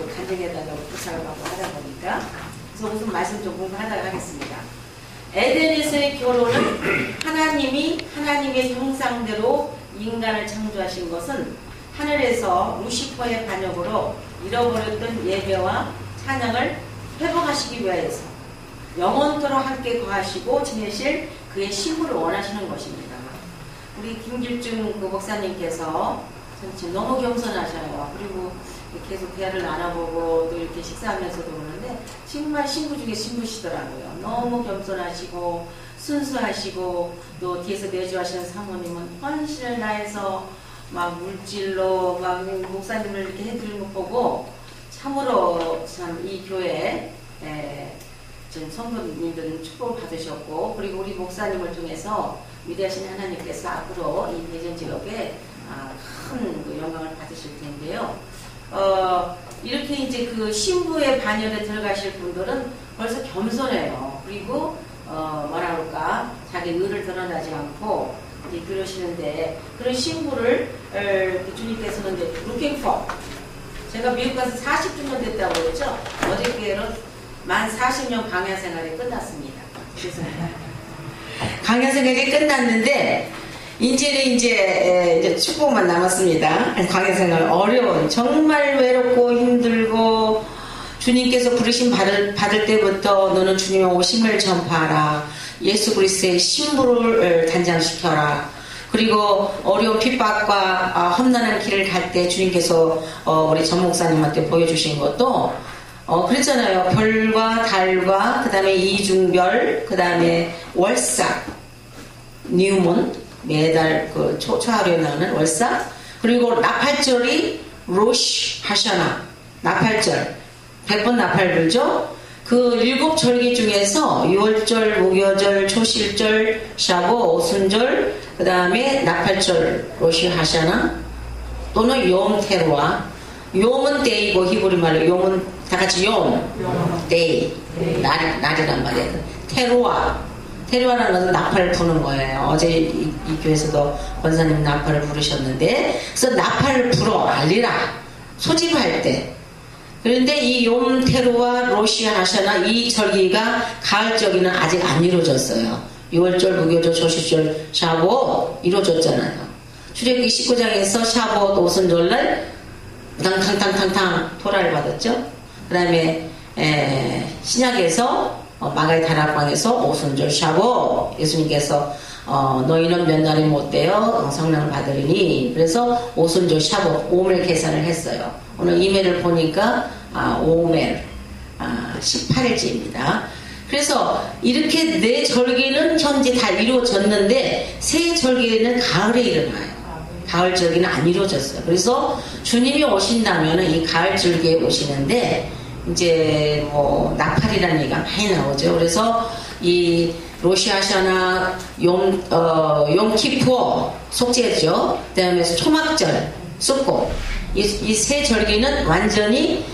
간증에다가 부탁을 받고 하다 보니까 그래서 무슨 말씀 좀 공부하다가 하겠습니다. 에덴에서의 결혼은 하나님이 하나님의 형상대로 인간을 창조하신 것은 하늘에서 루시퍼의 반역으로 잃어버렸던 예배와 찬양을 회복하시기 위하여서 영원토록 함께 거하시고 지내실 그의 신부를 원하시는 것입니다. 우리 김길중 그 목사님께서 지금 너무 겸손하셔요. 그리고 계속 대화를 나눠보고 또 이렇게 식사하면서도 그러는데 정말 신부 중에 신부시더라고요. 너무 겸손하시고 순수하시고 또 뒤에서 내주하시는 사모님은 헌신을 다해서 막 물질로 막 목사님을 이렇게 해드리는 거 보고 참으로 참 이 교회 전 성도님들은 축복을 받으셨고 그리고 우리 목사님을 통해서 위대하신 하나님께서 앞으로 이 대전 지역에 큰 그 영광을 받으실 텐데요. 이렇게 이제 그 신부의 반열에 들어가실 분들은 벌써 겸손해요. 그리고 뭐라 그럴까 자기 의를 드러나지 않고 이제 그러시는데 그런 신부를 주님께서는 이제 looking for. 제가 미국 가서 40주년 됐다고 그랬죠. 어저께로 만 40년 강야 생활이 끝났습니다. 그래서 강야 생활이 끝났는데 이제는 이제 축복만 남았습니다. 강야 생활 어려운 정말 외롭고 힘들고 주님께서 부르심 받을 때부터 너는 주님의 오심을 전파하라. 예수 그리스도의 신부를 단장시켜라. 그리고 어려운 핍박과 험난한 길을 갈 때 주님께서 우리 전 목사님한테 보여주신 것도 그랬잖아요. 별과 달과 그 다음에 이중별 그 다음에 월삭 뉴문 매달 그 초하루에 나오는 월삭 그리고 나팔절이 로시 하샤나 나팔절 100번 나팔 불죠. 그 7절기 중에서 6월절, 무교절, 초실절, 샤보, 오순절, 그 다음에 나팔절, 로시 하샤나 또는 욤 테루아. 욤은 데이고 히브리 말로 욤은 다 같이 욤 데이 날이란 말이에요. 테루아라는 것은 나팔을 부는 거예요. 어제 이 교회에서도 권사님 나팔을 부르셨는데 그래서 나팔을 불어 알리라 소집할 때. 그런데 이 욤테루와 로시아 하샤나 이 절기가 가을절기는 아직 안 이루어졌어요. 6월절, 무교절, 조시절, 샤보 이루어졌잖아요. 출애굽기 19장에서 샤보 오순절날 탕탕탕탕탕 토라를 받았죠. 그 다음에 신약에서 마가의 다락방에서 오순절 샤보 예수님께서 너희는 몇 날이 못되어 성령을 받으리니 그래서 오순절 샤보 오멜 계산을 했어요. 오늘 이메일을 보니까 오멜 18일째입니다. 그래서 이렇게 네 절기는 현재 다 이루어졌는데 세 절기는 가을에 일어나요. 가을 절기는 안 이루어졌어요. 그래서 주님이 오신다면 이 가을 절기에 오시는데 이제 뭐 나팔이라는 얘기가 많이 나오죠. 그래서 이 로시아샤나 용키푸어 속죄죠. 그다음에 초막절 숫고 이 세 절기는 완전히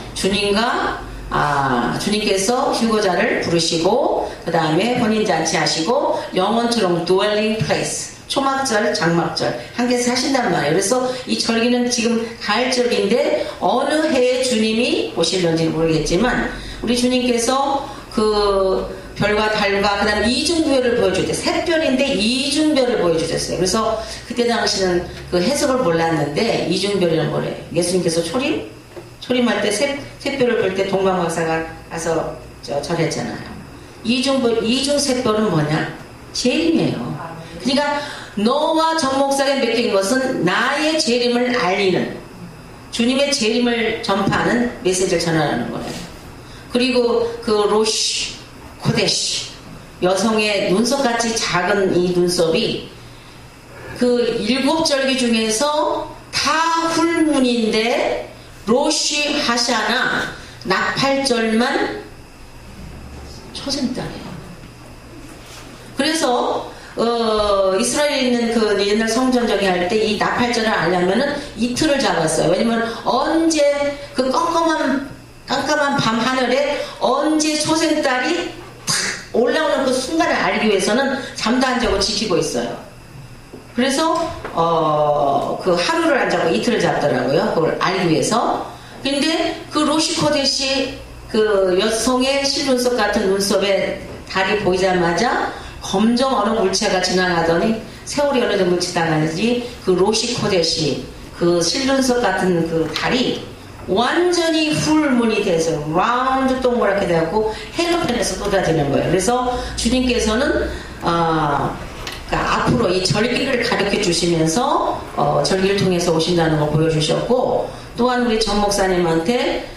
주님께서 휴거자를 부르시고 그 다음에 혼인잔치 하시고 영원토록 dwelling place 초막절, 장막절 함께서 하신단 말이에요. 그래서 이 절기는 지금 가을절기인데 어느 해에 주님이 오실런지 모르겠지만 우리 주님께서 그 별과 달과 그 다음에 이중별을 보여주셨어요. 샛별인데 이중별을 보여주셨어요. 그래서 그때 당시는 그 해석을 몰랐는데 이중별이란 뭐래요? 예수님께서 초림할 때 샛별을 볼 때 동방박사가 가서 절했잖아요. 이중 샛별은 뭐냐? 재림이에요. 그러니까 너와 전 목사에게 맡긴 것은 나의 재림을 알리는 주님의 재림을 전파하는 메시지를 전하라는 거예요. 그리고 그 로시 코데시 여성의 눈썹같이 작은 이 눈썹이 그 7절기 중에서 다 훌문인데 로시 하샤나 나팔절만 초생달이에요. 그래서 이스라엘에 있는 그 옛날 성전정이 할 때 이 나팔절을 알려면은 이틀을 잡았어요. 왜냐면 언제 그 깜깜한 밤 하늘에 언제 초생달이 탁 올라오는 그 순간을 알기 위해서는 잠도 안 자고 지키고 있어요. 그래서 그 하루를 안 자고 이틀을 잡더라고요. 그걸 알기 위해서. 근데 그 로시코댓이 그 여성의 실눈썹 같은 눈썹에 달이 보이자마자 검정 어느 물체가 지나가더니 세월이 어느 정도 지나가는지 그 로시코댓이 그 실눈썹 같은 그 달이 완전히 풀문이 돼서 라운드 동그랗게 되고 해변에서 쏟아지는 거예요. 그래서 주님께서는 그러니까 앞으로 이 절기를 가르쳐 주시면서 절기를 통해서 오신다는 걸 보여주셨고, 또한 우리 전 목사님한테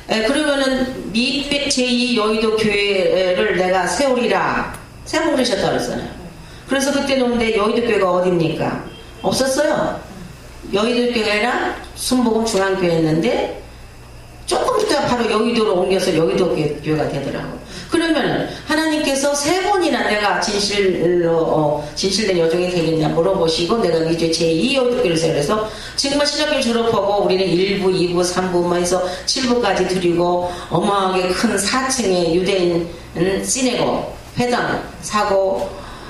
그러면은 미백 제2 여의도 교회를 내가 세우리라 세우리셨다 그랬잖아요. 그래서 그때 놓은데 여의도 교회가 어딥니까? 없었어요. 여의도 교회랑 순복음 중앙교회였는데 조금 있다가 바로 여의도로 옮겨서 여의도 교회가 되더라고. 그러면 하나님께서 3번이나 내가 진실된 여종이 되겠냐 물어보시고, 내가 이제 제2 여의도교회를 세워서 정말 신학교 졸업하고 우리는 1부, 2부, 3부만 해서 7부까지 드리고 어마하게 큰 4층의 유대인 시내고 회당 사고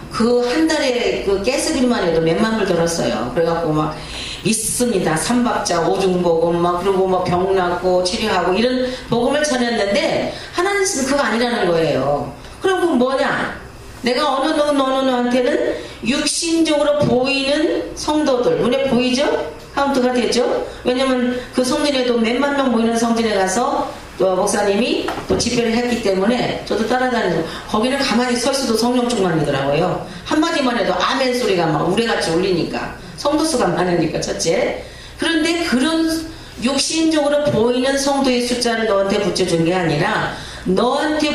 그 한 달에 그 가스비만 해도 몇만 불 들었어요. 그래갖고 막 믿습니다. 삼박자, 오중복음, 막, 그리고 막 병 낫고 치료하고 이런 복음을 전했는데, 하나님은 그거 아니라는 거예요. 그럼 그 뭐냐? 내가 어느 누구한테는 육신적으로 보이는 성도들, 눈에 보이죠? 카운트가 되죠? 왜냐면 그 성전에도 몇만 명 모이는 성전에 가서 또 목사님이 또 집회를 했기 때문에 저도 따라다니고, 거기는 가만히 설 수도 성령 충만이더라고요. 한마디만 해도 아멘 소리가 막 우레같이 울리니까. 성도 수가 많으니까, 첫째. 그런데 그런 육신적으로 보이는 성도의 숫자를 너한테 붙여준 게 아니라, 너한테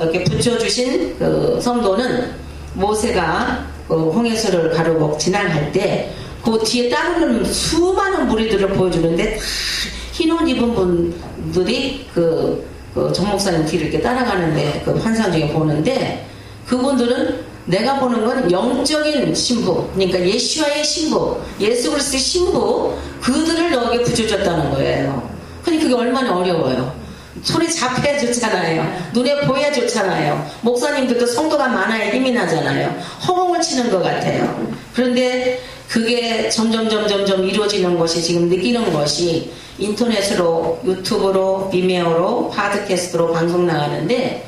이렇게 붙여주신 그 성도는 모세가 홍해수를 가르고 지나갈 때 그 뒤에 따르는 수많은 무리들을 보여주는데, 흰 옷 입은 분들이 정 목사님 뒤를 이렇게 따라가는데, 그 환상 중에 보는데, 그분들은 내가 보는 건 영적인 신부, 그러니까 예수와의 신부, 예수 그리스도의 신부, 그들을 너에게 붙여줬다는 거예요. 그러니까 그게 얼마나 어려워요. 손에 잡혀야 좋잖아요. 눈에 보여야 좋잖아요. 목사님들도 성도가 많아야 힘이 나잖아요. 허공을 치는 것 같아요. 그런데 그게 점점 이루어지는 것이, 지금 느끼는 것이 인터넷으로, 유튜브로, 비메오로, 팟캐스트로 방송 나가는데,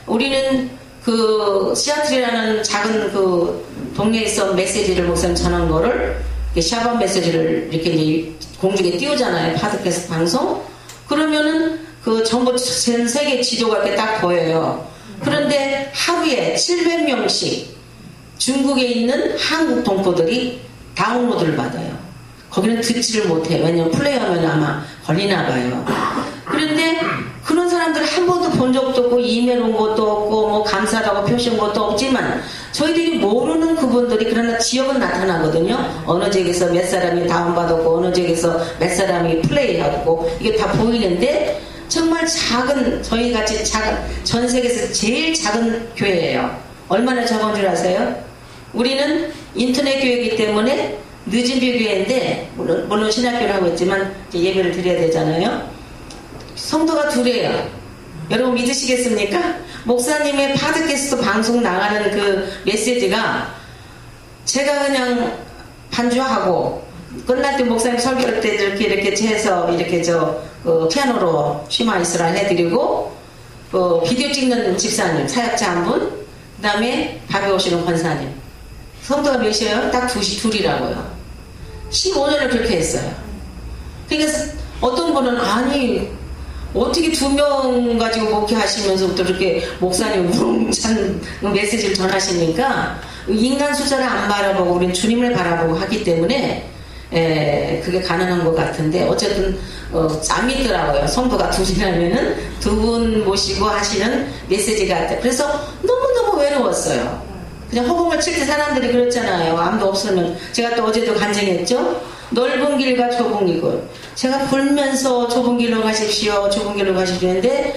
우리는 그 시애틀이라는 작은 그 동네에서 메시지를 목사님 전한 거를 샤반 메시지를 이렇게 이제 공중에 띄우잖아요. 팟캐스트 방송. 그러면은 그 전부 전 세계 지도가 이렇게 딱 보여요. 그런데 하루에 700명씩 중국에 있는 한국 동포들이 다운로드를 받아요. 거기는 듣지를 못해요. 왜냐면 플레이하면 아마 걸리나 봐요. 그런데 그런 사람들 한 번도 본 적도 없고 이메일 온 것도 없고 뭐 감사라고 표시한 것도 없지만, 저희들이 모르는 그분들이 그러나 지역은 나타나거든요. 어느 지역에서 몇 사람이 다운받았고 어느 지역에서 몇 사람이 플레이하고 이게 다 보이는데, 정말 작은, 저희같이 작은, 전 세계에서 제일 작은 교회예요. 얼마나 적은 줄 아세요? 우리는 인터넷 교회이기 때문에 늦은 교회인데, 물론 신학교를 하고 있지만 예배를 드려야 되잖아요. 성도가 둘이에요. 여러분 믿으시겠습니까? 목사님의 팟캐스트 방송 나가는 그 메시지가, 제가 그냥 반주하고 끝날 때 목사님 설교할 때 이렇게 해서 이렇게 피아노로 쉬마 이스라엘 해드리고, 비디오 찍는 집사님, 사역자 한 분, 그 다음에 밥에 오시는 권사님. 성도가 몇이에요? 딱 둘이라고요. 15년을 그렇게 했어요. 그러니까 어떤 분은 아니 어떻게 2명 가지고 목회하시면서부터 이렇게 목사님 우렁찬 메시지를 전하시니까, 인간 숫자를 안 바라보고 우리는 주님을 바라보고 하기 때문에 그게 가능한 것 같은데, 어쨌든 안 믿더라고요. 성도가 둘이라면은 2분 모시고 하시는 메시지가. 그래서 너무너무 외로웠어요. 그냥 허공을 칠 때 사람들이 그랬잖아요. 아무도 없으면. 제가 또 어제도 간증했죠. 넓은 길과 좁은 길. 제가 불면서 좁은 길로 가십시오, 좁은 길로 가십시오 했는데,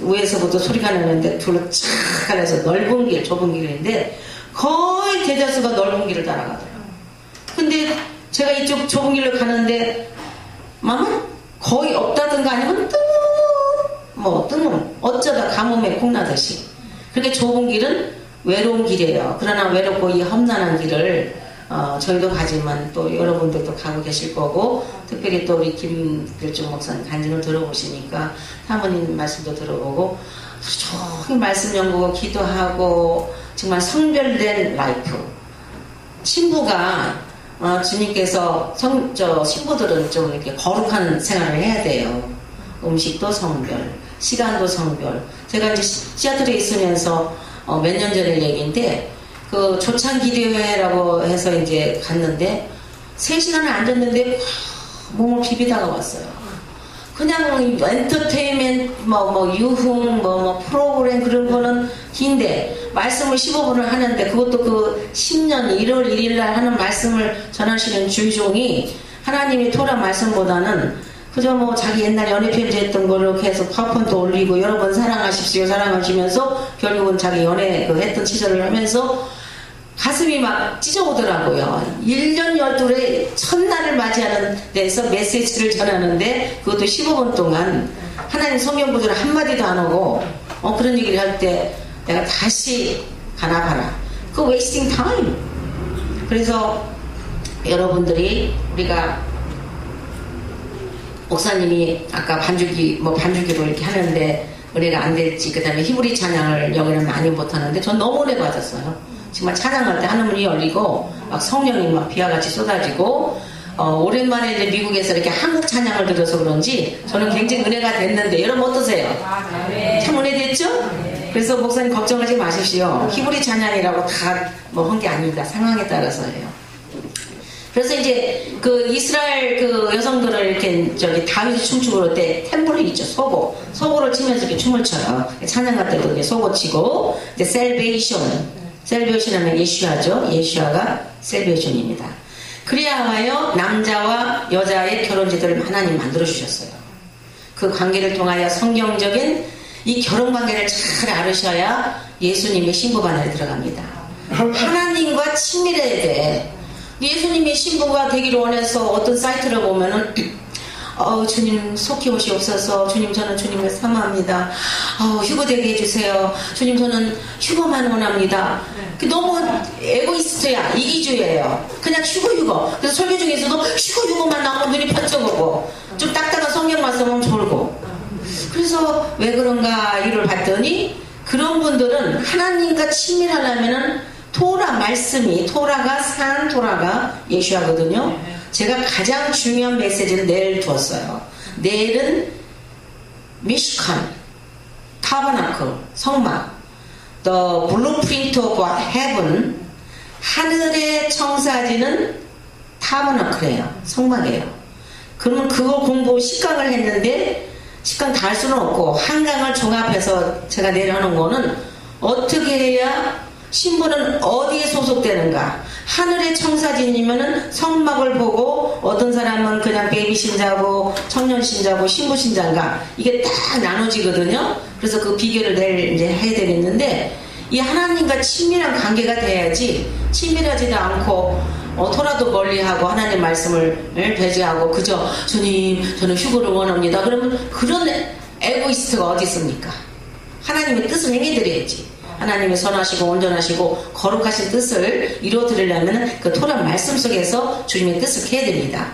위에서부터 소리가 나는데 둘로 착 가려서 넓은 길, 좁은 길인데 거의 대다수가 넓은 길을 따라가더라고요. 근데 제가 이쪽 좁은 길로 가는데 거의 없다든가 아니면 뜬금 어쩌다 가뭄에 콩나듯이. 그렇게 좁은 길은 외로운 길이에요. 그러나 외롭고 이 험난한 길을 저희도 가지만 또 여러분들도 가고 계실 거고, 특별히 또 우리 김길중 목사님 간증을 들어보시니까 사모님 말씀도 들어보고 종일 말씀 연구하고 기도하고 정말 성별된 라이프. 신부가 주님께서 신부들은 좀 이렇게 거룩한 생활을 해야 돼요. 음식도 성별, 시간도 성별. 제가 이제 시애틀에 있으면서 몇 년 전의 얘기인데, 그 조창기도회라고 해서 이제 갔는데 3시간을 앉았는데 몸을 비비다가 왔어요. 그냥 엔터테인먼트 유흥 프로그램 그런 거는 긴데 말씀을 15분을 하는데, 그것도 그 10년 1월 1일 날 하는 말씀을 전하시는 주종이 하나님의 토라 말씀보다는 그저 자기 옛날 연애 편지 했던 걸 이렇게 해서 파워포인트 올리고 여러분 사랑하십시오 사랑하시면서 결국은 자기 연애 했던 시절을 하면서 가슴이 막 찢어오더라고요. 1년 12에 첫날을 맞이하는 데서 메시지를 전하는데 그것도 15분 동안 하나님 성경 구절을 한마디도 안 하고 그런 얘기를 할 때 내가 다시 가나 봐라. 그 웨이스팅 타임. 그래서 여러분들이 우리가 목사님이 아까 반주기로 이렇게 하는데 은혜가 안 될지, 그 다음에 히브리 찬양을 여기는 많이 못하는데 전 너무 은혜 받았어요. 정말 찬양할 때 하늘문이 열리고 막 성령이 막 비와같이 쏟아지고 오랜만에 이제 미국에서 이렇게 한국 찬양을 들어서 그런지 저는 굉장히 은혜가 됐는데 여러분 어떠세요? 참 은혜 됐죠? 그래서 목사님 걱정하지 마십시오. 히브리 찬양이라고 다 한 게 아닙니다. 상황에 따라서예요. 그래서 이제 그 이스라엘 그 여성들을 이렇게 다윗이 춤추고 그럴 때 템플이 있죠. 소고를 치면서 이렇게 춤을 춰요. 찬양할 때도 이제 소고 치고, 이제 셀베이션 하면 예수아죠. 예수아가 셀베이션입니다. 그리하여 남자와 여자의 결혼제도를 하나님 만들어 주셨어요. 그 관계를 통하여 성경적인 이 결혼 관계를 잘 알으셔야 예수님의 신부관에 들어갑니다. 하나님과 친밀해야 돼. 예수님이 신부가 되기를 원해서 어떤 사이트를 보면은 주님 속히 오시옵소서. 주님 저는 주님을 사모합니다. 휴거되게 해주세요. 주님 저는 휴거만 원합니다. 너무 에고이스트야. 이기주의예요. 그냥 휴거. 그래서 설교 중에서도 휴거만 나오면 눈이 번쩍 오고 좀 딱딱한 성경 말씀은 졸고. 그래서 왜 그런가 이를 봤더니 그런 분들은 하나님과 친밀하려면은 토라가 산 토라가 예수하거든요. 제가 가장 중요한 메시지를 내일 두었어요. 내일은 미시칸, 타버나클, 성막, The Blueprint of Heaven, 하늘의 청사진은 타버나클이에요. 성막이에요. 그러면 그거 공부 10강을 했는데 10강 다 할 수는 없고 한강을 종합해서 제가 내일 하는 거는 어떻게 해야 신부는 어디에 소속되는가? 하늘의 청사진이면은 성막을 보고 어떤 사람은 그냥 베이비 신자고 청년 신자고 신부 신자인가? 이게 딱 나눠지거든요. 그래서 그 비교를 내일 이제 해야 되겠는데 이 하나님과 친밀한 관계가 돼야지 친밀하지도 않고 토라도 멀리하고 하나님 말씀을 배제하고 그저 주님 저는 휴거를 원합니다. 그러면 그런 에고이스트가 어디 있습니까? 하나님의 뜻을 행해드려야지. 하나님이 선하시고 온전하시고 거룩하신 뜻을 이루어드리려면 그 토라 말씀 속에서 주님의 뜻을 해야 됩니다.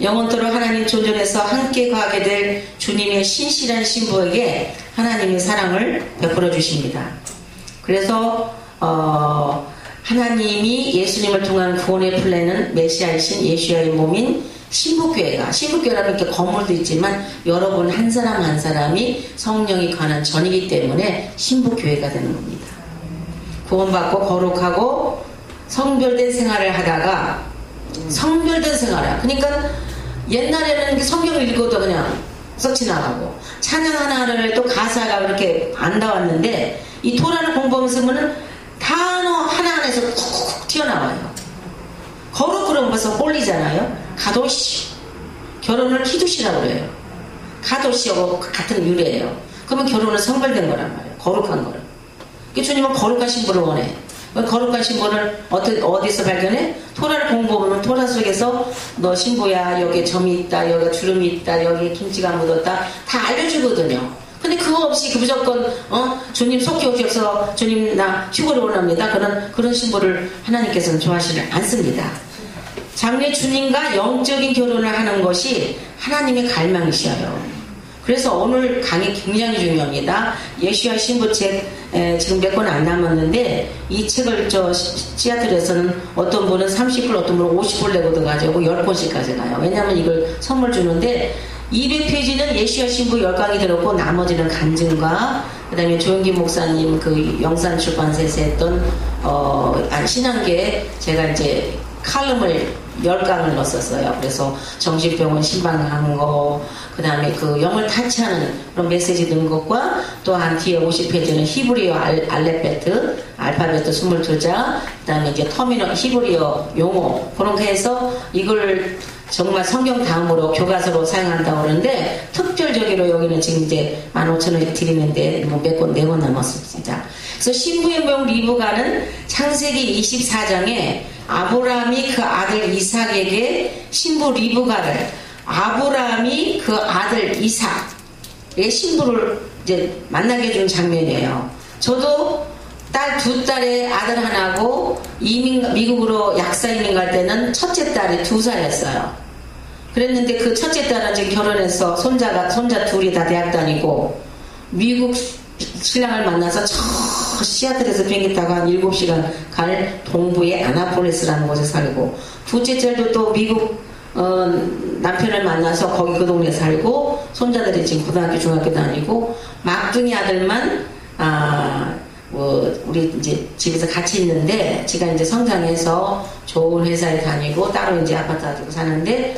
영원토록 하나님 존전해서 함께 가게 될 주님의 신실한 신부에게 하나님의 사랑을 베풀어 주십니다. 그래서 하나님이 예수님을 통한 구원의 플랜은 메시아이신 예수의 몸인 신부교회라면 이렇게 건물도 있지만 여러분 한 사람 한 사람이 성령이 관한 전이기 때문에 신부교회가 되는 겁니다. 구원받고 거룩하고 성별된 생활을 하다가 성별된 생활을 그러니까 옛날에는 성경을 읽어도 그냥 썩 지나가고 찬양 하나를 또 가사가 그렇게 안 나왔는데 이 토라를 공부하면서 보면 단어 하나하나에서 쿡쿡 튀어나와요. 거룩 그러면 벌써 홀리잖아요. 가도시 결혼을 키두시라고 그래요. 가도시하고 같은 유래예요. 그러면 결혼은 성별된 거란 말이에요. 거룩한 거를. 주님은 거룩한 신부를 원해. 거룩한 신부를 어디서 발견해? 토라를 공부하면 토라 속에서 너 신부야 여기에 점이 있다 여기에 주름이 있다 여기에 김치가 묻었다 다 알려주거든요. 근데 그거 없이 무조건 주님 속히 오셔서 주님 나 휴거를 원합니다. 그런 신부를 하나님께서는 좋아하시지 않습니다. 장래 주님과 영적인 결혼을 하는 것이 하나님의 갈망이셔요. 그래서 오늘 강의 굉장히 중요합니다. 예수와 신부 책 지금 몇 권 안 남았는데 이 책을 시아틀에서는 어떤 분은 30불 어떤 분은 50불 내고도 가지고 10권씩 가져가요. 왜냐하면 이걸 선물 주는데 200페이지는 예수와 신부 10강이 들었고 나머지는 간증과 그 다음에 조영기 목사님 그 영산 출판사에서 했던 신앙계에 제가 이제 칼럼을 10강을 넣었었어요. 그래서 정신병원 신방하는 거, 그 다음에 그 영을 타치하는 그런 메시지 넣은 것과 또한 뒤에 50페이지는 히브리어 알파벳 22자, 그 다음에 이제 터미널 히브리어 용어, 그렇게 해서 이걸 정말 성경 다음으로 교과서로 사용한다고 그러는데 특별적으로 여기는 지금 이제 15,000원 드리는데 뭐 몇 권, 4권 남았습니다. 그래서 신부의 명 리브가는 창세기 24장에 아브라함이 그 아들 이삭에게 신부 리브가를 아브라함이 그 아들 이삭의 신부를 이제 만나게 해준 장면이에요. 저도 딸 두 딸의 아들 하나고 미국으로 약사 이민 갈 때는 첫째 딸이 2살이었어요. 그랬는데 그 첫째 딸은 지금 결혼해서 손자 둘이 다 대학 다니고 미국 신랑을 만나서 저 시애틀에서 비행기 타고 한 7시간 갈 동부의 아나폴리스라는 곳에 살고 둘째 딸도 또 미국 남편을 만나서 거기 그 동네에 살고 손자들이 지금 고등학교 중학교 다니고 막둥이 아들만 우리 이제 집에서 같이 있는데 제가 이제 성장해서 좋은 회사에 다니고 따로 이제 아파트 가지고 사는데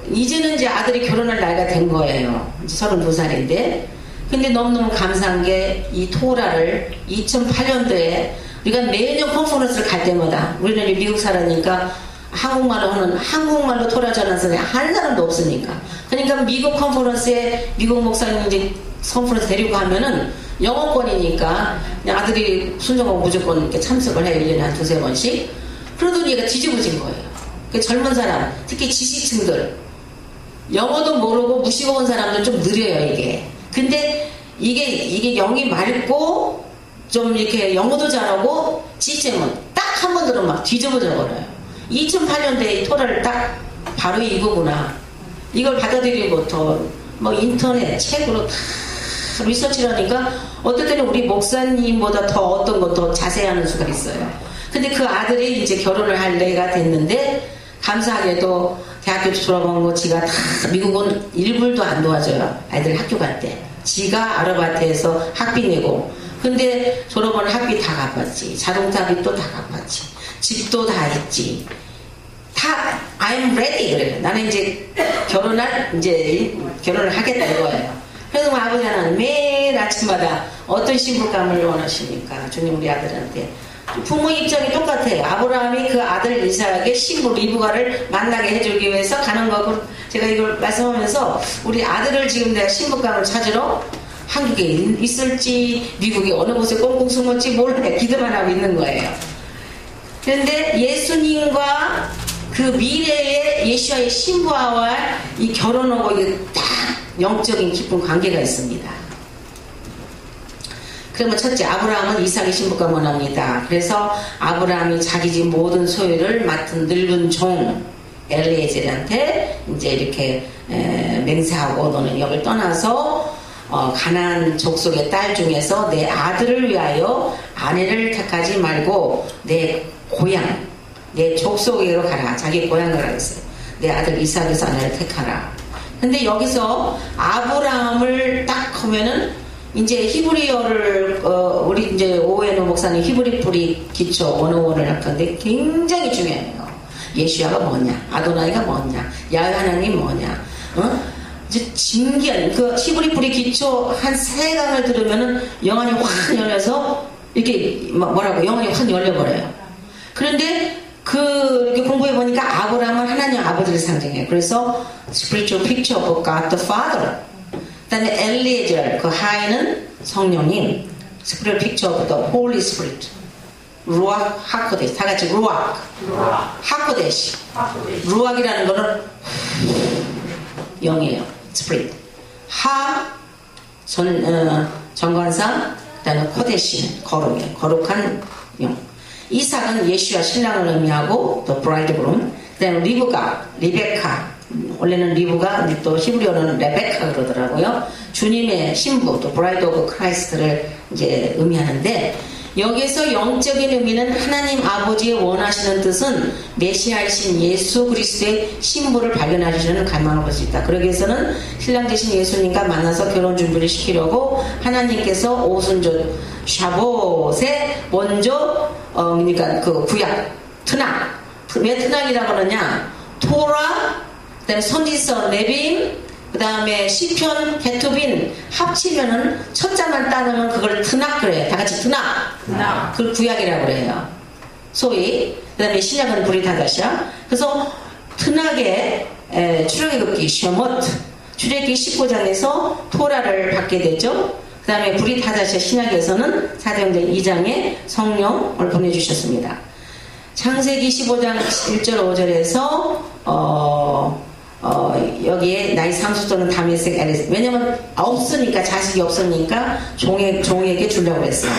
이제는 이제 아들이 결혼할 나이가 된 거예요. 이제 32살인데 근데 너무너무 감사한 게 이 토라를 2008년도에 우리가 매년 컨퍼런스를 갈 때마다 우리는 미국 살아니까 한국말로 토라 전하는 사람이 한 사람도 없으니까 그러니까 미국 컨퍼런스에 미국 목사님 이제 컨퍼런스 데리고 가면은 영어권이니까 아들이 순종하고 무조건 이렇게 참석을 해요. 1년에 한 2-3번씩. 그러더니 얘가 뒤집어진 거예요. 그 젊은 사람, 특히 지식층들 영어도 모르고 무시고 온 사람들 좀 느려요 이게. 근데 이게 영이 맑고 좀 이렇게 영어도 잘하고 지체면 딱 한 번 들으면 막 뒤집어져 버려요. 2008년도에 토라를 딱 바로 이거구나. 이걸 받아들이고 더 뭐 인터넷 책으로 다 리서치를 하니까 어떨 때는 우리 목사님보다 더 어떤 것 더 자세히 하는 수가 있어요. 근데 그 아들이 이제 결혼을 할 나이가 됐는데 감사하게도 대학교 졸업한 거 지가 다 미국은 1불도 안 도와줘요. 아이들 학교 갈 때. 지가 아르바이트해서 학비 내고 근데 졸업은 학비 다 갚았지. 자동차 빚도 다 갚았지. 집도 다 했지. 다 I'm ready 그래요. 나는 이제 결혼을 하겠다 이거예요. 그래서 아버지 하나는 매일 아침마다 어떤 신부감을 원하십니까? 주님 우리 아들한테. 부모 입장이 똑같아요. 아브라함이 그 아들 이삭에게 신부 리브가를 만나게 해주기 위해서 가는 거고 제가 이걸 말씀하면서 우리 아들을 지금 내가 신부감을 찾으러 한국에 있을지 미국에 어느 곳에 꽁꽁 숨었지 몰라 기도만 하고 있는 거예요. 그런데 예수님과 그 미래의 예수와의 신부와 이 결혼하고 이게 딱 영적인 깊은 관계가 있습니다. 그러면 첫째 아브라함은 이삭의 신부가 원합니다. 그래서 아브라함이 자기 집 모든 소유를 맡은 늙은 종 엘리에셀한테 이제 이렇게 맹세하고 너는 여길 떠나서 가나안 족속의 딸 중에서 내 아들을 위하여 아내를 택하지 말고 내 고향 내 족속으로 가라. 자기 고향을 가겠어요. 내 아들 이삭에서 아내를 택하라. 근데 여기서 아브라함을 딱 하면은 이제 히브리어를 우리 이제 오해노 목사님 히브리 뿌리 기초 101을 할 건데 굉장히 중요해요. 예수야가 뭐냐, 아도나이가 뭐냐, 야훼 하나님 뭐냐, 이제 진기한 그 히브리 뿌리 기초 한 3강을 들으면은 영안이 확 열려서 이렇게 뭐라고 영안이 확 열려버려요. 그런데 이렇게 공부해 보니까 아브라함은 하나님 아버지를 상징해요. 그래서 spiritual picture of God the Father. 그다음에 엘리에젤 그 하에는 성령님, spiritual picture of the Holy Spirit. 루악 하코데시 다 같이 루악 하코데시. 루악이라는 거는 영이에요. Spirit. 정관사, 그다음에 코데시, 거룩한 영. 이삭은 예수와 신랑을 의미하고 또 브라이드그룸. 그다음에 리베카. 원래는 리브가 또 히브리어는 레베카 그러더라고요. 주님의 신부, 또 브라이드 오브 크라이스트를 이제 의미하는데, 여기서 영적인 의미는 하나님 아버지의 원하시는 뜻은 메시아이신 예수 그리스도의 신부를 발견하시는 갈망을 볼 수 있다. 그러기 위해서는 신랑 되신 예수님과 만나서 결혼 준비를 시키려고 하나님께서 오순절 샤봇에 먼저 그러니까 그 구약 트낙, 왜 트낙이라고 그러냐? 토라, 그다음에 선지서 네빔, 그 다음에 시편, 케투빈 합치면은 첫 자만 따르면 그걸 트낙 그래요. 다 같이 트낙. 그걸 구약이라고 그래요. 소위. 그 다음에 신약은 브리타다샤. 그래서 트낙의 출애굽기 셔못, 출애굽기 15장에서 토라를 받게 되죠. 그 다음에 브리타다샤 신약에서는 사도행전 2장에 성령을 보내주셨습니다. 창세기 15장 1절 5절에서 여기에 나의 상수 또는 다메섹 엘리스, 왜냐면 없으니까, 자식이 없으니까 종에게 주려고 했어요.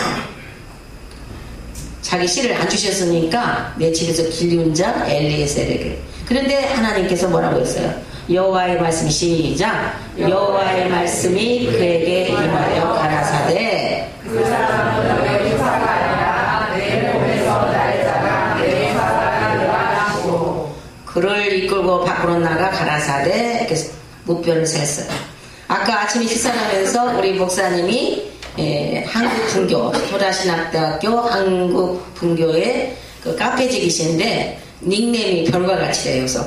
자기 씨를 안 주셨으니까 내 집에서 길리운 자 엘리에셀에게. 그런데 하나님께서 뭐라고 했어요? 여호와의 말씀이 시작. 여호와의 말씀이 그에게 임하여 가라사대 그 사람은 너의 조사가 아니라 내 몸에서 날 자가 내 사사가 되라 하시고 그를 이끌고 밖으로 나가 가라사대 이렇게 묵변을 셌어요. 아까 아침에 식사하면서 우리 목사님이 한국분교 도라신학대학교 한국분교의 그 카페직이신데 닉네임이 별과 같이래요. 그래서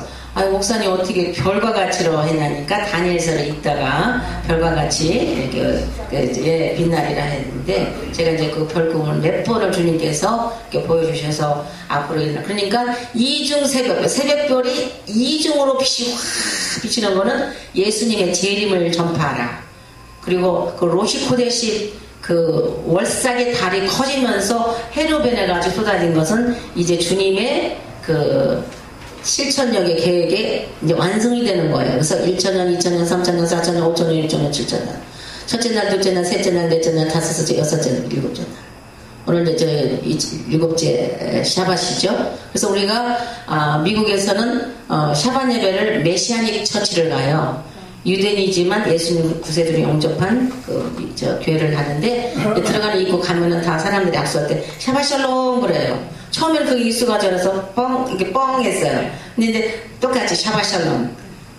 목사님 어떻게 별과 같이로 했냐니까 다니엘서를 읽다가 별과 같이 이렇게 빛나리라 했는데, 제가 이제 그 별꿈을 몇 번을 주님께서 이렇게 보여주셔서 앞으로 일어나. 그러니까 이중 새벽별이 이중으로 빛이 확 비치는 거는 예수님의 재림을 전파하라. 그리고 그 로시코데시 그 월삭의 달이 커지면서 해로변에 가지고 쏟아진 것은 이제 주님의 그 실천력의 계획에 이제 완성이 되는 거예요. 그래서 1,000년, 2,000년, 3,000년, 4,000년, 5,000년, 6,000년, 7,000년. 첫째 날, 둘째 날, 셋째 날, 넷째 날, 다섯째, 여섯째 날, 일곱째 날. 오늘 이제 일곱째 샤밧이죠. 그래서 우리가 미국에서는 샤밧 예배를 메시아닉 처치를 가요. 유대인이지만 예수님 구세주를 영접한 교회를 가는데, 들어가는 입구 가면은 다 사람들이 악수할 때 샤밧 샬롬 그래요. 처음에는 그게 익숙하지 않아서 이렇게 뻥 했어요. 근데 이제 똑같이 샤밧 샬롬.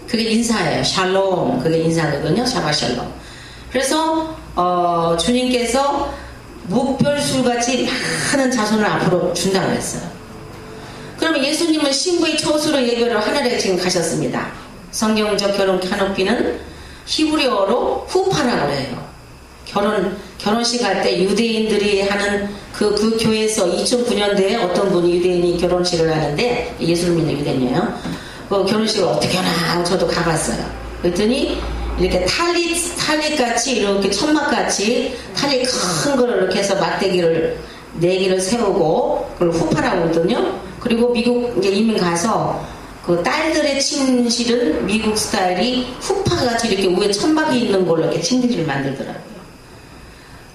그게 인사예요. 샬롬. 그게 인사거든요. 샤밧 샬롬. 그래서, 주님께서 묵별술같이 많은 자손을 앞으로 준다고 했어요. 그러면 예수님은 신부의 처수로 예배로 하늘에 지금 가셨습니다. 성경적 결혼 카노피는 히브리어로 후파라고 해요. 결혼식 할 때 유대인들이 하는 그 교회에서 2009년도에 어떤 분이 유대인이 결혼식을 하는데, 예수를 믿는 유대인이에요. 그 결혼식을 어떻게 하나 저도 가봤어요. 그랬더니 이렇게 탈릿같이 이렇게 천막같이 탈릿 큰 거를 이렇게 해서 막대기를 4개를 세우고 그걸 후파라고 하거든요. 그리고 미국 이제 이민 가서 그 딸들의 침실은 미국 스타일이 후파같이 이렇게 위에 천막이 있는 걸로 이렇게 침대를 만들더라고요.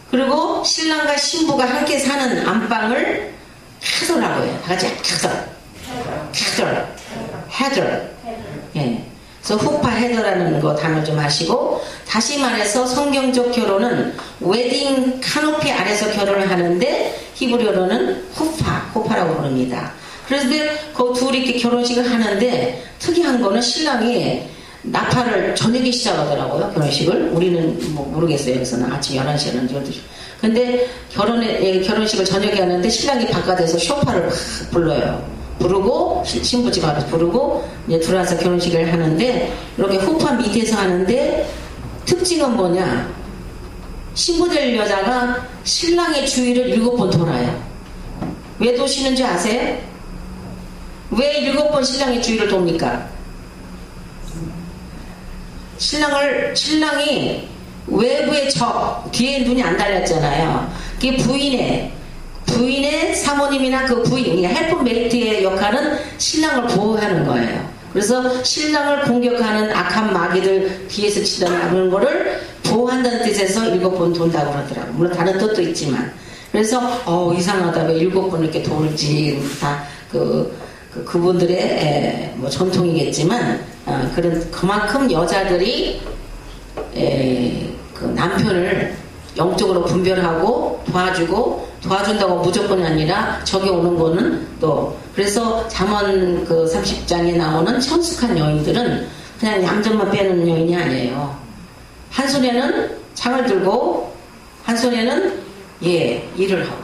그리고 신랑과 신부가 함께 사는 안방을 헤더라고 해요. 다 같이 헤더. 예. 그래서 후파 헤더라는 거 단어 좀 하시고, 다시 말해서 성경적 결혼은 웨딩 카노피 아래서 결혼을 하는데 히브리어로는 후파라고 부릅니다. 그래서 그 둘이 이렇게 결혼식을 하는데 특이한 거는 신랑이 나팔을 저녁에 시작하더라고요. 결혼식을. 우리는 뭐 모르겠어요. 여기서는 아침 11시에는 12시. 근데 결혼식을 저녁에 하는데 신랑이 바깥에서 쇼파를 막 불러요. 부르고 신부 집 앞에서 부르고 이제 들어와서 결혼식을 하는데, 이렇게 후파 밑에서 하는데 특징은 뭐냐? 신부될 여자가 신랑의 주위를 7번 돌아요. 왜 도시는지 아세요? 왜 7번 신랑의 주위를 돕니까? 신랑이 외부의 적, 뒤에 눈이 안 달렸잖아요. 그게 부인의 사모님이나 그 부인, 헬프메이트의 역할은 신랑을 보호하는 거예요. 그래서 신랑을 공격하는 악한 마귀들 뒤에서 치닫는 거를 보호한다는 뜻이 뜻에서 7번 돈다고 그러더라고요. 물론 다른 뜻도 있지만. 그래서 이상하다, 왜 7번 이렇게 돌지. 다 그분들의 뭐 전통이겠지만, 그만큼 여자들이 그 남편을 영적으로 분별하고 도와준다고 무조건이 아니라 저기 오는 거는 또, 그래서 잠언 그 30장에 나오는 천숙한 여인들은 그냥 얌전만 빼는 여인이 아니에요. 한 손에는 창을 들고 한 손에는 일을 하고,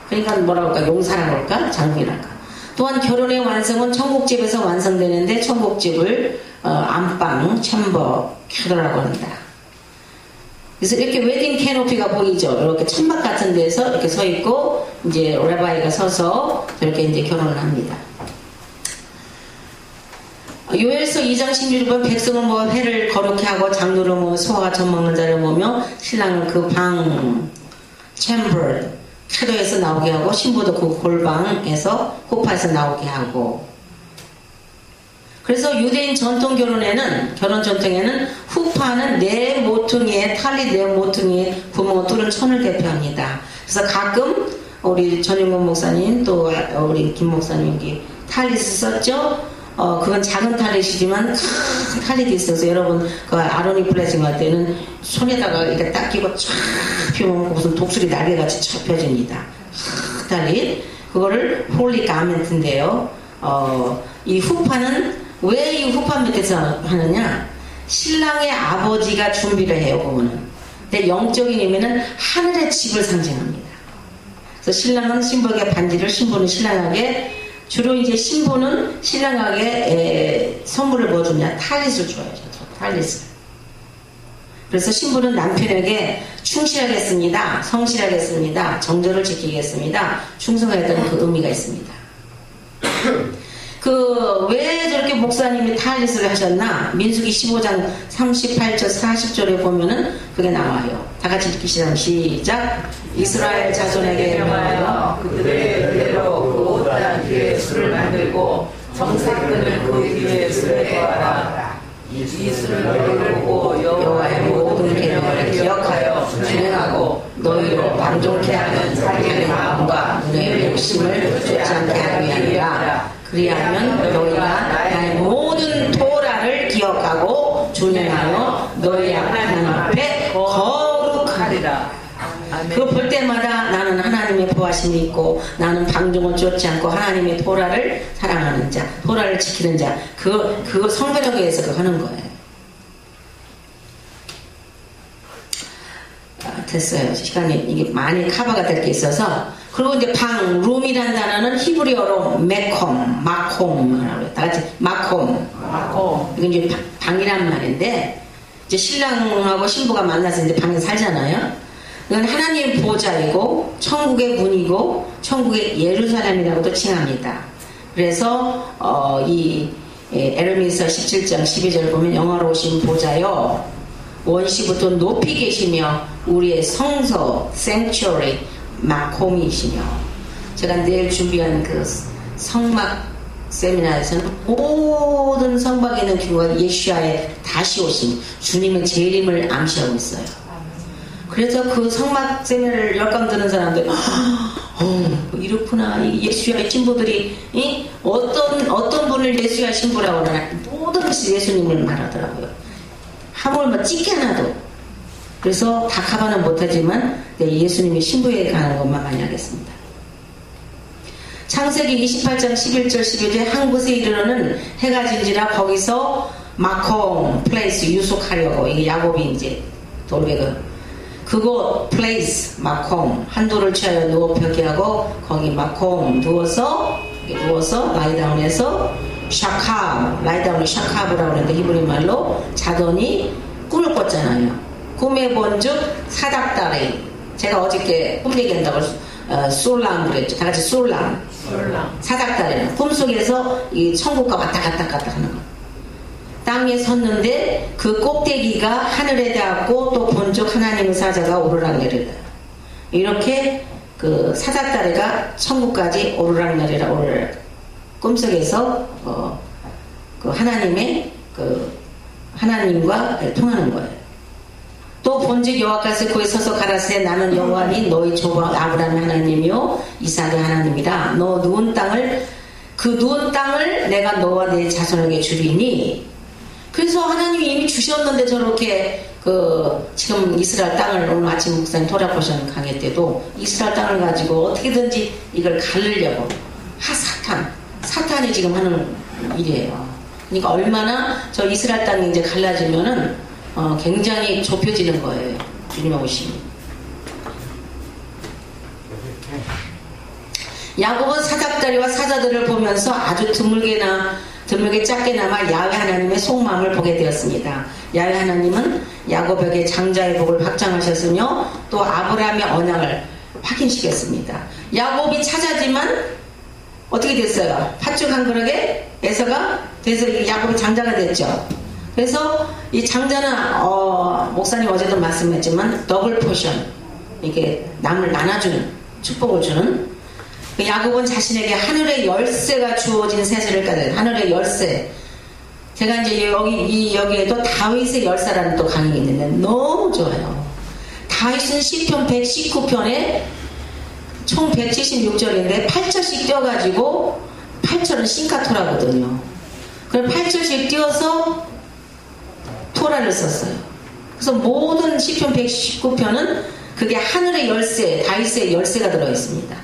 그러니까 뭐라 그럴까, 용사라고 할까, 장군이랄까. 또한 결혼의 완성은 천국집에서 완성되는데 천국집을 안방, 챔버, 캐더라고 한다. 그래서 이렇게 웨딩 캐노피가 보이죠. 이렇게 천막 같은 데서 이렇게 서 있고, 이제 레바이가 서서 저렇게 이제 결혼을 합니다. 요엘서 2장 16번 백성은 뭐 회를 거룩히 하고 장로를 뭐 소화가 젖 먹는 자를 보며 신랑은 그 방, 챔버, 캐도에서 나오게 하고 신부도 그 골방에서 호파에서 나오게 하고. 그래서 유대인 전통 결혼 전통에는 후파는 네 모퉁이에 탈리 네 모퉁이에 구멍을 뚫은 천을 대표합니다. 그래서 가끔 우리 전용근 목사님 또 우리 김 목사님 여기 탈릿을 썼죠. 그건 작은 탈릿이지만 큰 탈릿이 있어서 여러분 그 아로니 블레싱 할 때는 손에다가 이렇게 딱 끼고 쫙 피우면 무슨 독수리 날개같이 쫙 펴집니다. 큰 탈릿. 그거를 홀리 가멘트인데요. 이 후파는 왜 이 후파 밑에서 하느냐? 신랑의 아버지가 준비를 해요, 그거는. 근데 영적인 의미는 하늘의 집을 상징합니다. 그래서 신랑은 신부에게 반지를, 신부는 신랑에게, 주로 이제 신부는 신랑에게 선물을 뭐 주냐? 탈릿을 줘야죠. 탈릿을. 그래서 신부는 남편에게 충실하겠습니다, 성실하겠습니다, 정절을 지키겠습니다, 충성하겠다는 그 의미가 있습니다. 왜 저렇게 목사님이 탈릿을 하셨나? 민수기 15장 38절 40절에 보면은 그게 나와요. 다 같이 읽기시죠. 시작. 이스라엘 자손에게 명하여 그들의 의대로 그 옷단 뒤에 술을 만들고 정색근을 그 위에 술에 거하라. 이 술을 너희를 보고 여호와의 모든 계명을 기억하여 준행하고 너희로 방종케 하는 자기의 마음과 눈의 욕심을 쫓지 않게 하기 위함이라. 그리하면 너희가 나의 모든 토라를 기억하고 준행하여 너희 하나님 앞에 거룩하리라. 그거 볼 때마다 나는 하나님의 보호하심이 있고 나는 방종을 쫓지 않고 하나님의 토라를 사랑하는 자, 토라를 지키는 자, 그거 성별하기 위해서 그거 하는 거예요. 됐어요. 시간이 이게 많이 커버가 될 게 있어서. 그리고 이제 방, 룸이라는 단어는 히브리어로 메콤, 마콤이라고 해요. 다 같이 마콤. 이건 이제 방이란 말인데, 이제 신랑하고 신부가 만나서 이제 방에 살잖아요. 이건 하나님의 보좌이고, 천국의 문이고, 천국의 예루살렘이라고도 칭합니다. 그래서, 에르미서 17장 12절 보면 영화로우신 보좌여, 원시부터 높이 계시며, 우리의 성소, sanctuary, 마콤이시며. 제가 내일 준비한 그 성막 세미나에서는 모든 성막에 있는 교회가 예수와의 다시 오심, 주님의 재림을 암시하고 있어요. 그래서 그 성막 세미나를 열감 듣는 사람들, 이렇구나. 예수와의 신부들이 어떤 분을 예수와의 신부라고 하나, 모든 것이 예수님을 말하더라고요. 하물며 찍게 하나도. 그래서 다 커버는 못하지만 예수님이 신부에게 가는 것만 많이 하겠습니다. 창세기 28장 11절 12절 한 곳에 이르러는 해가 진지라 거기서 마콤 플레이스 유숙하려고, 이게 야곱이 이제 돌베그 그곳 플레이스 마콤 한도를 취하여 누워 벽이하고 거기 마콤 누워서 라이다운해서 샤캅, 라이다운을 샤캅이라고 하는데 히브리 말로 자더니 꿈을 꿨잖아요. 꿈에 본즉 사닥다리, 제가 어저께 꿈 얘기한다고 솔람 그랬죠. 다 같이 솔람. 사닥다리는 꿈속에서 이 천국과 왔다 갔다 하는 거. 땅에 섰는데 그 꼭대기가 하늘에 닿았고 또 본즉 하나님의 사자가 오르락내리라. 이렇게 그 사닥다리가 천국까지 오르락내리라. 꿈속에서 그 하나님의 그 하나님과 통하는 거예요. 또 또 본즉 여호와께서 그에 서서 가라사대 나는 여호와니 너희 조상 아브라함의 하나님이요 이삭의 하나님이라. 너 누운 땅을 그 누운 땅을 내가 너와 내 자손에게 주리니. 그래서 하나님이 이미 주셨는데 저렇게 지금 이스라엘 땅을 오늘 아침 목사님 토라포션 강의 때도 이스라엘 땅을 가지고 어떻게든지 이걸 가르려고 사탄이 지금 하는 일이에요. 그러니까 얼마나 저 이스라엘 땅이 이제 갈라지면은 굉장히 좁혀지는 거예요. 주님의 오심이. 야곱은 사닥다리와 사자들을 보면서 아주 드물게 작게나마 야훼 하나님의 속마음을 보게 되었습니다. 야훼 하나님은 야곱에게 장자의 복을 확장하셨으며 또 아브라함의 언약을 확인시켰습니다. 야곱이 찾아지만 어떻게 됐어요? 팥죽 한 그릇에 에서가 돼서 야곱이 장자가 됐죠. 그래서 이 장자는 목사님 어제도 말씀했지만 더블 포션, 이게 남을 나눠주는, 축복을 주는. 야곱은 자신에게 하늘의 열쇠가 주어진 세세를 까요. 하늘의 열쇠. 제가 이제 여기에도 다윗의 열쇠라는 또 강의가 있는데 너무 좋아요. 다윗은 시편 119편에 총 176절인데 8절씩 띄어가지고 8절은 싱카토라거든요. 그럼 8절씩 띄어서 토라를 썼어요. 그래서 모든 시편 119편은 그게 하늘의 열쇠, 다윗의 열쇠가 들어있습니다.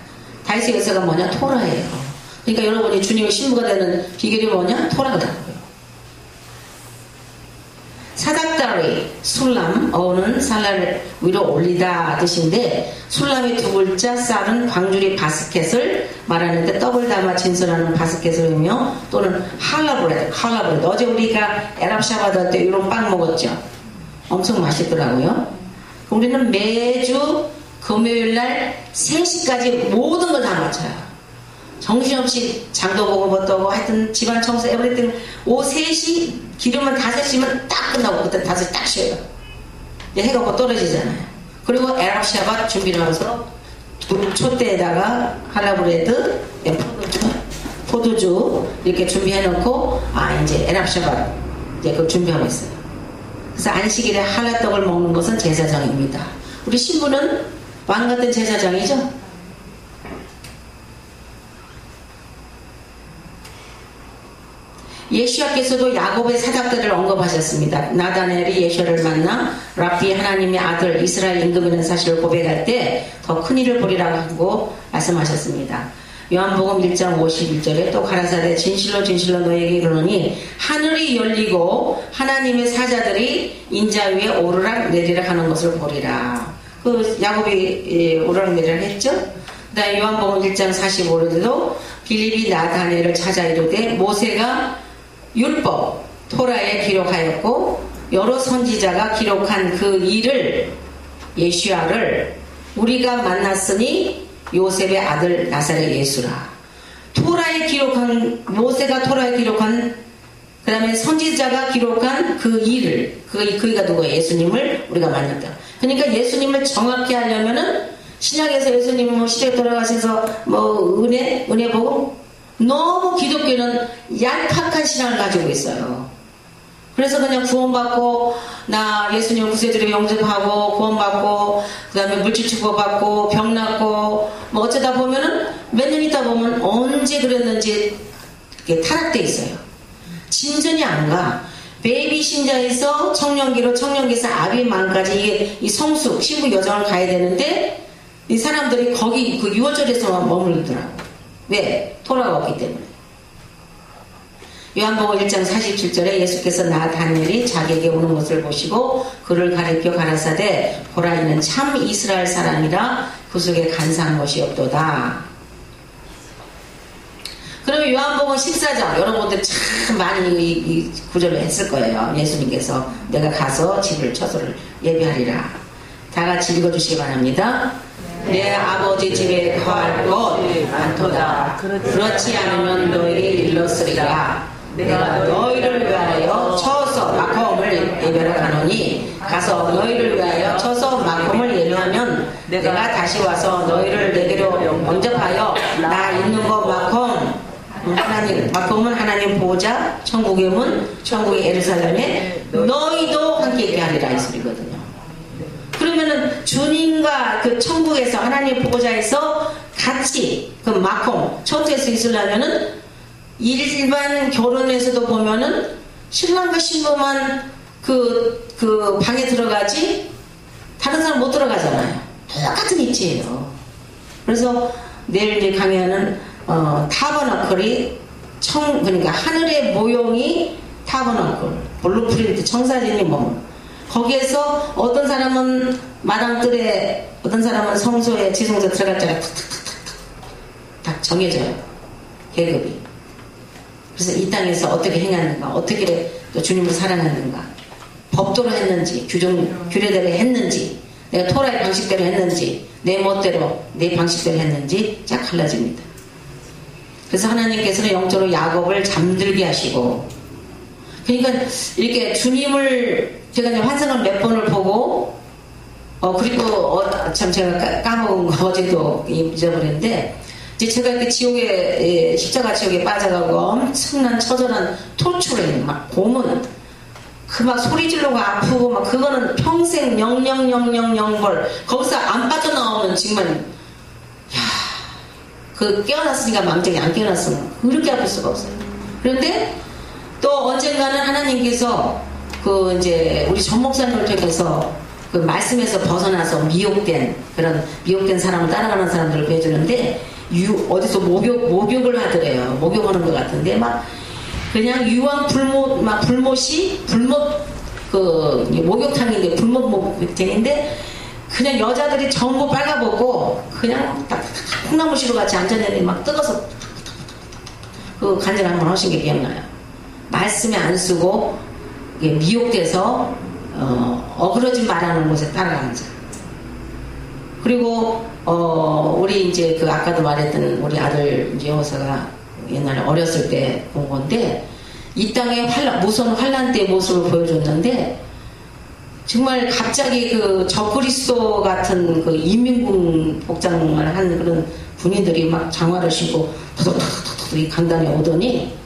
다윗의 열쇠가 뭐냐? 토라예요. 그러니까 여러분이 주님의 신부가 되는 비결이 뭐냐? 토라더라고요. 사닥다리, 술람, 어는 살날 위로 올리다 뜻인데 술람의 두 글자 쌀은 광주리 바스켓을 말하는데 떡을 담아 진설하는 바스켓을 의미며 또는 할라브레드. 어제 우리가 에랍 샤바드 할 때 이런 빵 먹었죠. 엄청 맛있더라고요. 우리는 매주 금요일날 3시까지 모든 걸 다 맞춰요. 정신없이 장도 보고 뭣도 하고 하여튼 집안 청소 에브리띵 오후 3시 기름은 5시면 딱 끝나고 그때 5시 딱 쉬어요. 이제 해가 곧 떨어지잖아요. 그리고 에랍 샤밧 준비를 하면서 촛대에다가 할라브레드, 포도주 이렇게 준비해 놓고 이제 에랍 샤밧 이제 그걸 준비하고 있어요. 그래서 안식일에 할라떡을 먹는 것은 제사장입니다. 우리 신부는 왕 같은 제사장이죠? 예수야께서도 야곱의 사닥들을 언급하셨습니다. 나다넬이 예수를 만나 랍비 하나님의 아들 이스라엘 임금이라는 사실을 고백할 때 더 큰 일을 보리라고 하고 말씀하셨습니다. 요한복음 1장 51절에 또 가라사대 진실로 너에게 이르노니 하늘이 열리고 하나님의 사자들이 인자 위에 오르락 내리락 하는 것을 보리라. 야곱이 오르락 내리락 했죠? 그다음에 요한복음 1장 45절에도 빌립이 나다넬을 찾아 이르되 모세가 율법 토라에 기록하였고 여러 선지자가 기록한 그 일을 예수야를 우리가 만났으니 요셉의 아들 나사렛 예수라. 토라에 기록한 모세가 토라에 기록한 그 다음에 선지자가 기록한 그 일을 그가 누구예요? 예수님을 우리가 만났다. 그러니까 예수님을 정확히 하려면은 신약에서 예수님이 시대에 돌아가셔서 은혜 보고 너무 기독교는 얄팍한 신앙을 가지고 있어요. 그래서 그냥 구원받고 나 예수님 구세주로 영접하고 구원받고 그 다음에 물질 축복받고 병 낫고 어쩌다 보면은 몇 년 있다 보면 언제 그랬는지 타락돼 있어요. 진전이 안 가. 베이비 신자에서 청년기에서 아비만까지 이게 이 성숙 신부 여정을 가야 되는데 이 사람들이 거기 그 6월절에서만 머물더라고. 왜? 토라가 없기 때문에. 요한복음 1장 47절에 예수께서 나다넬이 자기에게 오는 것을 보시고 그를 가리켜 가라사대 보라 이는 참 이스라엘 사람이라 그 속에 간사한 것이 없도다. 그러면 요한복음 14장 여러분들 참 많이 이 구절을 했을 거예요. 예수님께서 내가 가서 집을 처소를 예비하리라. 다 같이 읽어주시기 바랍니다. 내 아버지 집에 거할 곳 많도다. 그렇지 않으면 너에게 일렀으리라. 내가 너희를 위하여 쳐서 마콤을 예별하노니 가서 너희를 위하여 쳐서 마콤을 예배하면 내가 다시 와서 너희를 내게로 영접하여 나 있는 것 마콤은 하나님 보호자 천국의 문 천국의 예루살렘에 너희도 함께 있게 하리라 이 소리거든요. 주님과 그 천국에서 하나님 보호자에서 같이 그 마콩 처투에서 있으려면은 일반 결혼에서도 보면은 신랑과 신부만 그 방에 들어가지 다른 사람 못 들어가잖아요. 똑같은 위치예요. 그래서 내일 이제 강의하는 타버너클이 그러니까 하늘의 모형이 타버너클, 블루프린트 청사진이 뭐 거기에서 어떤 사람은 마당뜰에 어떤 사람은 성소에 지성소 들어갈 때가 탁 정해져요. 계급이. 그래서 이 땅에서 어떻게 행하는가, 어떻게 또 주님을 사랑하는가, 법도로 했는지, 규례대로 했는지, 내가 토라의 방식대로 했는지, 내 멋대로, 내 방식대로 했는지 쫙 갈라집니다. 그래서 하나님께서는 영적으로 야곱을 잠들게 하시고, 그러니까 이렇게 주님을 제가 이제 환상을 몇 번을 보고, 그리고 참 제가 까먹은 거 어제도 잊어버렸는데, 이제 제가 이렇게 지옥에 십자가 지옥에 빠져가고 엄청난 처절한 토출에 막 고문, 그 막 소리 지르고 아프고 막 그거는 평생 00000벌 거기서 안 빠져나오면 정말 그 깨어났으니까 망정이 안 깨어났으면 그렇게 아플 수가 없어요. 그런데 또 언젠가는 하나님께서 그 이제 우리 전 목사님을 통해서 그 말씀에서 벗어나서 미혹된 사람을 따라가는 사람들을 보여주는데 어디서 목욕을 하더래요. 목욕하는 것 같은데 막 그냥 유황 불못 그 목욕탕인데 불못 목욕탕인데 그냥 여자들이 전부 빨가벗고 그냥 콩나물시루 같이 앉아있는데 막 뜯어서 그 간절 한번 하신 게 기억나요. 말씀에 안 쓰고 미혹돼서 어그러진 말하는 곳에 따라가는 자. 그리고 우리 이제 그 아까도 말했던 우리 아들 이제 여호사가 옛날에 어렸을 때 본 건데 이 땅의 무서운 환란 때의 모습을 보여줬는데 정말 갑자기 그 적그리스도 같은 그 인민군 복장을 한 그런 군인들이 막 장화를 신고 토독토독토독 이 강단에 오더니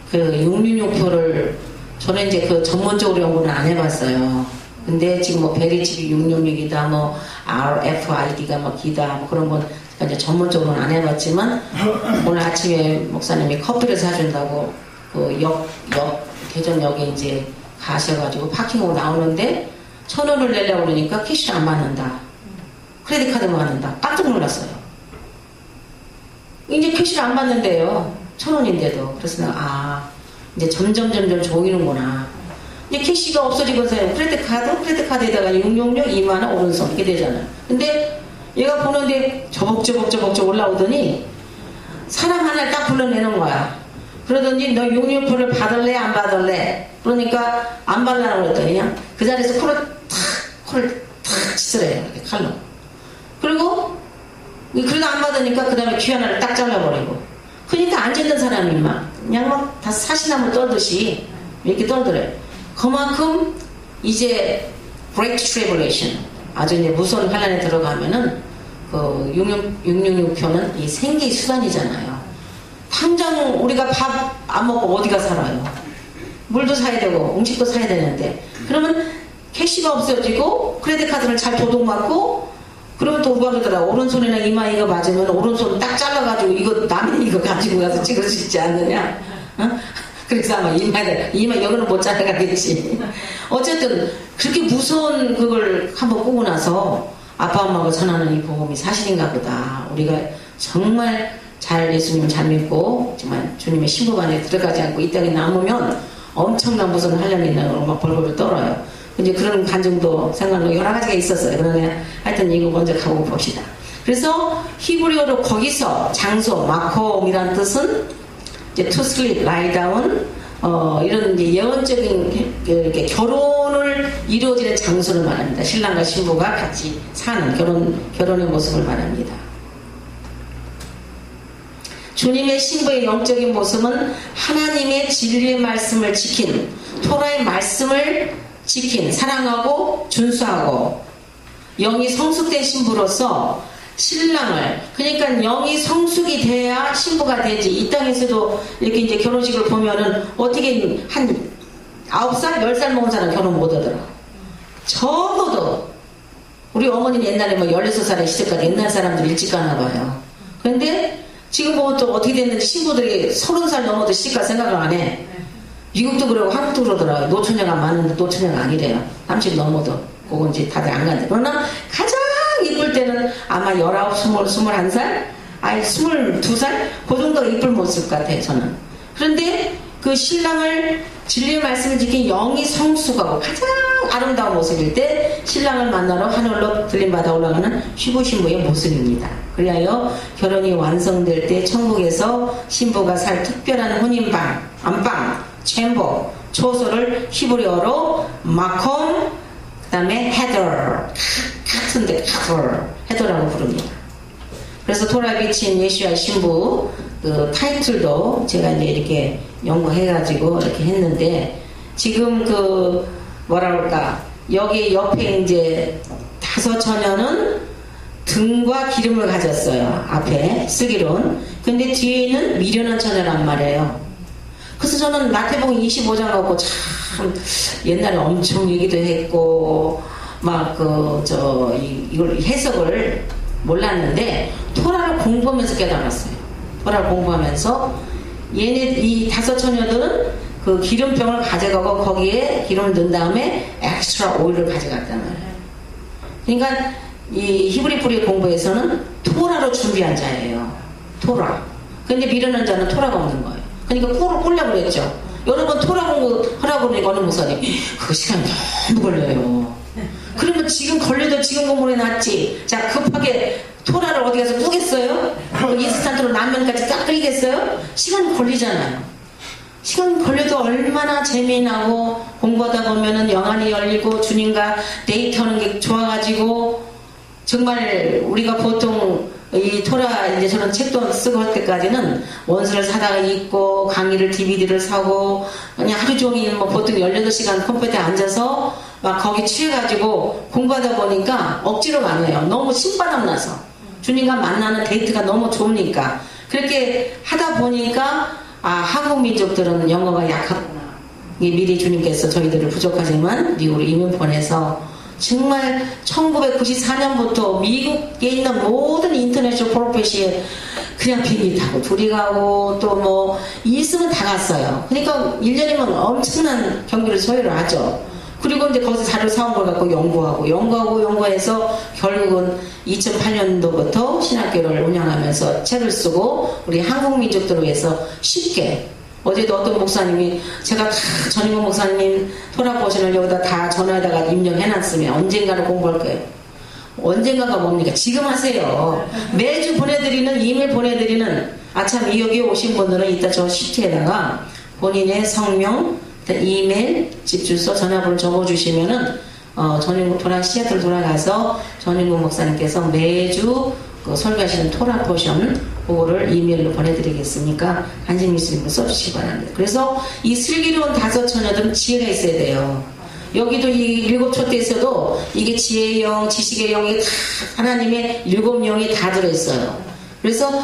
그 666표를 저는 이제 그 전문적으로 연구는 안 해봤어요. 근데 지금 뭐 베리칩이 666이다, 뭐 RFID가 뭐 기다, 뭐 그런 건 이제 전문적으로는 안 해봤지만 오늘 아침에 목사님이 커피를 사준다고 그 대전역에 이제 가셔가지고 파킹하고 나오는데 1,000원을 내려고 그러니까 캐시를 안 받는다. 크레딧 카드만 받는다. 깜짝 놀랐어요. 이제 캐시를 안 받는데요. 1,000원인데도. 그래서 내가 이제 점점 조이는구나. 이제 캐시가 없어지면서 크레딧 카드에다가 666 2만원 오른손 이렇게 되잖아요. 근데 얘가 보는데 저벅저벅 올라오더니 사람 하나를 딱 불러내는 거야. 그러더니 너 666표를 받을래 안 받을래? 그러니까 안 받으라고 그랬더니 그냥 그 자리에서 코를 탁 치더래요. 이렇게 칼로. 그리고 그래도 안 받으니까 그 다음에 귀 하나를 딱 잘라버리고. 그러니까 앉아있는 사람이 그냥 막 다 사시나무 떨듯이 이렇게 떨더래요. 그만큼 이제 Great Tribulation, 아주 이제 무서운 환란에 들어가면은 그 666표는 이 생계 수단이잖아요. 당장 우리가 밥 안 먹고 어디가 살아요? 물도 사야 되고 음식도 사야 되는데 그러면 캐시가 없어지고 크레딧 카드를 잘 도둑맞고 그러면 또 누가 그러더라. 오른손이나 이마 이거 맞으면 오른손 딱 잘라가지고 이거 남의 이거 가지고 가서 찍을 수 있지 않느냐? 어? 그래서 아마 이마 여기는 못 잘라가겠지. 어쨌든 그렇게 무서운 그걸 한번 꾸고 나서 아빠 엄마가 전하는 이 복음이 사실인가 보다. 우리가 정말 잘 예수님 잘 믿고 정말 주님의 신부반에 들어가지 않고 이 땅에 남으면 엄청난 무서운 환란이 있는 걸 막 벌벌 떨어요. 이제 그런 감정도 생각나고 여러 가지가 있었어요. 그러면 하여튼 이거 먼저 가보고 봅시다. 그래서 히브리어로 거기서 장소 마콤이라는 뜻은 이제 to sleep, lie down 이런 이제 예언적인 이렇게 결혼을 이루어지는 장소를 말합니다. 신랑과 신부가 같이 사는 결혼의 모습을 말합니다. 주님의 신부의 영적인 모습은 하나님의 진리의 말씀을 지킨, 토라의 말씀을 지킨, 사랑하고 준수하고 영이 성숙된 신부로서 신랑을, 그러니까 영이 성숙이 돼야 신부가 되지. 이 땅에서도 이렇게 이제 결혼식을 보면은 어떻게 한 9살, 10살 먹은 사람 결혼 못 하더라. 적어도 우리 어머니는 옛날에 뭐 16살의 시절까지 옛날 사람들 일찍 가나 봐요. 그런데 지금 보면 또 어떻게 됐는지 신부들이 30살 넘어도 시집갈 생각을 안 해. 미국도 그러고 한국도 그러더라고요. 노처녀가 많은데 노처녀가 아니래요. 30 넘어도. 그건 이제 다들 안 간대. 그러나 가장 이쁠 때는 아마 19, 20, 21살? 아니 22살? 그 정도가 이쁠 모습 같아요, 저는. 그런데 그 신랑을 진리의 말씀을 지킨 영이 성숙하고 가장 아름다운 모습일 때 신랑을 만나러 하늘로 들림받아 올라가는 휘부신부의 모습입니다. 그리하여 결혼이 완성될 때 천국에서 신부가 살 특별한 혼인방, 안방, 챔버, 초소를 히브리어로 마콤, 그 다음에 헤더, 같은데 헤더라고 부릅니다. 그래서 토라에 비친 예수와 신부 그 타이틀도 제가 이제 이렇게 연구해가지고 이렇게 했는데, 지금 그 뭐라 그럴까, 여기 옆에 이제 5 처녀는 등과 기름을 가졌어요. 앞에 쓰기론. 근데 뒤에는 미련한 처녀란 말이에요. 그래서 저는 마태복음 25장 갖고 참 옛날에 엄청 얘기도 했고 막 이걸 해석을 몰랐는데 토라를 공부하면서 깨달았어요. 토라를 공부하면서 얘네 이 5 처녀들은 그 기름병을 가져가고 거기에 기름을 넣은 다음에 엑스트라 오일을 가져갔단 말이에요. 그러니까 이 히브리 뿌리 공부에서는 토라로 준비한 자예요. 토라. 근데 미련한 자는 토라가 없는 거예요. 그러니까 꾸려고 그랬죠. 여러 번 토라 공부 하라고 그러니까 어느 목사님 그 시간이 너무 걸려요. 그러면 지금 걸려도 지금 공부를 해놨지. 자, 급하게 토라를 어디 가서 꾸겠어요? 인스턴트로 라면까지 딱 끓이겠어요? 시간이 걸리잖아요. 시간 걸려도 얼마나 재미나고 공부하다 보면은 영안이 열리고 주님과 데이트하는 게 좋아가지고 정말 우리가 보통 이 토라 이제 저는 책도 쓰고 할 때까지는 원서를 사다가 읽고 강의를 DVD를 사고 그냥 하루 종일 뭐 보통 18시간 컴퓨터에 앉아서 막 거기 취해가지고 공부하다 보니까 억지로 안 해요. 너무 신바람 나서 주님과 만나는 데이트가 너무 좋으니까 그렇게 하다 보니까 한국 민족들은 영어가 약하구나. 미리 주님께서 저희들을 부족하지만 미국으로 이민 보내서 정말 1994년부터 미국에 있는 모든 인터내셔널 프로페시에 그냥 비행기 타고 둘이 가고 또 뭐 있으면 다 갔어요. 그러니까 1년이면 엄청난 경비를 소요를 하죠. 그리고 이제 거기서 자료 사온 걸 갖고 연구해서 결국은 2008년도부터 신학교를 운영하면서 책을 쓰고 우리 한국 민족들을 위해서 쉽게, 어제도 어떤 목사님이 제가 다 전인권 목사님 토라 버전을 여기다 다 전화에다가 입력해놨으면 언젠가는 공부할 거예요. 언젠가가 뭡니까? 지금 하세요. 매주 보내드리는 이메일 보내드리는 아참 여기 오신 분들은 이따 저 시트에다가 본인의 성명, 이메일, 집 주소, 전화번호 적어주시면은 전인권 토라 시애틀 돌아가서 전인권 목사님께서 매주 그 설교하시는 토라 포션 그거를 이메일로 보내드리겠으니까 관심 있으면 써주시기 바랍니다. 그래서 이 슬기로운 5 처녀들은 지혜가 있어야 돼요. 여기도 이 7 촛대에서도 이게 지혜의 영, 지식의 영이 다 하나님의 7영이 다 들어있어요. 그래서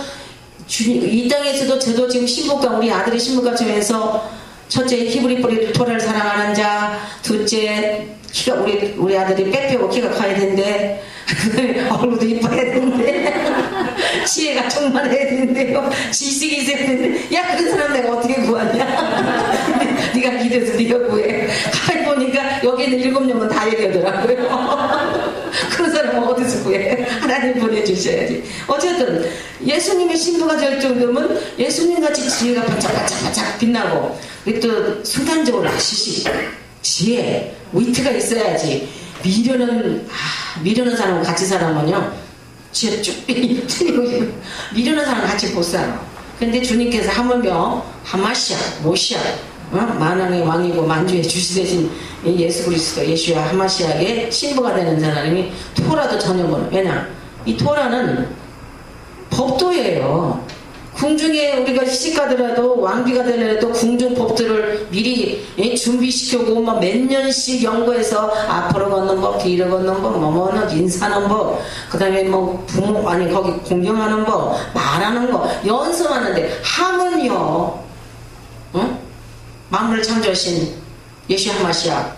이 땅에서도 저도 지금 신부가 우리 아들이 신부가정에서 첫째 히브리 뿌리 토라를 사랑하는 자, 둘째 키가 우리 아들이 빼빼고 키가 커야 되는데 얼굴도 이뻐야 되는데 지혜가 충만해야 되는데요. 지식이 있어야 되는데 야 그런 사람 내가 어떻게 구하냐. 네가 기도해서 네가 구해. 가만히 보니까 여기는 7명은 다 얘기하더라고요. 그런 사람은 어디서 구해. 하나님 보내주셔야지. 어쨌든 예수님의 신부가 될 정도면 예수님같이 지혜가 반짝반짝 빛나고 또 순간적으로 지혜, 위트가 있어야지. 미련한 사람은 같이 살아면요 지혜 쭉 틀리고 미련한 사람 같이 못 살아. 근데 주님께서 하물며 하마시아 모시아 만왕의 왕이고 만주의 주시 되신 예수 그리스도 예수와 하마시아의 신부가 되는 사람이 토라도 전혀 왜냐 이 토라는 법도예요. 궁중에 우리가 시집가더라도 왕비가 되더라도 궁중 법들을 미리 준비시켜고 막 몇 년씩 연구해서 앞으로 걷는 법, 뒤로 걷는 법, 뭐뭐는 인사하는 법, 그 다음에 뭐 부모 아니 거기 공경하는 법, 말하는 거 연습하는데 하면요, 응? 만물을 창조하신 예수 하마시아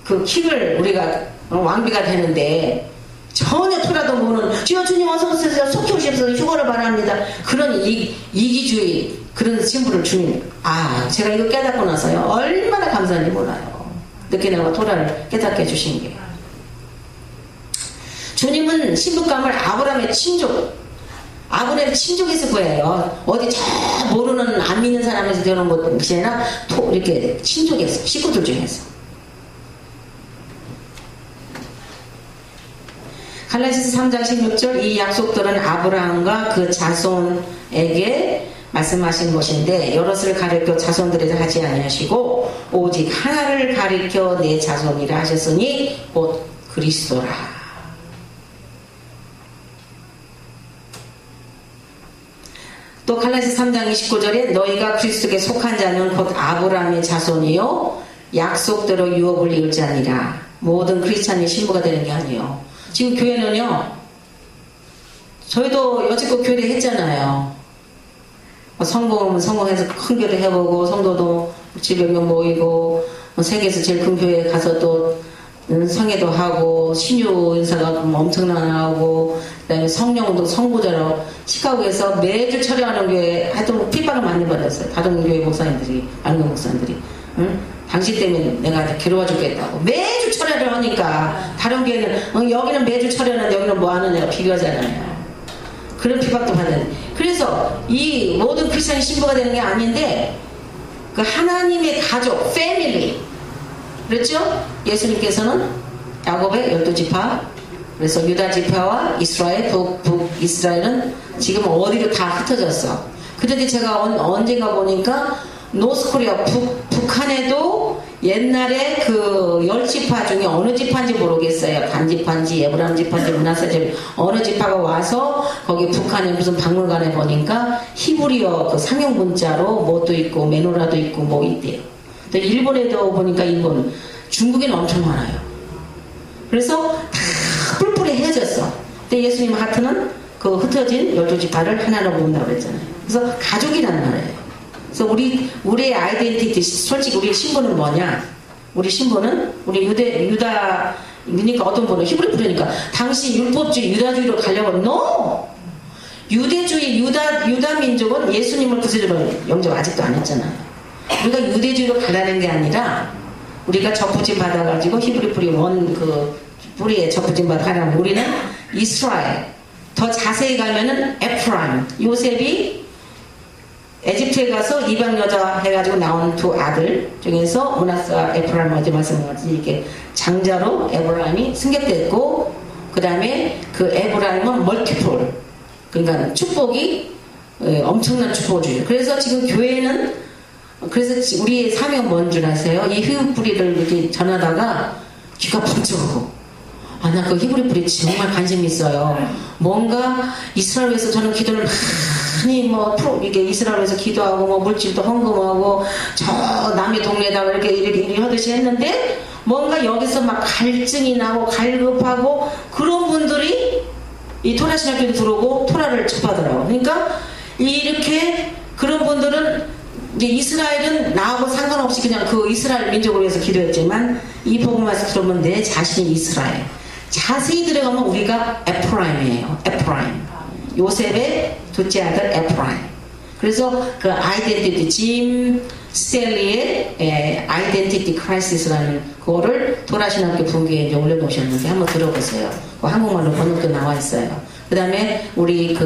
그 킥을 우리가 왕비가 되는데 전혀 토라도 모르는 주여 주님 어서 오세요 속히 오십시오 휴거를 바랍니다. 그런 이기주의 그런 신부를 주님 제가 이거 깨닫고 나서요 얼마나 감사한지 몰라요. 늦게 내가 토라를 깨닫게 해주신 게. 주님은 신부감을 아브라함의 친족에서 구해요. 어디 저 모르는 안 믿는 사람에서 되는 것이 아니라 이렇게 친족에서 식구들 중에서. 갈라디아서 3장 16절 이 약속들은 아브라함과 그 자손에게 말씀하신 것인데 여럿을 가리켜 자손들에서 하지 아니하시고 오직 하나를 가리켜 내 자손이라 하셨으니 곧 그리스도라. 또 갈라디아서 3장 29절에 너희가 그리스도께 속한 자는 곧 아브라함의 자손이요 약속대로 유업을 이을 자니라. 모든 크리스찬이 신부가 되는 게 아니에요. 지금 교회는요 저희도 여지껏 교회 했잖아요. 성공하면 성공해서 큰 교회 해보고 성도도 700명 모이고 세계에서 제일 큰 교회에 가서 또 성회도 하고 신유 인사가 엄청나고 그다음에 성령도 선구자로 시카고에서 매주 촬영하는 교회 하여튼 핍박을 많이 받았어요. 다른 교회 목사님들이 안경 목사님들이 당신 때문에 내가 괴로워 죽겠다고 매주 철회를 하니까 다른 교회는 여기는 매주 철회하는데 여기는 뭐하는 애가 비교하잖아요. 그런 핍박도 받는. 그래서 이 모든 크리스찬이 신부가 되는 게 아닌데 그 하나님의 가족, 패밀리 그렇죠? 예수님께서는 야곱의 12지파 그래서 유다 지파와 이스라엘, 북이스라엘은 지금 어디로 다 흩어졌어. 그런데 제가 언젠가 보니까 노스코리아 북한에도 옛날에 그 10지파 중에 어느 지파인지 모르겠어요. 단지파인지 에브라임 지파인지 문하세 어느 지파가 와서 거기 북한에 무슨 박물관에 보니까 히브리어 그 상형 문자로 뭣도 있고 메노라도 있고 뭐 있대요. 근데 일본에도 보니까 일본 중국에는 엄청 많아요. 그래서 다 뿔뿔이 헤어졌어. 근데 예수님 하트는 그 흩어진 12지파를 하나로 모은다고 그랬잖아요. 그래서 가족이란 말이에요. 그래서 우리의 아이덴티티, 솔직히 우리의 신분은 뭐냐? 우리 신분은, 우리 유다, 그러니까 어떤 분은 히브리 부르니까, 당시 율법주의, 유다주의로 가려고 하면, no! 유대주의, 유다 민족은 예수님을 구세주로 영접 아직도 안 했잖아요. 우리가 유대주의로 가려는 게 아니라, 우리가 접붙임 받아가지고 히브리 뿌리 뿌리에 접붙임 받아가려면 우리는 이스라엘. 더 자세히 가면은 에프라임. 요셉이 에집트에 가서 이방 여자 해가지고 나온 두 아들 중에서 문하세와 에프라임 어제 말씀드렸지 이렇게 장자로 에브라임이 승격됐고 그 다음에 그 에브라임은 멀티플 그러니까 축복이 엄청난 축복을 주죠. 그래서 지금 교회는 그래서 우리의 사명 뭔 줄 아세요? 이 히브리 뿌리를 이렇게 전하다가 귀가 번쩍 오고 나 그 히브리 뿌리 정말 관심 있어요. 뭔가 이스라엘에서 저는 기도를 많이 이게 이스라엘에서 기도하고 물질도 헌금하고 저 남의 동네에다가 이렇게 하듯이 했는데 뭔가 여기서 막 갈증이 나고 갈급하고 그런 분들이 이 토라 신학교에 들어오고 토라를 접하더라고요. 그러니까 이렇게 그런 분들은 이제 이스라엘은 나하고 상관없이 그냥 그 이스라엘 민족을 위해서 기도했지만 이 복음에서 들어보면 내 자신이 이스라엘. 자세히 들어가면 우리가 에프라임이에요. 에프라임. 요셉의 둘째 아들 에프라임. 그래서 그 아이덴티티 짐 스텔리의 아이덴티티 크라이시스라는 그거를 토라신학교 분기에 이제 올려놓으셨는데 한번 들어보세요. 그 한국말로 번역도 나와 있어요. 그 다음에 우리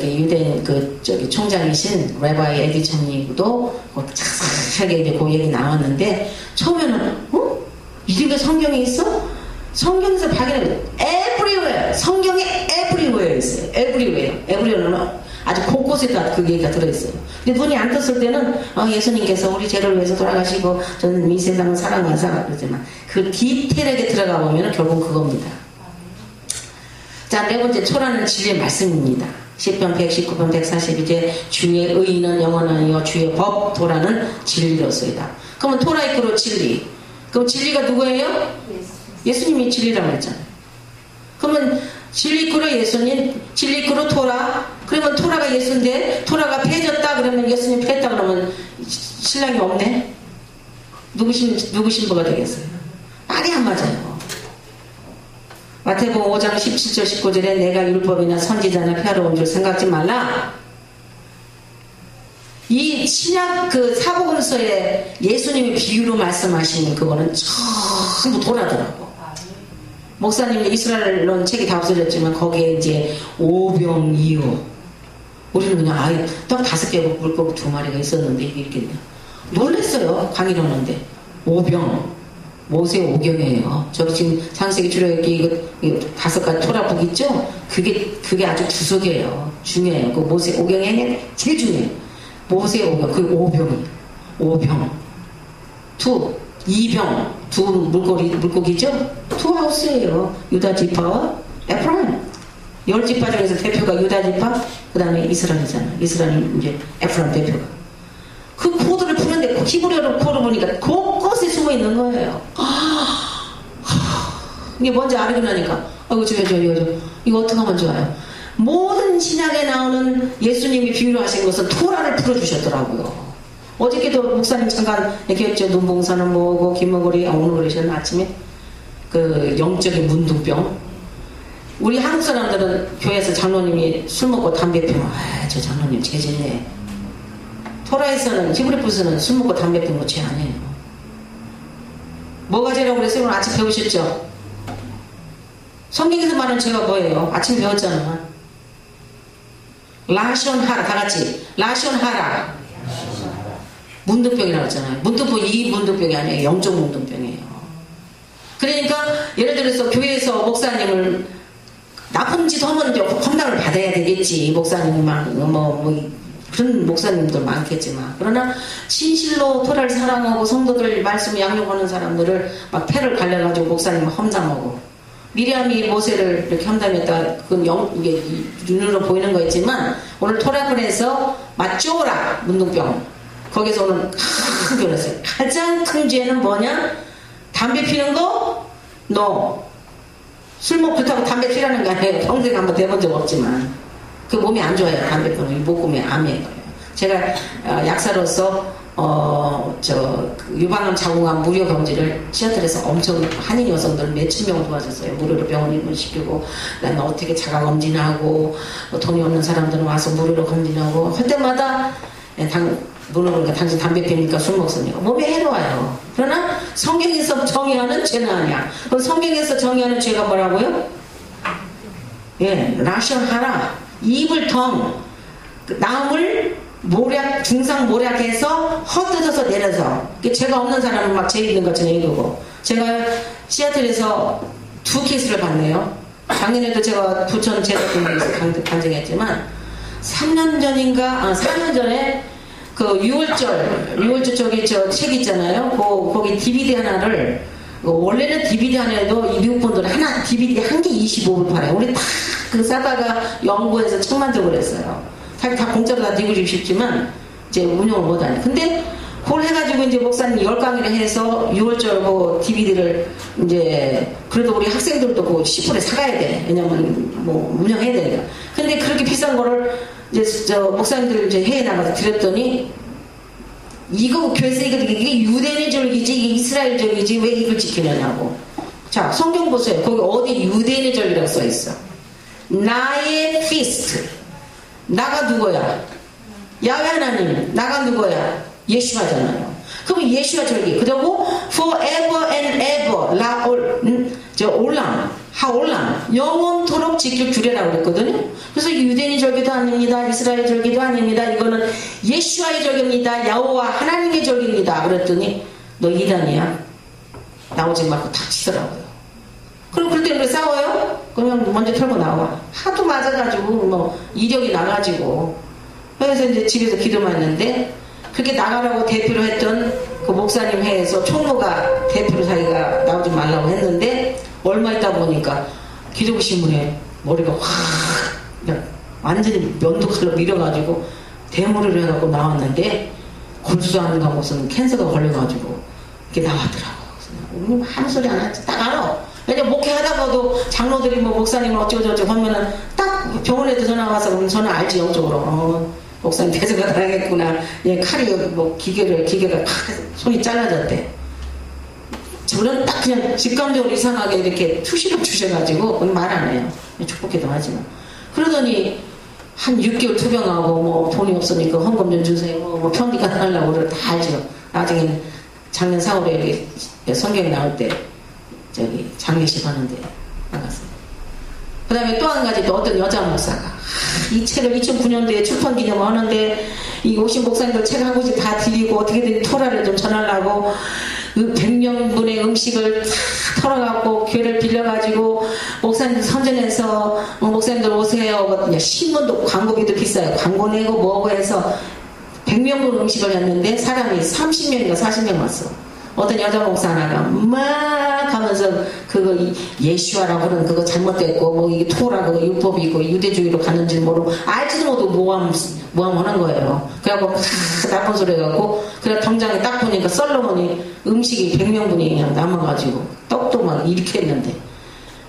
유대인 총장이신 레바이 에디천님도 자세하게 이제 그 얘기 나왔는데 처음에는 이게 성경에 있어? 성경에서 발견해요. everywhere. 성경에 everywhere 있어요. everywhere는 아주 곳곳에 다 그 얘기가 들어있어요. 근데 눈이 안 떴을 때는 예수님께서 우리 죄를 위해서 돌아가시고 저는 이 세상을 사랑하사 그러지만 그 디테일하게 들어가 보면 결국 그겁니다. 자, 네 번째 토라는 진리의 말씀입니다. 시편 119편 142제 주의 의는 영원하여 주의 법 토라는 진리로소이다. 그러면 토라 이크로 진리. 그럼 진리가 누구예요? 예수님이 진리라고 했잖아요. 그러면 진리 이크로 예수님, 진리 이크로 토라. 그러면 토라가 예수인데 토라가 폐해졌다 그러면 예수님 폐했다 그러면 신랑이 없네. 누구 신부가 되겠어요? 빨이 안 맞아요. 마태복음 5장 17절 19절에 내가 율법이나 선지자나 피하러 온 줄 생각지 말라. 이 신약 그 사복음서에 예수님이 비유로 말씀하시는 그거는 전부 돌아더라고. 목사님이 이스라엘론 책이 다 없어졌지만 거기에 이제 오병이어. 우리는 그냥 아예 떡 5개 물고기 2마리가 있었는데 이게 이렇게 놀랬어요. 강의를 하는데 오병. 모세 오경이에요. 저기 지금 창세기 출애굽기 이거 5가지 토라북 있죠? 그게 아주 주석이에요. 중요해요. 그 모세 오경에 제일 중요해요. 모세 오경, 그 오병. 이병, 두 물고기죠? 투하우스예요. 유다 지파와 에프라임. 10지파 중에서 대표가 유다 지파, 그 다음에 이스라엘이잖아. 이스라엘 이제 에프라임 대표가. 그 코드를 푸는데 히브리어로 코드 보니까 곳곳에 숨어 있는 거예요. 이게 뭔지 알고 나니까 이거 어떻게 하면 좋아요? 모든 신약에 나오는 예수님이 비유로 하신 것은 토라를 풀어주셨더라고요. 어저께도 목사님 잠깐 얘기했죠. 눈봉사는 뭐고 김머거리 오늘 그러셨나 아침에 그 영적인 문둥병. 우리 한국 사람들은 교회에서 장로님이 술 먹고 담배 피우면 저 장로님 죄지네. 토라에서는 히브리서는 술 먹고 담배 피우는 거 죄 아니에요. 뭐가 죄라고 그랬어요? 오늘 아침 배우셨죠? 성경에서 말하는 죄가 뭐예요? 아침 배웠잖아. 라시온하라. 다 같이 라시온하라. 문둥병이라고 했잖아요. 문둥병 이 문둥병이 아니에요. 영적 문둥병이에요. 그러니까 예를 들어서 교회에서 목사님을 나쁜 짓 하면 이제 험담을 받아야 되겠지. 목사님만 그런 목사님들 많겠지만, 그러나 진실로 토라를 사랑하고 성도들 말씀 양육하는 사람들을 막 패를 갈려가지고 목사님 험담하고, 미리암이 모세를 이렇게 험담했다. 그건 이게 눈으로 보이는 거 있지만 오늘 토라권에서 맞죠라 문둥병 거기서 오늘 큰 변했어요. 가장 큰 죄는 뭐냐? 담배 피는 거? 술 먹고 그렇다고 담배 피라는 게 아니에요. 평생 한번 대본 적 없지만 그 몸이 안 좋아요. 담배 피는 이 목구멍에 암이에요. 제가 약사로서 유방암 자궁암 무료 경지를 시애틀에서 엄청 한인 여성들 몇천 명 도와줬어요. 무료로 병원 입원시키고, 그다음에 어떻게 자가 검진하고, 돈이 없는 사람들은 와서 무료로 검진하고 할 때마다 물어보니까 당신 담배 피니까 술 먹습니까? 몸에 해로워요. 그러나 성경에서 정의하는 죄는 아니야. 그럼 성경에서 정의하는 죄가 뭐라고요? 라시온하라. 입을 남을 중상 모략해서 헛뜯어서 내려서, 죄가 없는 사람은 막 죄 있는 것처럼 얘기하고. 제가 시애틀에서 2 케이스를 봤네요. 작년에도 제가 부천 제작팀에서 간증했지만 3년 전에 그 6월절 저기 책 있잖아요. 거기 DVD 하나를, 원래는 DVD 하나에도 미국 분들은 하나 DVD 한 개 25불 팔아요. 우리 다 그 싸다가 연구해서 1000만 원 그랬어요. 사실 다 공짜로 다 드리고 싶지만 이제 운영을 못하네. 근데 그걸 해가지고 이제 목사님 10강의를 해서 6월절 DVD를 이제 그래도 우리 학생들도 그 10불에 사가야 돼. 왜냐면 운영해야 되니까. 근데 그렇게 비싼 거를 이제 목사님들 이제 해외 나가서 드렸더니 이거 교회에서 이게 유대인의 절기지 이게 이스라엘 절기지 왜 이걸 지키느냐고. 자, 성경 보세요. 거기 어디 유대인의 절기라고 써 있어. 나의 피스트. 나가 누구야? 야훼 하나님. 나가 누구야? 예수와잖아요. 그럼 예수와 절기. 그리고 forever and ever 하올람 영원토록 지킬 규례라고 그랬거든요. 그래서 유대인의 절기도 아닙니다. 이스라엘 절기도 아닙니다. 이거는 예수와의 절기입니다. 야호와 하나님의 절기입니다. 그랬더니 너 이단이야? 나오지 말고 다 치더라고요. 그럼 그럴 때 왜 싸워요? 그냥 먼저 털고 나와. 하도 맞아가지고 이력이 나가지고. 그래서 이제 집에서 기도만 했는데 그렇게 나가라고 대표로 했던 그 목사님 회에서 총무가 대표로 자기가 나오지 말라고 했는데 얼마 있다 보니까 기독교 신문에 머리가 확 완전히 면도칼로 밀어가지고 대무를 해갖고 나왔는데 골수하는가 무슨 캔서가 걸려가지고 이렇게 나왔더라고. 아무 소리 안 하지. 딱 알아. 왜냐 목회하다가도 장로들이 목사님을 어쩌고저쩌고 하면은 딱 병원에도 전화 와서 그러면 저는 알지 영적으로. 목사님 대접가 당했구나. 얘 칼이 기계가 손이 잘라졌대. 저는 딱 그냥 직감적으로 이상하게 이렇게 투시를 주셔가지고 말 안 해요. 축복기도 하지만. 그러더니 한 6개월 투병하고 뭐 돈이 없으니까 헌금 좀 주세요. 뭐 평기가 하려고 그걸 다 알죠. 나중에는 작년 4월에 성경이 나올 때 저기 장례식 하는데 나갔어요. 그 다음에 또 한 가지 또 어떤 여자 목사가 이 책을 2009년도에 출판 기념을 하는데 이 오신 목사님들 책 한 권씩 다 드리고 어떻게든 토라를 좀 전하려고 100명분의 음식을 다 털어갖고 교회를 빌려가지고 목사님들 선전해서 목사님들 오세요. 신문도 광고비도 비싸요. 광고 내고 뭐고 해서 100명분 음식을 했는데 사람이 30명인가 40명 왔어. 어떤 여자 목사 하나가 막 하면서 그거 예슈아라고 그러는 그거 잘못됐고 뭐 이게 토라 그거 율법이고 유대주의로 가는지 모르고 알지도 못하고 모함하는 거예요. 그래갖고 나쁜 소리 해갖고 그래 통장에 딱 보니까 솔로몬이 음식이 100명분이 그냥 남아가지고 떡도 막 이렇게 했는데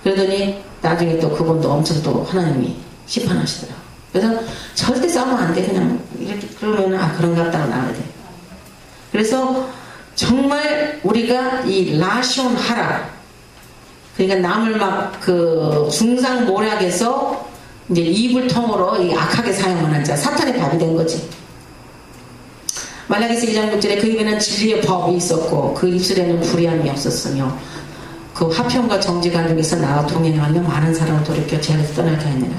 그러더니 나중에 또 그분도 엄청 또 하나님이 심판하시더라고. 그래서 절대 싸우면 안 돼. 그냥 이렇게 그러면 그런가 보다 나와야 돼. 그래서 정말 우리가 이 라시온 하라 그러니까 남을 막 그 중상모략에서 이제 입을 통으로 이 악하게 사용하는 자 사탄의 밥이 된 거지. 말라기서 2장 6절에 그 입에는 진리의 법이 있었고 그 입술에는 불의함이 없었으며 그 화평과 정직한 중에서 나와 동행하며 많은 사람을 돌이켜 죄에서 떠나게 하느니라.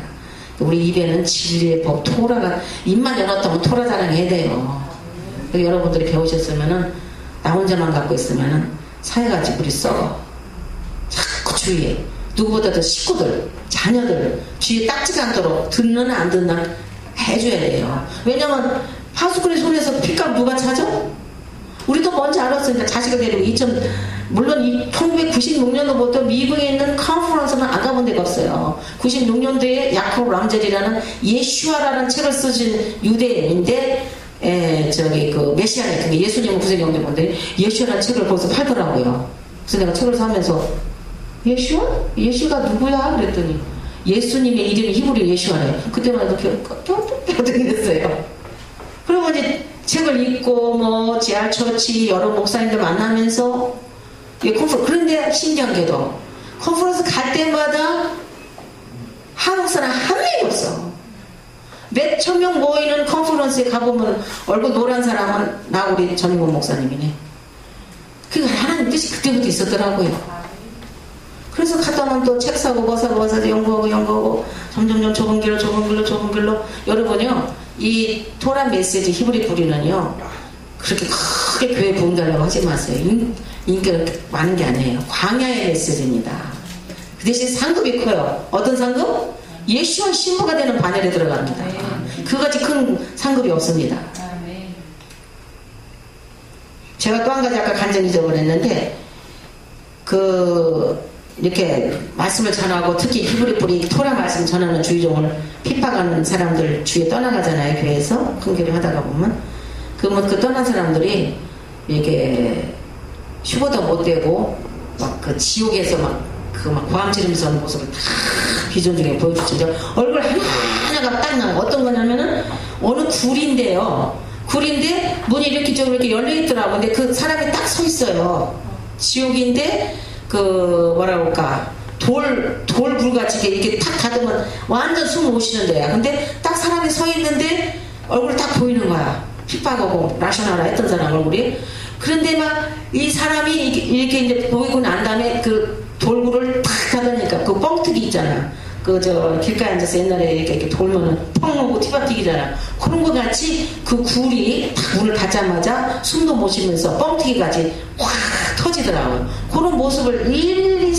우리 입에는 진리의 법 토라가 입만 열었다면 토라 자랑해야 돼요. 여러분들이 배우셨으면은 나 혼자만 갖고 있으면은 사회가 지불이 썩어. 자꾸 주위에 누구보다도 식구들, 자녀들 주위에 딱지가 않도록 듣느나 안 듣나 해줘야 돼요. 왜냐면 파수꾼의 손에서 핏값 누가 찾아? 우리도 뭔지 알았으니까 자식을 데리고 물론 1996년도부터 미국에 있는 컨퍼런스는 안 가본 데가 없어요. 96년도에 야코브 람젤이라는 예슈아라는 책을 쓰신 유대인인데 저기 그 메시아네 그 예수님을 구세경대 본데 예슈아라는 책을 거기서 팔더라고요. 그래서 내가 책을 사면서 예슈아? 예슈가 누구야? 그랬더니 예수님의 이름이 히브리 예슈아래. 그때만 해도 껴들게 됐어요. 그리고 이제 책을 읽고 뭐 제알처치 여러 목사님들 만나면서 그런데 신기한 게도 컨퍼런스 갈 때마다 한국 사람 한 명이 없어. 몇 천 명 모이는 컨퍼런스에 가보면 얼굴 노란 사람은 나 우리 전인권 목사님이네. 그게 하나님 뜻이 그때부터 있었더라고요. 그래서 갔다면 또 책 사고 뭐 사고 연구하고 점점 좁은 길로 여러분요 이 토라 메시지 히브리 뿌리는요 그렇게 크게 교회 부흥달라고 하지 마세요. 인기가 많은 게 아니에요. 광야의 메시지입니다. 그 대신 상급이 커요. 어떤 상급? 예수와 신부가 되는 바늘에 들어갑니다. 그같이 큰 상급이 없습니다. 제가 또 한 가지 아까 간증 잊어버렸는데 이렇게 말씀을 전하고 특히 히브리 뿌리 토라 말씀 전하는 주의종을 핍박하는 사람들 주위에 떠나가잖아요. 교회에서 큰 교회 하다가 보면 그 떠난 사람들이 이렇게 휴거도 못되고 막 그 지옥에서 막 고함 지르면서 하는 모습을 다 비전 중에 보여주죠. 얼굴 하나가 딱 나요. 어떤 거냐면은 어느 굴인데요. 굴인데 문이 이렇게 좀 이렇게 열려 있더라고. 근데 그 사람이 딱 서 있어요. 지옥인데 뭐라고 할까 돌굴같이 이렇게 탁 닫으면 완전 숨을 못 쉬는 데야. 근데 딱 사람이 서 있는데 얼굴이 딱 보이는 거야. 핍박하고 라셔나라 했던 사람 얼굴이. 그런데 막 이 사람이 이렇게 이제 보이고 난 다음에 그 돌굴을 탁 닫으니까 그 뻥튀기 있잖아. 길가에 앉아서 옛날에 이렇게 돌면은 펑 오고 티바튀기잖아. 그런 거 같이 그 굴이 딱 문을 닫자마자 숨도 못 쉬면서 뻥튀기 같이 확 터지더라고요. 그런 모습을 일일이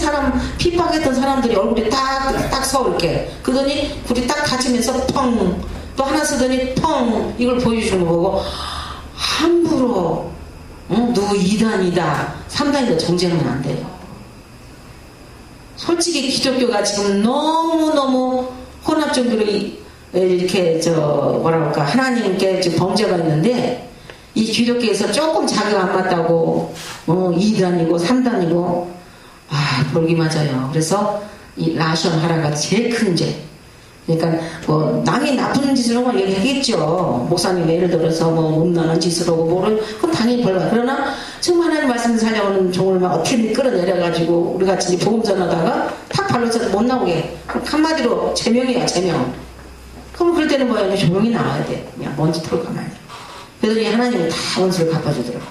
핍박했던 사람들이 얼굴이 딱 서 이렇게. 그러더니 굴이 딱 닫히면서 펑 또 하나 쓰더니 펑 이걸 보여주는 거 보고 함부로 누구 2단이다 3단이다 정죄하면 안 돼요. 솔직히 기독교가 지금 너무너무 혼합종교로 이렇게 뭐라고 할까 하나님께 지금 범죄가 있는데 이 기독교에서 조금 자기가 안 맞다고 2단이고 3단이고 볼기 맞아요. 그래서 이 라션 하라가 제일 큰 죄. 그러니까 남이 나쁜 짓을 하면 얘기하겠죠. 목사님 예를 들어서 음란한 짓을 하고 그건 당연히 벌받아. 그러나 정말 하나님 말씀 살려오는 종을 막 어떻게 끌어내려가지고 우리 같이 이제 복음 전하다가 탁 발로서도 못 나오게. 그럼 한마디로 제명이야, 제명. 그럼 그럴 때는 뭐야? 이제 조용히 나와야 돼. 그냥 먼지 털고 가만히. 그러더니 하나님은 다 원수를 갚아주더라고.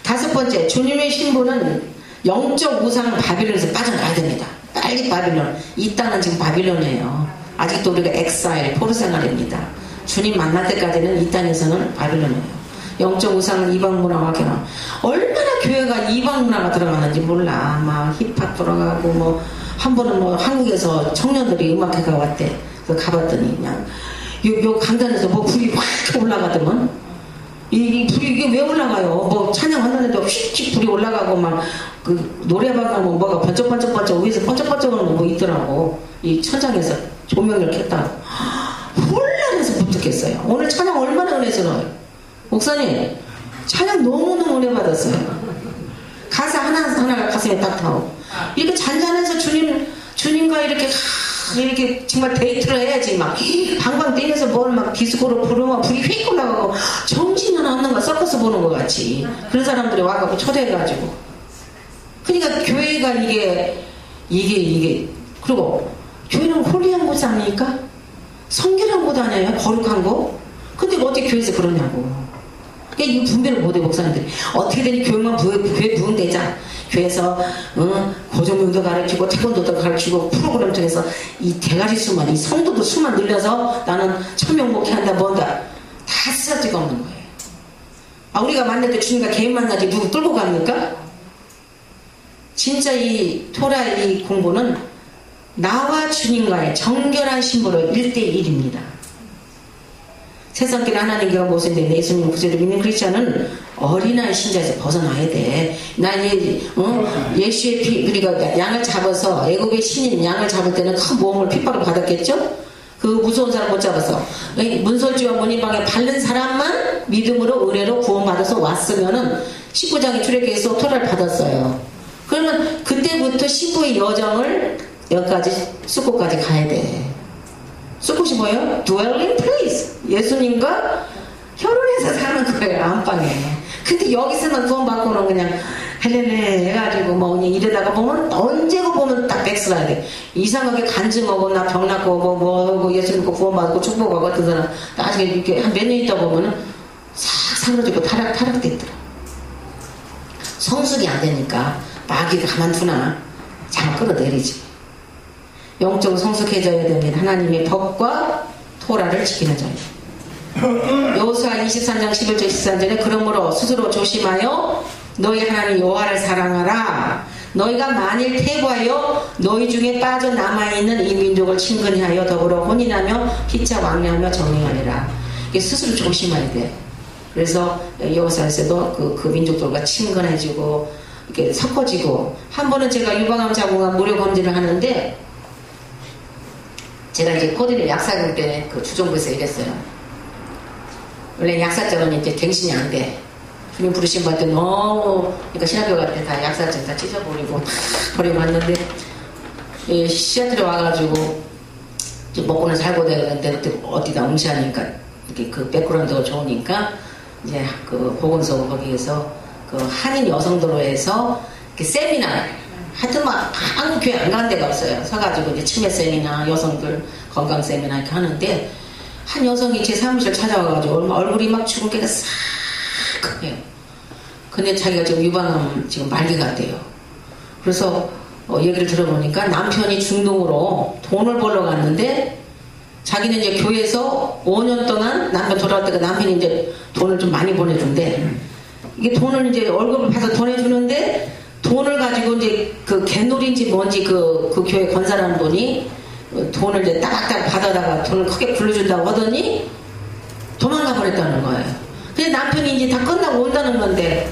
5번째, 주님의 신부는 영적 우상 바빌론에서 빠져나가야 됩니다. 빨리 바빌론. 이 땅은 지금 바빌론이에요. 아직도 우리가 엑사일, 포로 생활입니다. 주님 만날 때까지는 이 땅에서는 바빌론이에요. 영적 우상은 이방 문화와 결혼. 얼마나 교회가 이방 문화가 들어가는지 몰라. 막 힙합 들어가고 뭐 한 번은 뭐 한국에서 청년들이 음악회가 왔대. 그래서 가봤더니 그냥 요 강단에서 뭐 불이 확 올라가더만. 이 불이 이게 왜 올라가요? 뭐 찬양 한다는데 휙휙 불이 올라가고 막 그 노래방 가면 뭐가 번쩍번쩍번쩍 위에서 번쩍번쩍하는 거 있더라고. 이 천장에서 조명을 켰다고. 혼란해서 붙었겠어요. 오늘 찬양 얼마나 은혜스러워요. 목사님 찬양 너무너무 은혜 받았어요. 가사 하나하나가 가슴에 딱 타고 이렇게 잔잔해서 주님과 이렇게 정말 데이트를 해야지. 막 방방 뛰면서 뭘 막 디스코로 부르면 불이 휙 올라가고 정신이 하나 없는 거 서커스 보는 것 같이 그런 사람들이 와가지고 초대해가지고. 그러니까 교회가 이게 그리고 교회는 홀리한 곳이 아닙니까? 성결한 곳 아니에요? 거룩한 곳? 근데 어떻게 교회에서 그러냐고. 그러니까 이 분별을 못해 목사님들이. 어떻게든 교회만 교회 부흥되자. 교회에서 고정명도 가르치고 태권도도 가르치고 프로그램 통해서 이 대가리 수만, 이 성도들 수만 늘려서 나는 천명 목회한다 뭔다 다 쓰잘데가 없는 거예요. 아, 우리가 만날 때 주님과 개인 만나지 누구 끌고 갑니까? 진짜 이 토라 이 공부는 나와 주님과의 정결한 신부로 1대1입니다. 세상길 하나님께가 모습인데 예수님 구세를 믿는 크리스찬은 어린아이 신자에서 벗어나야 돼. 난 예수의 피, 그러니까 양을 잡아서 애국의 신인 양을 잡을 때는 큰 모험을 핍박을 받았겠죠? 그 무서운 사람 못 잡았어. 문설주와 문인방에 바른 사람만 믿음으로 은혜로 구원받아서 왔으면은 19장의 출애굽에서 토라를 받았어요. 그러면 그때부터 신부의 여정을 여기까지 쑥고까지 가야 돼. 쑥고이 뭐예요? dwelling place. 예수님과 결혼해서 사는 거예요. 안방에. 근데 여기서는 구원받고는 그냥 헬레네 해가지고 뭐 그냥 이러다가 보면 언제고 보면 딱 백스라야 돼. 이상하게 간증하고 나 병 낫고 뭐 예수님과 구원받고 축복하고 같은 사람 나중에 이렇게 한 몇 년 있다 보면은 싹 사그러지고 타락됐더라. 성숙이 안 되니까 마귀가 가만두나 잘 끌어내리지. 영적으로 성숙해져야 됩니다. 하나님의 법과 토라를 지키는 자예요. 여호수아 23장 11절 13절에 그러므로 스스로 조심하여 너희 하나님 여호와를 사랑하라. 너희가 만일 퇴보하여 너희 중에 빠져남아있는 이 민족을 친근히 하여 더불어 혼인하며 피차 왕래하며 정의하리라. 이게 스스로 조심해야 돼. 그래서 여호수아에서도 그 민족들과 친근해지고 이렇게 섞어지고. 한 번은 제가 유방암 자궁암 무료 검진을 하는데 제가 이제 코디를 약사경 때 그 주정부에서 일했어요. 원래 약사증은 이제 갱신이 안 돼. 주님 부르신 것 같더니 너무 그러니까 신학교갈 때 다 약사증 다 찢어버리고 버리고 왔는데 시아트에 와가지고 먹고는 살고 되는데 어디다 응시하니까 이렇게 그 백그라운드가 좋으니까 이제 그 보건소 거기에서 그 한인 여성도로에서 세미나 하여튼 막 한국 교회 안 가는 데가 없어요. 서가지고 이제 치매 세미나 여성들 건강 세미나 이렇게 하는데 한 여성이 제 사무실 찾아와가지고 얼굴이 막 주근깨가 싹 크네요. 근데 자기가 지금 유방암 지금 말기가 돼요. 그래서 얘기를 들어보니까 남편이 중동으로 돈을 벌러 갔는데 자기는 이제 교회에서 5년 동안 남편 돌아올 때가 남편이 이제 돈을 좀 많이 보내준대. 이게 돈을 이제 월급을 받아서 보내주는데 돈을 가지고 이제 그 갯놀인지 뭔지 그 교회 건사라는 분이 돈을 이제 따박따박 받아다가 돈을 크게 불러준다고 하더니 도망가 버렸다는 거예요. 근데 남편이 이제 다 끝나고 온다는 건데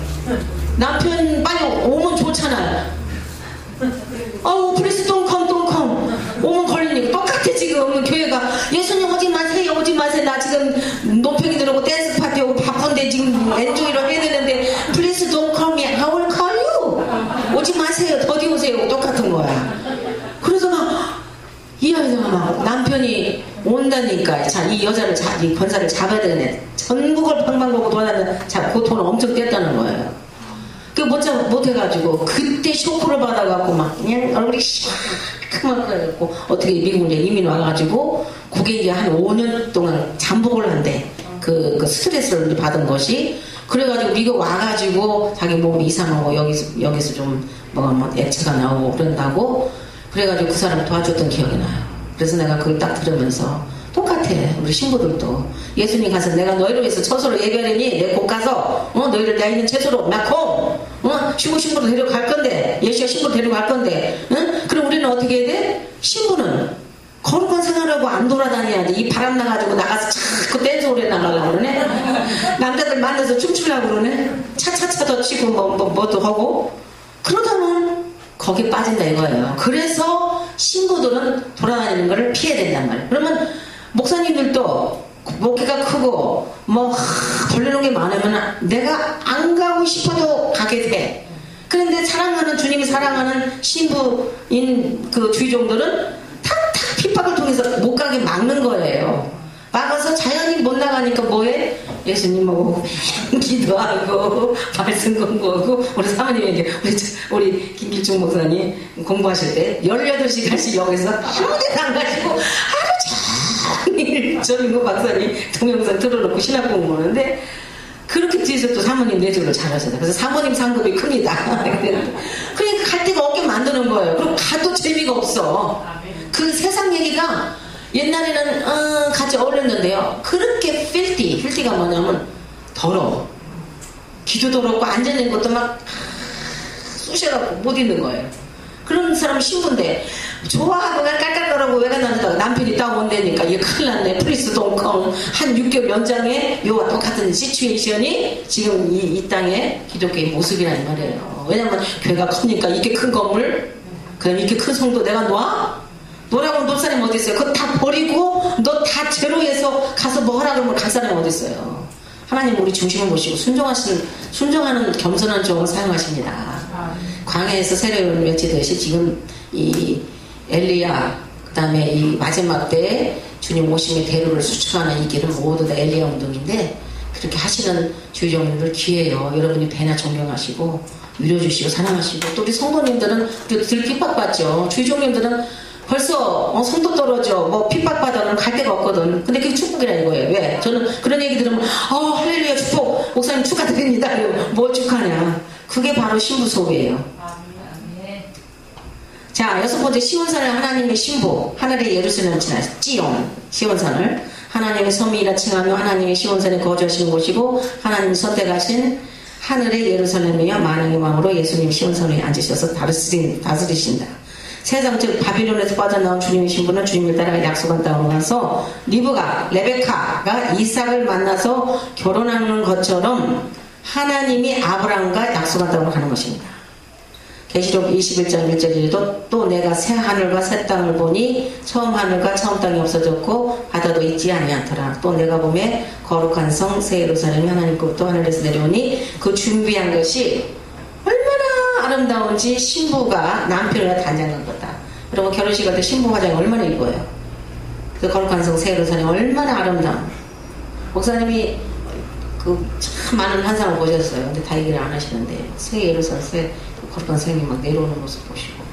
남편 빨리 오면 좋잖아요. 플리스 똥컴 오면 걸리니까 똑같아. 지금 교회가 예수님 오지 마세요 나 지금 노평이 들어오고 댄스 파티 오고 바쁜데 지금 엔조이로 해야 되는데 플리스 똥컴이 I will call you. 오지 마세요 더디 오세요. 똑같은 거야. 그래서 막 이 여자가 막 남편이 온다 한다니까. 자, 이 여자를, 이 권사를 잡아야 되겠네. 전국을 방방곡곡 돌아다니는, 자, 그 돈을 엄청 뗐다는 거예요. 그 못해가지고, 그때 쇼크를 받아갖고, 막, 그냥 얼굴이 시커멓게 해갖고, 어떻게 미국 이제 이민 와가지고, 그게 이제 한 5년 동안 잠복을 한대. 그 스트레스를 받은 것이. 그래가지고 미국 와가지고, 자기 몸이 이상하고, 여기서 좀, 뭐, 액체가 나오고 그런다고, 그래가지고 그 사람 도와줬던 기억이 나요. 그래서 내가 그걸 딱 들으면서, 똑같아. 우리 신부들도. 예수님 가서 내가 너희를 위해서 처소로 예배하려니 내 곧 가서 너희를 나 있는 채소로 낙홈 신부로 데려갈 건데 예수야 신부로 데려갈 건데 그럼 우리는 어떻게 해야 돼? 신부는 거룩한 생활하고 안 돌아다녀야 돼. 이 바람 나가지고 나가서 자꾸 댄스 오래 나가려고 그러네. 남자들 만나서 춤추려고 그러네. 차차차도 치고 뭐도 하고 그러다는 거기에 빠진다 이거예요. 그래서 신부들은 돌아다니는 거를 피해야 된단 말이에요. 그러면 목사님들도 목회가 크고 벌리는 게 많으면 내가 안 가고 싶어도 가게 돼. 그런데 사랑하는 주님이 사랑하는 신부인 그 주의종들은 탁탁 핍박을 통해서 못 가게 막는 거예요. 막아서 자연히 못 나가니까 뭐해? 예수님하고 기도하고 말씀 공부하고 우리 사모님이 이제 우리 김길중 목사님 공부하실 때 18시간씩 여기서 아무 데나 안 가시고 하루 종일 전인구 박사님 동영상 틀어놓고 신학 공부하는데 그렇게 뒤에서 또 사모님 내조를 잘하셔요. 그래서 사모님 상급이 큽니다. 그러니까 갈 데가 없게 만드는 거예요. 그럼 가도 재미가 없어. 그 세상 얘기가 옛날에는 같이 어울렸는데요. 그렇게 필티가 뭐냐면 더러워. 기도 더럽고 앉아있는 것도 막 쑤셔갖고 못 있는 거예요. 그런 사람은 신부인데 좋아하고 깔깔거리고 왜 갔는다고 남편이 딱 온다니까 얘 큰일 났네. 프리스 동컴 한 6개월 연장에 요와 똑같은 시츄에이션이 지금 이 땅의 기독교의 모습이라는 말이에요. 왜냐면 교회가 크니까 이렇게 큰 건물 그다음에 이렇게 큰 성도 내가 노라고 놀 사람이 어디 있어요? 그거 다 버리고 너 다 제로해서 가서 뭐 하라 그러면 갈 사람이 어디 있어요? 하나님 우리 중심을 보시고 순종하는 겸손한 종을 사용하십니다. 광야에서 세례를 외치듯이 지금 이 엘리야 그다음에 이 마지막 때 주님 오심의 대로를 수축하는 이 길은 모두 다 엘리야 운동인데 그렇게 하시는 주의종님들 기회요. 여러분이 배나 존경하시고 위로주시고 사랑하시고 또 우리 성도님들은 들 핍박받죠. 주의종님들은 벌써 성도 떨어져 뭐 핍박받아는 갈 데가 없거든. 근데 그게 축복이라 이거예요. 왜? 저는 그런 얘기 들으면 할렐루야 축복 목사님 축하드립니다. 뭘 축하냐. 그게 바로 신부 소개예요. 자 6번째 시온산을 하나님의 신부 하늘의 예루살렘을 지나 찌용 시온산을 하나님의 섬이라 칭하며 하나님의 시온산에 거주하시는 곳이고 하나님이 선택하신 하늘의 예루살렘이여 만왕의 왕으로 예수님 시온산에 앉으셔서 다스리신다. 세상 즉 바빌론에서 빠져나온 주님의 신부는 주님을 따라 약속한 땅으로 가서 레베카가 이삭을 만나서 결혼하는 것처럼 하나님이 아브라함과 약속한 땅으로 가는 것입니다. 계시록 21장 1절에도 또 내가 새 하늘과 새 땅을 보니 처음 하늘과 처음 땅이 없어졌고 바다도 있지 아니하더라. 또 내가 보매 거룩한 성 새 예루살렘이 하나님께로부터 하늘에서 내려오니 그 준비한 것이 얼마나 아름다운지 신부가 남편을 단장한 거다. 그리고 결혼식 할 때 신부 화장이 얼마나 이뻐요. 그 거룩한 성 새 예루살렘이 얼마나 아름다운. 목사님이 그 참 많은 환상을 보셨어요. 근데 다 얘기를 안 하시는데 새 예루살렘 새 거룩한 성이 막 내려오는 모습 보시고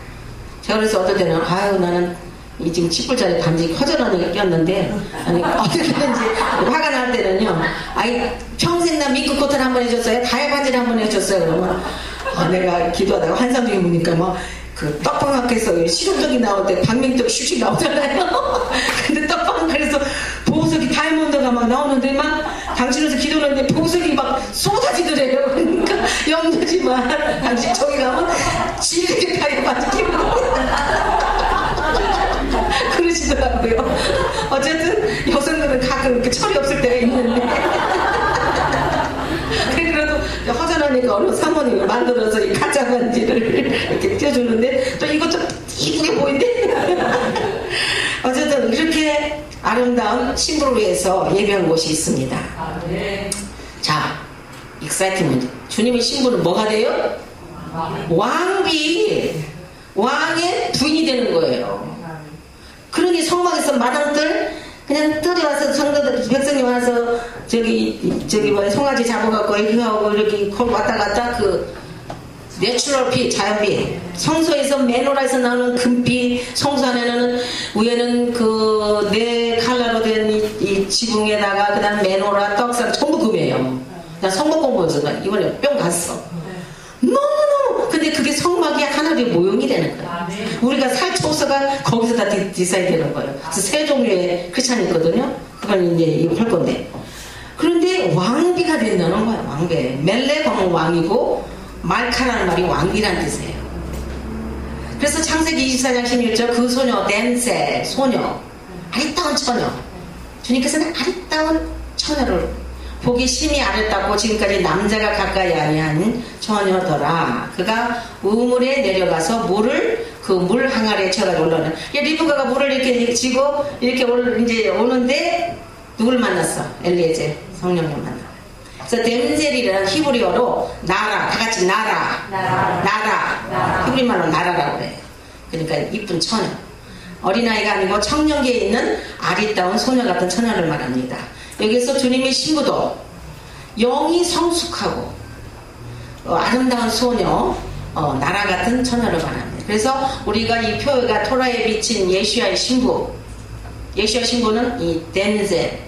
제가 그래서 어떨 때는 나는 이 지금 10불짜리 반지 커져라는 게 꼈는데 아니 어떻게 되는지 화가 날 때는요 평생 나 미국 코트를 한번 해줬어요 다이 반지를 한번 해줬어요 그러면 내가 기도하다가 환상 중에 보니까 막 그 떡방학교에서 실용적이 나올 때 박명떡 슈식 나오잖아요. 근데 떡방학교에서 보석이 다이아몬드가 막 나오는데 막 당신에서 기도를 했는데 보석이 막 쏟아지더래요. 그러니까 염려지만 당신 저기 가면 지르게 다이아몬드 그러시더라고요. 어쨌든 여성들은 가끔 이렇게 철이 없을 때가 있는데 그래도 허전하니까 어느 사모님이 만들어서 이 가짜 반지를 이렇게 띄워주는데 또 이것 좀 이쁘게 보이는데 어쨌든 이렇게 아름다운 신부를 위해서 예배한 곳이 있습니다. 자, 익사이트먼트. 주님의 신부는 뭐가 돼요? 왕비. 왕의 부인이 되는 거예요. 그러니 성막에서 마당들 그냥 들어와서 성도들 백성님 와서 저기 뭐야 송아지 잡아갖고 이렇게 하고 이렇게 왔다 갔다 그 내추럴 피 자연비 성소에서 메노라에서 나오는 금빛 성소 안에는 위에는 그 네 칼라로 된 이 지붕에다가 그다음 메노라 떡상 전부 금이에요. 나 성막 공부해서 이번에 뿅 갔어. 너무너무 근데 그게 성막이 하나의 모형이 되는 거야. 우리가 살 초소가 거기서 다 디자인 되는 거예요. 그래서 세 종류의 크리스찬이 있거든요. 그건 이제 이거 할 건데 그런데 왕비가 된다는 거야. 왕비 멜레 검은 왕이고 말카라는 말이 왕비란 뜻이에요. 그래서 창세기 24장 16절 그 소녀 댄세 소녀 아리따운 처녀 주님께서는 아리따운 처녀를 보기 심히 아름답고 지금까지 남자가 가까이 아니한 처녀더라. 그가 우물에 내려가서 물을 그 물 항아리에 쳐가지고 올라오는. 리브가가 물을 이렇게 지고 이렇게 이제 오는데 누굴 만났어? 엘리에제 성령님 만나. 그래서 덴젤이라는 히브리어로 나라 다 같이 나라 히브리 말로 나라라고 해요. 그러니까 이쁜 처녀. 어린아이가 아니고 청년기에 있는 아리따운 소녀 같은 처녀를 말합니다. 여기서 주님의 신부도 영이 성숙하고 아름다운 소녀 나라 같은 처녀를 말합니다. 그래서 우리가 이 표가 토라에 비친 예수야의 신부 예수야 신부는 이 덴젤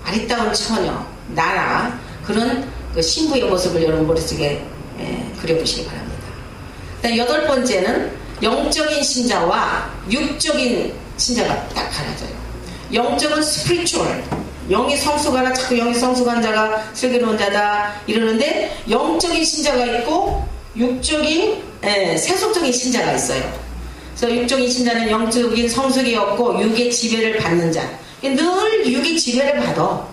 아리따운 처녀 나라 그런 그 신부의 모습을 여러분 머릿속에 그려보시기 바랍니다. 여덟 번째는 영적인 신자와 육적인 신자가 딱 갈라져요. 영적은 스피리추얼 영이 성숙하라 자꾸 영이 성숙한 자가 슬기로운 자다 이러는데 영적인 신자가 있고 육적인 세속적인 신자가 있어요. 그래서 육적인 신자는 영적인 성숙이 없고 육의 지배를 받는 자. 늘 육의 지배를 받아.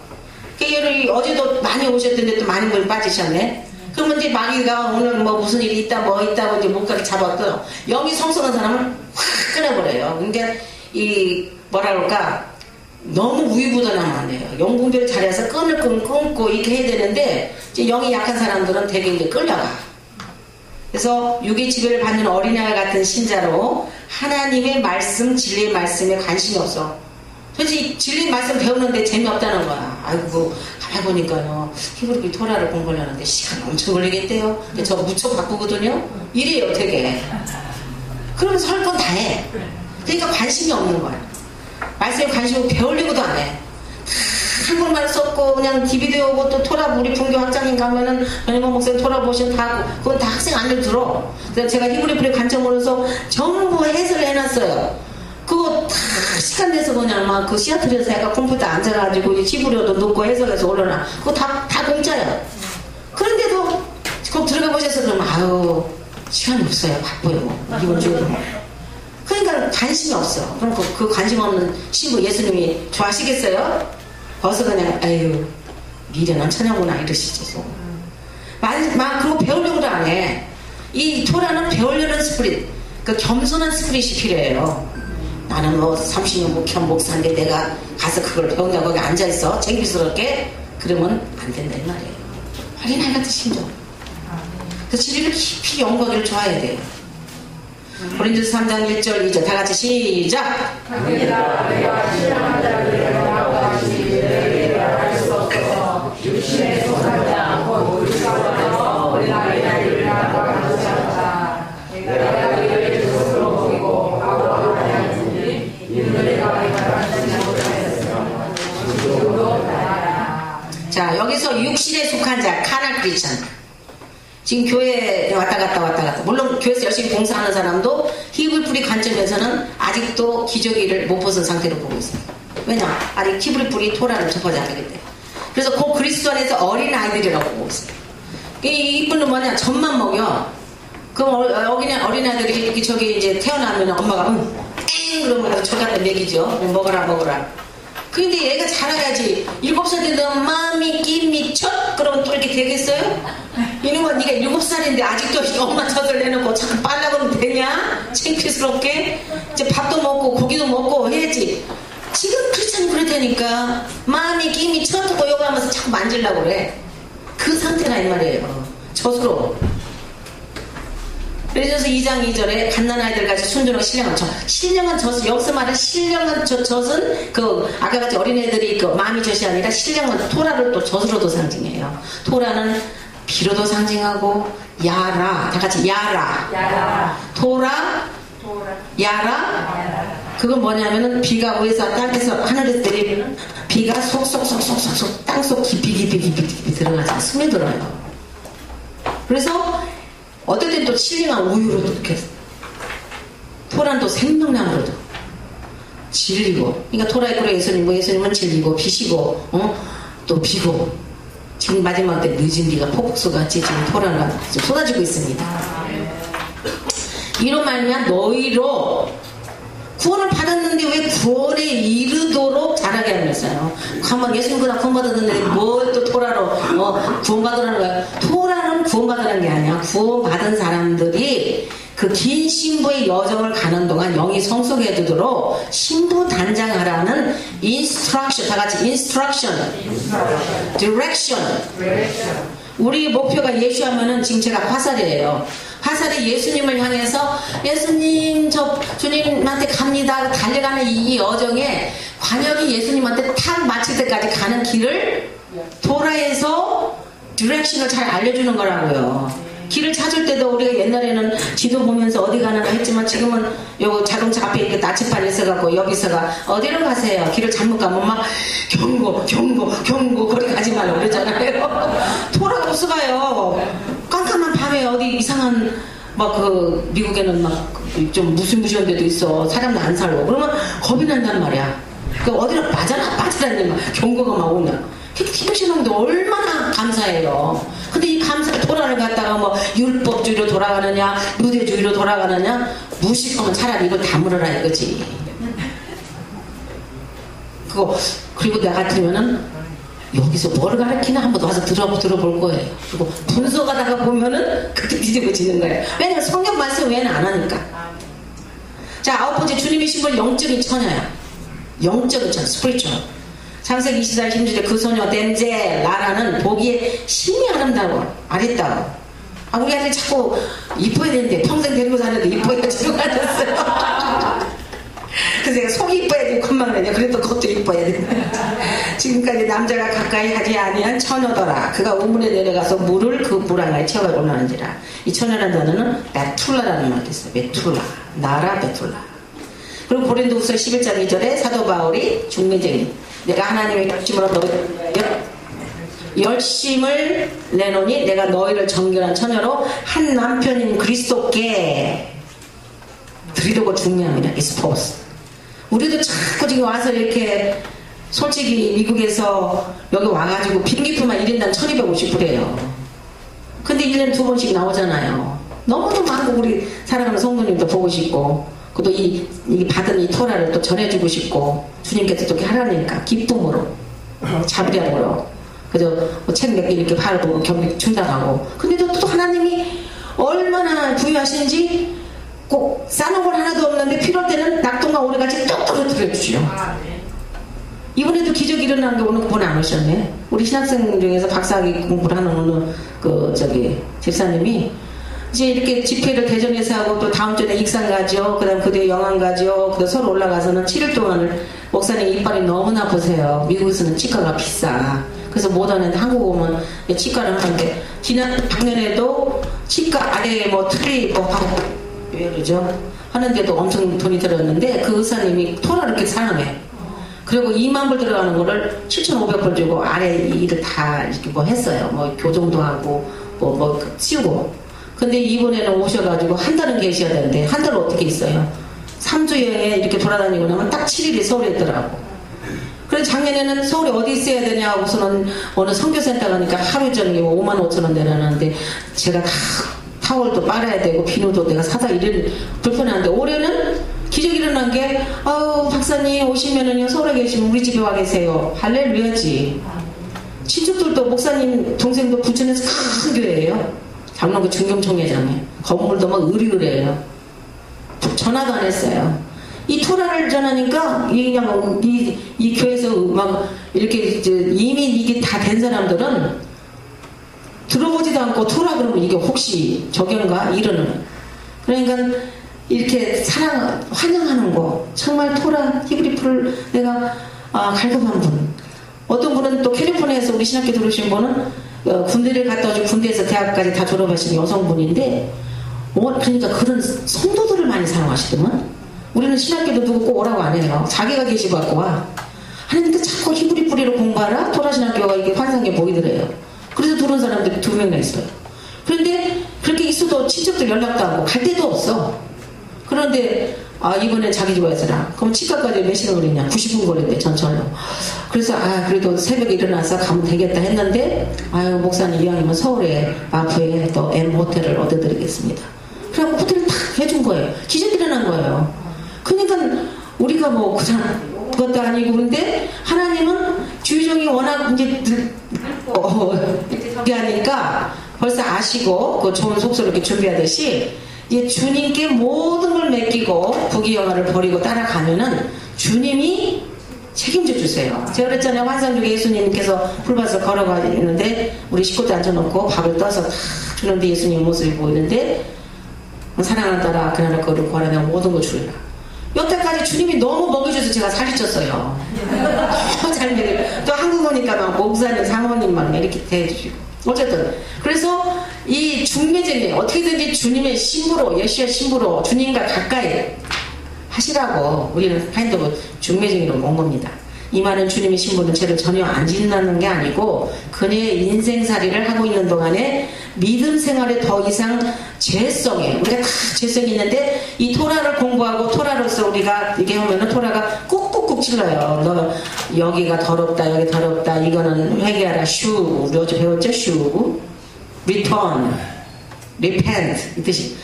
어제도 많이 오셨던데 또 많은 분이 빠지셨네. 그러면 이제 마귀가 오늘 뭐 무슨 일이 있다 뭐 있다고 이제 못 가게 잡았고 영이 성숙한 사람을 확 끊어버려요. 그러니까 이 뭐라 그럴까 너무 우유부단하면 안 돼요. 영 분별을 잘해서 끊고 이렇게 해야 되는데 이제 영이 약한 사람들은 되게 이제 끌려가. 그래서 육의 지배를 받는 어린아이 같은 신자로 하나님의 말씀 진리의 말씀에 관심이 없어. 솔직히 진리 말씀 배우는데 재미없다는 거야. 아이고 가만히 보니까요 히브리 토라를 공부하려는데 시간 엄청 걸리겠대요. 근데 저 무척 바쁘거든요. 이래요 되게. 그러면서 할 건 다 해. 그러니까 관심이 없는 거야. 말씀에 관심 없고 배우려고도 안 해. 한국말 썼고 그냥 DVD 오고 또 토라 우리 분교 학장님 가면은 변희봉 목사님 토라 보시면 다 그건 다 학생 안을 들어. 그래서 제가 히브리 풀의 관점으로서 전부 해설을 해놨어요. 그거 다 시간 내서 그냥 막 그 시아틀에서 약간 컴퓨터 앉아가지고 히브리어도 넣고 해석해서 올려놔. 그거 다 공짜야. 그런데도 꼭 들어가 보셔서 그러면 아유 시간이 없어요. 바빠요. 이번 주에. 그러니까 관심이 없어. 그럼 그 관심 없는 신부 예수님이 좋아하시겠어요? 벌써 그냥 아유 미련한 처녀구나 이러시지. 그거 배우려고도 안 해. 이 토라는 배우려는 스피릿 그 겸손한 스피릿이 필요해요. 나는 뭐 30년 목회한 목사인데 내가 가서 그걸 배우냐고 거기 앉아있어 창피스럽게 그러면 안 된다 이 말이에요. 어린아이 같은 심정. 그 진리를 깊이 연구하기를 좋아해야 돼요. 고린도서 3장 1절 2절 다 같이 시작. 자 여기서 육신에 속한 자 카날 크리스천 지금 교회에 왔다 갔다 물론 교회에서 열심히 봉사하는 사람도 히브리 관점에서는 아직도 기저귀를 못 벗은 상태로 보고 있어요. 왜냐 아직 히브리 토라를 접하지 않기 때문에. 그래서 그 그리스도 안에서 어린 아이들이라고 보고 있어요. 이분은 뭐냐 젖만 먹여. 그럼 어린아이들이 이렇게 저기 이제 태어나면 엄마가 땡 그러면 저 갖다 먹이죠. 먹어라. 근데 얘가 자라야지. 7살 되면 마음이 끼미 첫 그러면 또 이렇게 되겠어요? 이놈아 네가 7살인데 아직도 엄마 젖을 내놓고 자꾸 빨라고 하면 되냐? 창피스럽게 이제 밥도 먹고 고기도 먹고 해야지. 지금 크리스찬이 그렇다니까 마음이 끼미 쳤고 요거 하면서 자꾸 만지려고 그래. 그 상태라 이 말이에요. 젖으로. 그래서 2장 2절에 갓난아이들 같이 순종하고 신령한 젖. 신령한 젖, 여기서 말하는 신령한 젖은 그 아까 같이 어린애들이 그 마음이 젖이 아니라 신령한 토라를 또 젖으로도 상징해요. 토라는 비로도 상징하고 야라, 다 같이 야라. 토라, 야라. 그건 뭐냐면은 비가 위에서 땅에서 하늘에서 내리면 비가 속속속속속속 땅속 깊이 들어가서 스며들어요. 그래서 어떨 땐 또 신령한 우유로도 이렇게 토라는 또 생명나무로도 진리고, 그러니까 토라의 꿀에 예수님은 진리고 빛이고 또 비고, 지금 마지막 때 늦은 비가 폭풍수같이 지금 토라가 쏟아지고 있습니다. 이로 말미암아 너희로 구원을 받았는데 왜 구원에 이르도록 자라게 하면서요. 한번 예수님 그다 구원받았는데 뭘 또 토라로 구원받으라는 거야. 토라는 구원받으라는 게 아니야. 구원받은 사람들이 그 긴 신부의 여정을 가는 동안 영이 성숙해지도록 신부 단장하라는 인스트럭션, 다 같이 인스트럭션, 디렉션. 우리 목표가 예수 하면은 지금 제가 화살이에요. 화살이 예수님을 향해서 예수님 저 주님한테 갑니다 달려가는 이 여정에 관역이 예수님한테 탁 맞힐 때까지 가는 길을 토라에서 디렉션을 잘 알려주는 거라고요. 길을 찾을 때도 우리가 옛날에는 지도 보면서 어디 가나 했지만 지금은 요 자동차 앞에 이렇게 나침반이 있어갖고 여기서가 어디로 가세요? 길을 잘못 가면 막 경고 거리 가지 말라고 그러잖아요. 토라가 없어가요. 깜깜한 밤에 어디 이상한 막 그 미국에는 막 좀 무시무시한 데도 있어. 사람도 안 살고 그러면 겁이 난단 말이야. 그 어디로 빠져라니 막 경고가 막 오면 기도신앙도 얼마나 감사해요. 근데 이 감사 토라를 갖다가 뭐 율법주의로 돌아가느냐 유대주의로 돌아가느냐 무식하면 차라리 이걸 다물어라 이거지. 그거 그리고 나 같으면은 여기서 뭘 가르치나 한번 와서 들어볼 거예요. 그리고 분석하다가 보면은 그렇게 뒤집어지는 거예요. 왜냐면 성경 말씀 외에는 안 하니까. 자, 아홉 번째 주님의 신분 영적인 처녀야. 영적인 처녀, 스피리추얼. 창세기 24장 16절에 그 소녀 덴젤라라는 보기에 심히 아름다워, 아리따워. 아, 우리 아들이 자꾸 이뻐야 되는데 평생 데리고 사는데 이뻐야지고 가졌어요. 그래서 내가 속이 이뻐야지 콧망 내냐. 그래도 그것도 이뻐야 된다. 지금까지 남자가 가까이 하지 아니한 처녀더라. 그가 우물에 내려가서 물을 그 물안가에 채워가고 나는지라. 이 처녀라는 단어는 베툴라라는 말이 있어요. 베툴라, 나라 베툴라. 그리고 고린도후서 11장 2절에 사도 바울이 중매쟁이 내가 하나님의 열심으로 너희를 위하여 열심을 내노니 내가 너희를 정결한 처녀로 한 남편인 그리스도께 드리려고 중요합니다. 이스포스. 우리도 자꾸 지금 와서 이렇게 솔직히 미국에서 여기 와가지고 비행기표만 1인당 1250불이에요. 근데 1년에 2번씩 나오잖아요. 너무도 많고 우리 사랑하는 성도님도 보고 싶고 그것도 이 받은 이 토라를 또 전해주고 싶고 주님께서 또 이렇게 하라니까 기쁨으로 자비함으로 그저 책 몇 개 이렇게 팔고 경비 충당하고 근데도 또 하나님이 얼마나 부유하신지 꼭 싸놓은 건 하나도 없는데 필요할 때는 낙동과 오래같이 뚝 떨어뜨려주죠. 이번에도 기적이 일어난 게 오늘 그분 안 오셨네. 우리 신학생 중에서 박사학위 공부를 하는 어느 집사님이 이제 이렇게 집회를 대전에서 하고 또 다음 주에 익산 가죠. 그 다음 그 뒤에 영암 가죠. 그 다음 서울 올라가서는 7일 동안을 목사님 이빨이 너무나 아프세요. 미국에서는 치과가 비싸. 그래서 못 하는데 한국 오면 치과를 하는데 지난 작년에도 치과 아래 뭐 트리 뭐 하고 왜 그러죠? 하는데도 엄청 돈이 들었는데 그 의사님이 토라를 이렇게 사용해. 그리고 2만 불 들어가는 거를 7,500불 주고 아래 일을 다 이렇게 뭐 했어요. 뭐 교정도 하고 뭐 치우고. 근데 이번에는 오셔가지고 한 달은 계셔야 되는데 한 달은 어떻게 있어요? 3주 여행에 이렇게 돌아다니고 나면 딱 7일이 서울에 있더라고. 그래서 작년에는 서울에 어디 있어야 되냐 하고서는 어느 선교센터 가니까 하루 전에 55,000원 내라는데 제가 다 타월도 빨아야 되고 비누도 내가 사다 이런 불편한데 올해는 기적이 일어난 게 아우 박사님 오시면은요 서울에 계시면 우리 집에 와 계세요. 할렐루야지. 친척들도 목사님 동생도 부천에서 큰 교회예요. 장로교 중경총회장에 건물도 막 으리으리해요. 전화도 안 했어요. 이 토라를 전하니까 그냥 이 교회에서 막 이렇게 이제 이미 이게 다 된 사람들은 들어보지도 않고 토라 그러면 이게 혹시 저건가 이러는. 그러니까 이렇게 환영하는 거 정말 토라 히브리프를 내가 갈급한 분. 어떤 분은 또 캘리포니아에서 우리 신학교 들어오신 분은 군대를 갔다 오시고 군대에서 대학까지 다 졸업하신 여성분인데 그러니까 그런 성도들을 많이 사랑하시더만. 우리는 신학교도 누구 꼭 오라고 안 해요. 자기가 계시고 갖고 와. 하는데 자꾸 히브리 뿌리로 공부하라. 토라 신학교가 이게 환상에 보이더래요. 그래서 들어온 사람들이 2명이나 있어요. 그런데 그렇게 있어도 친척들 연락도 하고 갈 데도 없어. 그런데 이번엔 자기 집 와서라. 그럼 치과까지 몇 시간 걸리냐? 90분 걸린대 전철로. 그래서 그래도 새벽에 일어나서 가면 되겠다 했는데 목사님 이왕이면 서울에 마포에 또 M 호텔을 얻어드리겠습니다. 그래갖고 호텔을 탁 해준 거예요. 기적 일어난 거예요. 그러니까 우리가 뭐 그 사람 그것도 아니고 그런데 하나님은 주의종이 워낙 이제 하니까 벌써 아시고 그 좋은 속소를 이렇게 준비하듯이 이제 주님께 모든 걸 맡기고 부귀영화를 버리고 따라가면은 주님이 책임져 주세요. 제가 그랬잖아요. 환상 중에 예수님께서 풀밭을 걸어가는데 우리 식구들 앉혀놓고 밥을 떠서 다 주는데 예수님 모습이 보이는데 사랑하는 딸아 그날을 거를 구하라 내가 모든 걸 주리라. 여태까지 주님이 너무 먹여줘서 제가 살이 쪘어요. 너무 잘 먹여요. 또 한국 오니까 막 목사님 사모님 막 이렇게 대해주시고 어쨌든 그래서 이 중매쟁이 어떻게든지 주님의 신부로 여시아 신부로 주님과 가까이 하시라고 우리는 파인더브 중매쟁이로 온 겁니다. 이 말은 주님의 신부는 죄를 전혀 안 짓는다는 게 아니고 그녀의 인생살이를 하고 있는 동안에 믿음 생활에 더 이상 죄성에 우리가 다 죄성이 있는데 이 토라를 공부하고 토라로서 우리가 이게 하면은 토라가 꾹꾹꾹 찔러요. 너 여기가 더럽다 여기 더럽다 이거는 회개하라 슈 우리 어제 배웠죠 슈 return repent 이 뜻이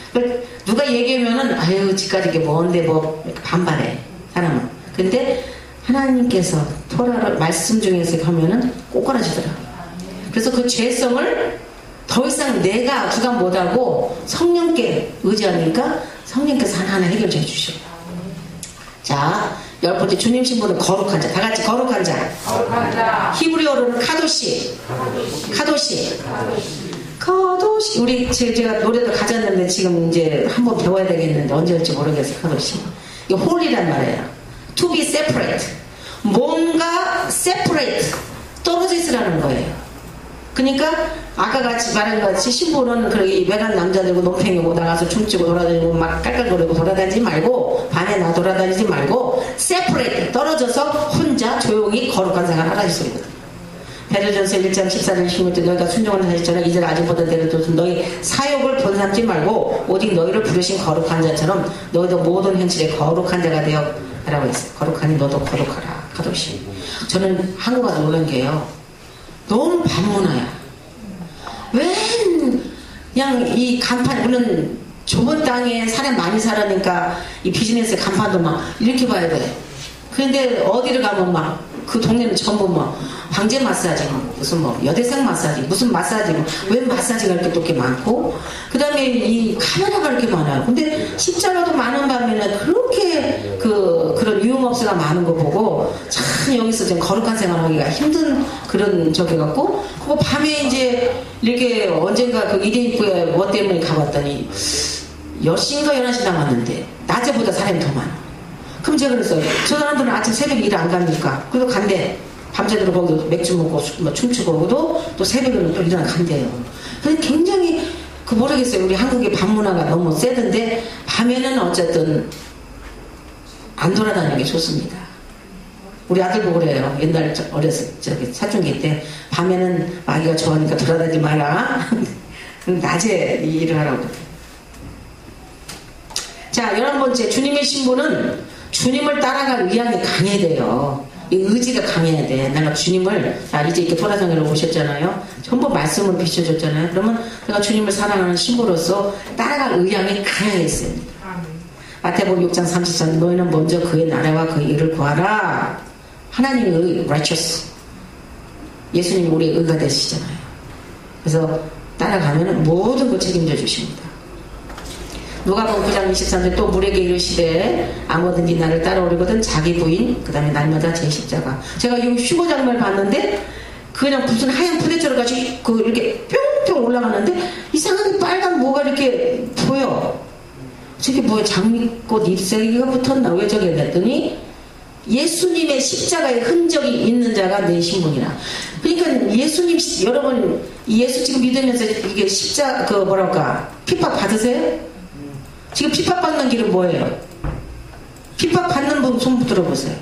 누가 얘기하면은 지금까지 이게 뭔데 뭐 반발해 사람은. 근데 하나님께서 토라를 말씀 중에서 하면은 꼬꾸라지더라고요. 그래서 그 죄성을 더 이상 내가 구간 못하고 성령께 의지하니까 성령께서 하나하나 해결해 주시고. 자, 10번째 주님 신부는 거룩한 자. 다 같이 거룩한 자. 거룩한 자. 히브리어로는 카도시. 우리 제가 노래도 가졌는데 지금 이제 한번 배워야 되겠는데 언제 올지 모르겠어요. 카도시. 이거 홀이란 말이에요. To be separate. 뭔가 separate. 떨어져 있으라는 거예요. 그러니까 아까 같이 말한 것 같이 신부는 그렇게 외간 남자들고 논팽이 오고 나가서 춤추고 돌아다니고 막 깔깔거리고 돌아다니지 말고 밤에 나 돌아다니지 말고 separate. 떨어져서 혼자 조용히 거룩한 생활 하라 이 소리거든요. 베드로전서 1장 14절 16절 너희가 순종을 하셨잖아. 이제 아직 보던 대로 너희 사욕을 본삼지 말고 오직 너희를 부르신 거룩한 자처럼 너희도 모든 현실에 거룩한 자가 되어 라고 했어요. 거룩하니 너도 거룩하라. 카도시. 저는 한국 와서 놀란 게요. 너무 반문화야. 왜 그냥 이 간판 물론 좁은 땅에 사람 많이 살았으니까 이 비즈니스 간판도 막 이렇게 봐야 돼. 그런데 어디를 가면 막 그 동네는 전부 뭐 황제 마사지 무슨 뭐 여대생 마사지 무슨 마사지 웬 마사지가 이렇게 또 이렇게 많고 그 다음에 이 카메라가 이렇게 많아요. 근데 십자가도 많은 반면에 그렇게 그런 유흥업소가 많은 거 보고 참 여기서 좀 거룩한 생활하기가 힘든 그런 저기 같고 그거 밤에 이제 이렇게 언젠가 그 이대 입구에 뭐 때문에 가봤더니 10시인가 11시 남았는데 낮에보다 사람이 더 많아. 그럼 제가 그랬어요. 저 사람들은 아침 새벽에 일 안 갑니까? 그래도 간대. 밤새도록 거기도 맥주 먹고 춤추고 오고도 또 새벽에는 또 일어나 간대요. 그래서 굉장히 모르겠어요. 우리 한국의 밤문화가 너무 세던데 밤에는 어쨌든 안 돌아다니는 게 좋습니다. 우리 아들 보고 그래요. 옛날 어렸을 저기 사춘기 때 밤에는 마귀가 좋아하니까 돌아다니지 마라. 낮에 이 일을 하라고. 자, 11번째 주님의 신부는 주님을 따라갈 의향이 강해야 돼요. 이 의지가 강해야 돼. 내가 주님을 이제 이렇게 토라성회를 오셨잖아요. 전부 말씀을 비춰줬잖아요. 그러면 내가 주님을 사랑하는 신부로서 따라갈 의향이 강해야 있어요. 마태복음 6장 34절 너희는 먼저 그의 나라와 그의 일을 구하라. 하나님의 righteous. 예수님이 우리의 의가 되시잖아요. 그래서 따라가면 모든 걸 책임져 주십니다. 누가복음 9장 23절 또 물에게 이르시되 아무든지 나를 따라오려거든 자기 부인 그 다음에 날마다 제 십자가. 제가 이 휴거 장면을 봤는데 그냥 무슨 하얀 푸대처럼 같이 이렇게 뿅뿅 올라가는데 이상하게 빨간 뭐가 이렇게 보여. 저게 뭐야, 장미꽃 잎사귀가 붙었나? 왜 저게 됐더니 예수님의 십자가의 흔적이 있는 자가 내 신분이라. 그러니까 예수님, 여러분, 예수 지금 믿으면서 이게 핍박 받으세요? 지금 핍박 받는 길은 뭐예요? 핍박 받는 분 손 들어보세요.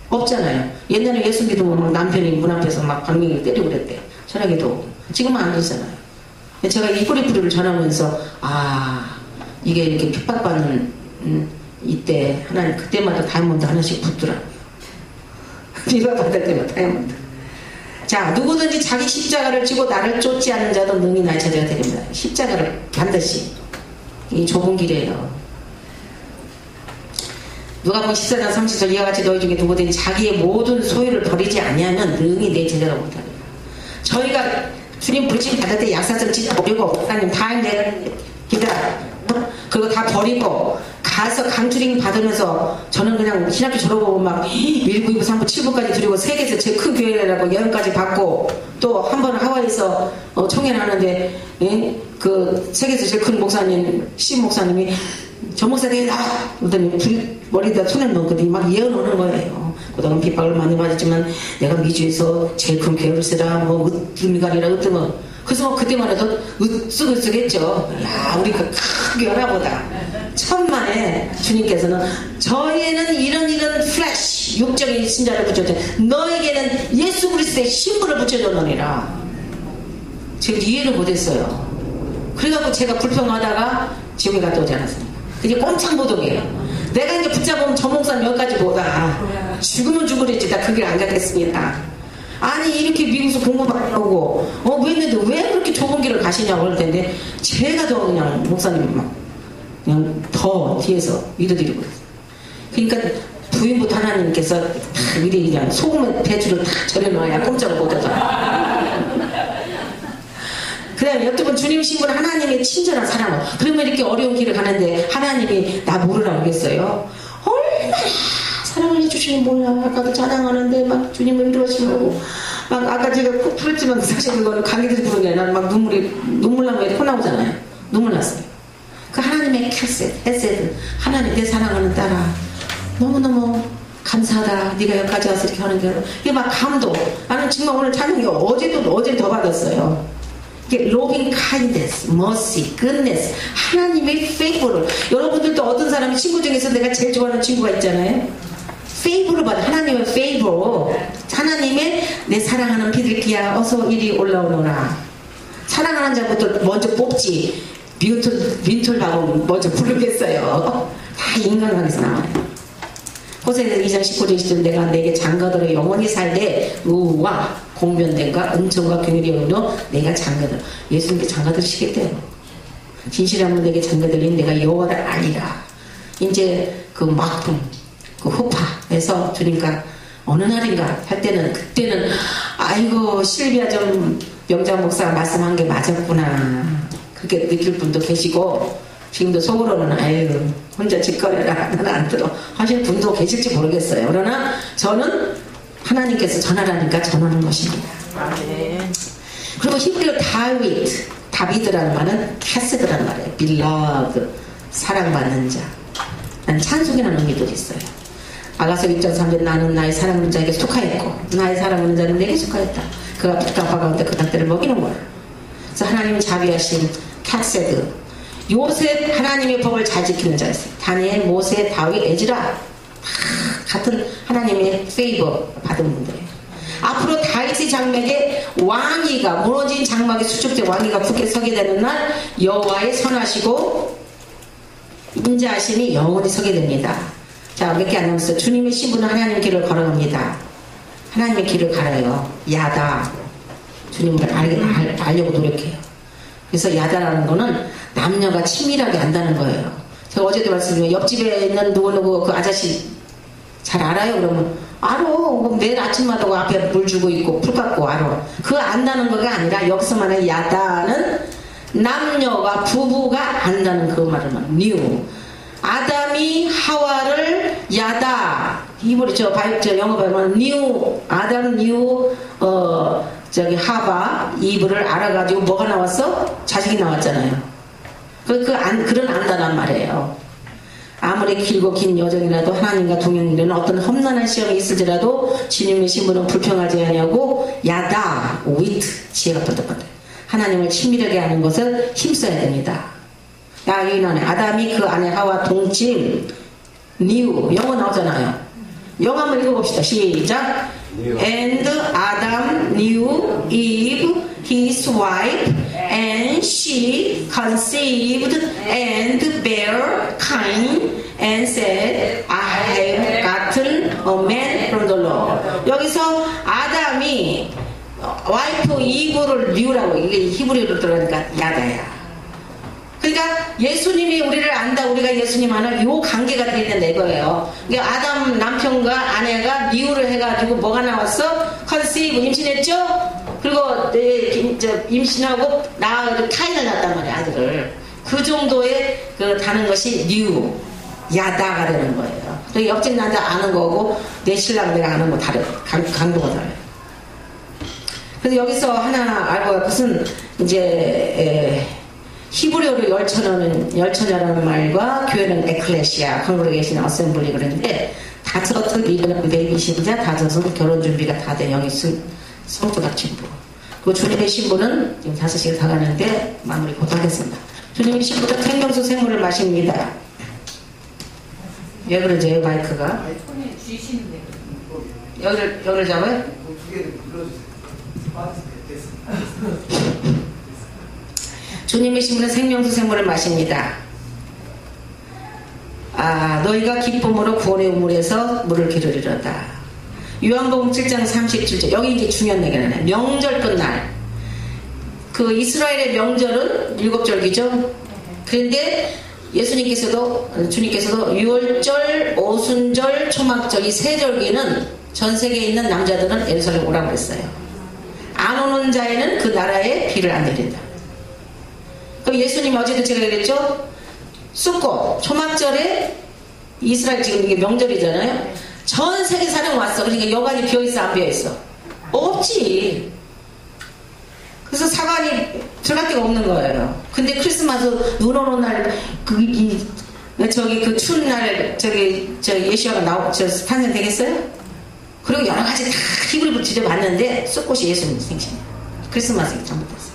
없잖아요. 옛날에 예수 믿으면 막 남편이 문 앞에서 막 방명이 때리고 그랬대요. 전화기도. 지금은 안 되잖아요. 제가 이 뿌리뿌리를 전하면서, 이게 이렇게 핍박받는, 이때, 하나님, 그때마다 다이아몬드 하나씩 붙더라. 핍박받을 때마다 다이아몬드. 자, 누구든지 자기 십자가를 지고 나를 쫓지 않는 자도 능히 나의 제자가 되립니다. 십자가를 반드시. 이 좁은 길이에요. 누가복음 14장 30절 이와 같이 너희 중에 누구든지 자기의 모든 소유를 버리지 아니하면 능히 내 제자가 못하리라. 저희가 주님 부르심 받을 때 약사증 찢어 버리고 목사님 다 기다 그거 다 버리고 가서 강추링 받으면서 저는 그냥 신학교 졸업하고 막 1부, 2부, 3부, 7부까지 드리고 세계에서 제일 큰 교회라고 여행까지 받고 또 한 번 하와이에서 청년하는데 그 세계에서 제일 큰 목사님 시 목사님이 저 목사님이 그러더니 머리에다 손을 넣었더니 막 예언하는 거예요. 그동안 핍박을 많이 받았지만 내가 미주에서 제일 큰 교회를 쓰라 으뜸이가리라 으뜸은 그래서 그때만 해도 으쓱으쓱했죠. 야 우리 그 큰 교회라보다 천만에 주님께서는 저희에는 이런 플래시 육적인 신자를 붙여줘 너에게는 예수 그리스도의 신부를 붙여줬느니라. 제가 이해를 못했어요. 그래갖고 제가 불평하다가 지옥에 갔다 오지 않았습니까? 그게 꼼짝보독이에요. 내가 이제 붙잡으면 저 목사님 여기까지 보다 죽으면 죽으랬지 나 그 길 안 가겠습니다. 아니 이렇게 미국에서 공부만 하고 왜 했는데 왜 그렇게 좁은 길을 가시냐고 그럴 텐데 제가 더 그냥 목사님 막 그냥 더 뒤에서 믿어드리고 그랬어요. 그러니까 부인부터 하나님께서 다 미리 그냥 소금에 배추를 다 절여놓아야 꼼짝을 못하잖아. 그 다음에 여튼 주님 신분 하나님의 친절한 사랑을 그러면 이렇게 어려운 길을 가는데 하나님이 나 모르라고 그랬어요. 얼마나 사랑을 해주시니 몰라. 아까도 찬양하는데 막 주님을 이루어지고 막 아까 제가 꼭 부르지만 사실 그거는 관객들이 부른 게 아니라 막 눈물 나면 코 나오잖아요. 눈물 났어요. 그 하나님의 헤세드 하나님 내 사랑하는 딸아 너무너무 감사하다. 네가 여기까지 와서 이렇게 하는 게 이게 막 감동. 나는 정말 오늘 찬양이 어제 더 받았어요. loving kindness, mercy, goodness 하나님의 favor를 여러분들도 어떤 사람이 친구 중에서 내가 제일 좋아하는 친구가 있잖아요. favor를 받아 하나님의 favor 하나님의 내 사랑하는 비둘기야 어서 이리 올라오너라. 사랑하는 자부터 먼저 뽑지 민톨하고 먼저 부르겠어요. 다 인간관에서 나와요. 호세아서 2장 19절 20절 내가 내게 장가들어 영원히 살되 의와 공변됨과 은총과 긍휼이 없노 내가 장가들어 예수님께 장가들으시겠대요. 진실하면 내게 장가들린 내가 여호와를 알리라. 이제 그 막품 그 후파에서 주님과 어느 날인가 할 때는 그때는 아이고 실비아 좀 명장 목사가 말씀한 게 맞았구나 그렇게 느낄 분도 계시고 지금도 속으로는 아유 혼자 짓거려라 나는 안 들어 하실 분도 계실지 모르겠어요. 그러나 저는 하나님께서 전하라니까 전하는 것입니다. 그리고 히브리어 다비드라는 말은 캐스드라는 말이에요. beloved 사랑받는 자. 난 찬송이라는 의미도 있어요. 아가서 6장 3절 나는 나의 사랑하는 자에게 속하였고 나의 사랑하는 자는 내게 속하였다. 그가 북과 가운데 그 닭들을 먹이는 거야. 그래서 하나님이 자비하신 캐스드 요셉 하나님의 법을 잘 지키는 자였어요. 다니엘, 모세, 다윗, 에즈라 같은 하나님의 페이버 받은 분들이에요. 앞으로 다윗의 장막에 왕위가 무너진 장막에 수축된 왕위가 굳게 서게 되는 날 여호와의 선하시고 인자하심이 영원히 서게 됩니다. 자, 몇 개 안 남았어요. 주님의 신분은 하나님의 길을 걸어갑니다. 하나님의 길을 갈아요. 야다. 주님을 알려고 노력해요. 그래서 야다라는 거는 남녀가 친밀하게 안다는 거예요. 제가 어제도 말씀드린 옆집에 있는 누구누구 그 아저씨 잘 알아요? 그러면 알아. 매일 아침마다 그 앞에 물 주고 있고 풀 깎고 알아. 그거 안다는 거가 아니라 여기서 말하는 야다는 남녀가 부부가 안다는 그 말을 new. 아담이 하와를 야다 히브리 저 영어 발음은 new 아담 new 하바 이브를 알아가지고 뭐가 나왔어? 자식이 나왔잖아요. 그런 안다란 말이에요. 아무리 길고 긴 여정이라도 하나님과 동행되는 어떤 험난한 시험이 있을지라도 주님의 신분은 불평하지 아니하고 야다 위트 지혜가 번뜩번뜩 하나님을 친밀하게 하는 것을 힘써야 됩니다. 유인하네. 아담이 그 아내 하와 동침 new 영어 나오잖아요. 영어 한번 읽어봅시다. 시작. And Adam knew Eve his wife and she conceived and bare Cain and said I have gotten a man from the Lord. 여기서 아담이 와이프 이브를 뉴라고 이게 히브리어로 들어가니까 야다야. 그러니까 예수님이 우리를 안다 우리가 예수님 안을 요 관계가 되는 이거예요. 그러니까 아담 남편과 아내가 미우를 해가지고 뭐가 나왔어? 컨시브 임신했죠? 그리고 임신하고 타인을 낳았단 말이야 아들을. 그 정도의 그 다는 것이 뉴 야다가 되는 거예요. 그리고 옆집 남자 아는 거고 내 신랑 내가 아는 거 다른 강도가 달라요. 그래서 여기서 하나 알고 갈 것은 이제 히브리어로 열처녀라는 말과 교회는 에클레시아, 컨그레게이션 어셈블리 그러는데 다섯은 미래는 베이비 신자, 다섯은 결혼 준비가 다 된 영이 성도답 신부. 그 주님의 신부는 지금 5시간 다 가는데 마무리 곧 하겠습니다. 주님의 신부는 생명수 생물을 마십니다. 왜 그러죠 마이크가? 손에 쥐시는데 여기를 잡아요? 주님의 신부는 생명수 생물을 마십니다. 너희가 기쁨으로 구원의 우물에서 물을 기르리로다. 요한복음 7장 37절. 여기 이제 중요한 얘기는 명절 끝날. 그 이스라엘의 명절은 7절기죠. 그런데 주님께서도 6월절, 오순절, 초막절 이 3절기는 전 세계에 있는 남자들은 예루살렘 오라고 그랬어요. 안 오는 자에는 그 나라에 비를 안 내린다. 그럼 예수님이 어제도 제가 그랬죠? 숫꽃, 초막절에 이스라엘 지금 이게 명절이잖아요. 전 세계 사람 왔어. 그러니까 여관이 비어있어 안 비어있어? 없지. 그래서 사관이 들어갈 데가 없는 거예요. 근데 크리스마스 눈 오는 날 그 추운 날 예수가 탄생되겠어요? 그리고 여러 가지 다 히브리로 뒤져봤는데 숫꽃이 예수님 생신이에요. 크리스마스에 잘못됐어요.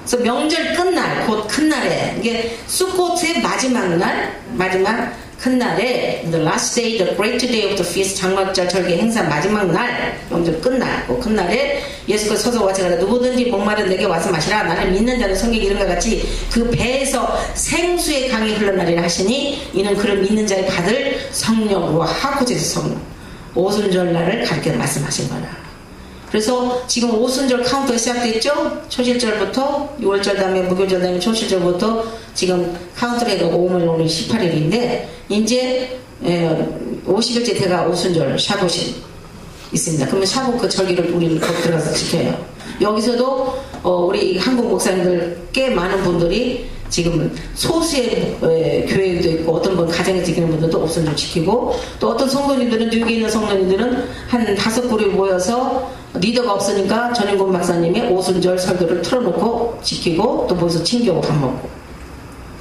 그래서 명절 끝날, 곧 큰 날에, 이게 숫꽃의 마지막 큰 날에, the last day, the great day of the feast, 장막절 절기 행사 마지막 날, 명절 끝날, 그 큰 날에 예수께서 서서 와서 누구든지 목마른 내게 와서 마시라. 나를 믿는 자는 성경 이름과 같이 그 배에서 생수의 강이 흘러나리라 하시니 이는 그를 믿는 자의 받을 성령과 하코제스 성령. 오순절 날을 가르쳐 말씀하신 거라. 그래서 지금 오순절 카운트가 시작됐죠? 초실절부터 6월절 다음에 무교절 다음에 초실절부터 지금 카운트가 오늘 18일인데 이제 50일째 대가 오순절 샤봇이 있습니다. 그러면 샤봇 그 절기를 우리는 거기 들어가서 지켜요. 여기서도 우리 한국 목사님들 꽤 많은 분들이 지금 소수의 교회도 있고 어떤 분 가정에 지키는 분들도 오순절 지키고 또 어떤 성도님들은 뉴욕에 있는 성도님들은 한 5그룹이 모여서 리더가 없으니까 전인권 박사님의 오순절 설교를 틀어놓고 지키고 또 모여서 친교하고 밥 먹고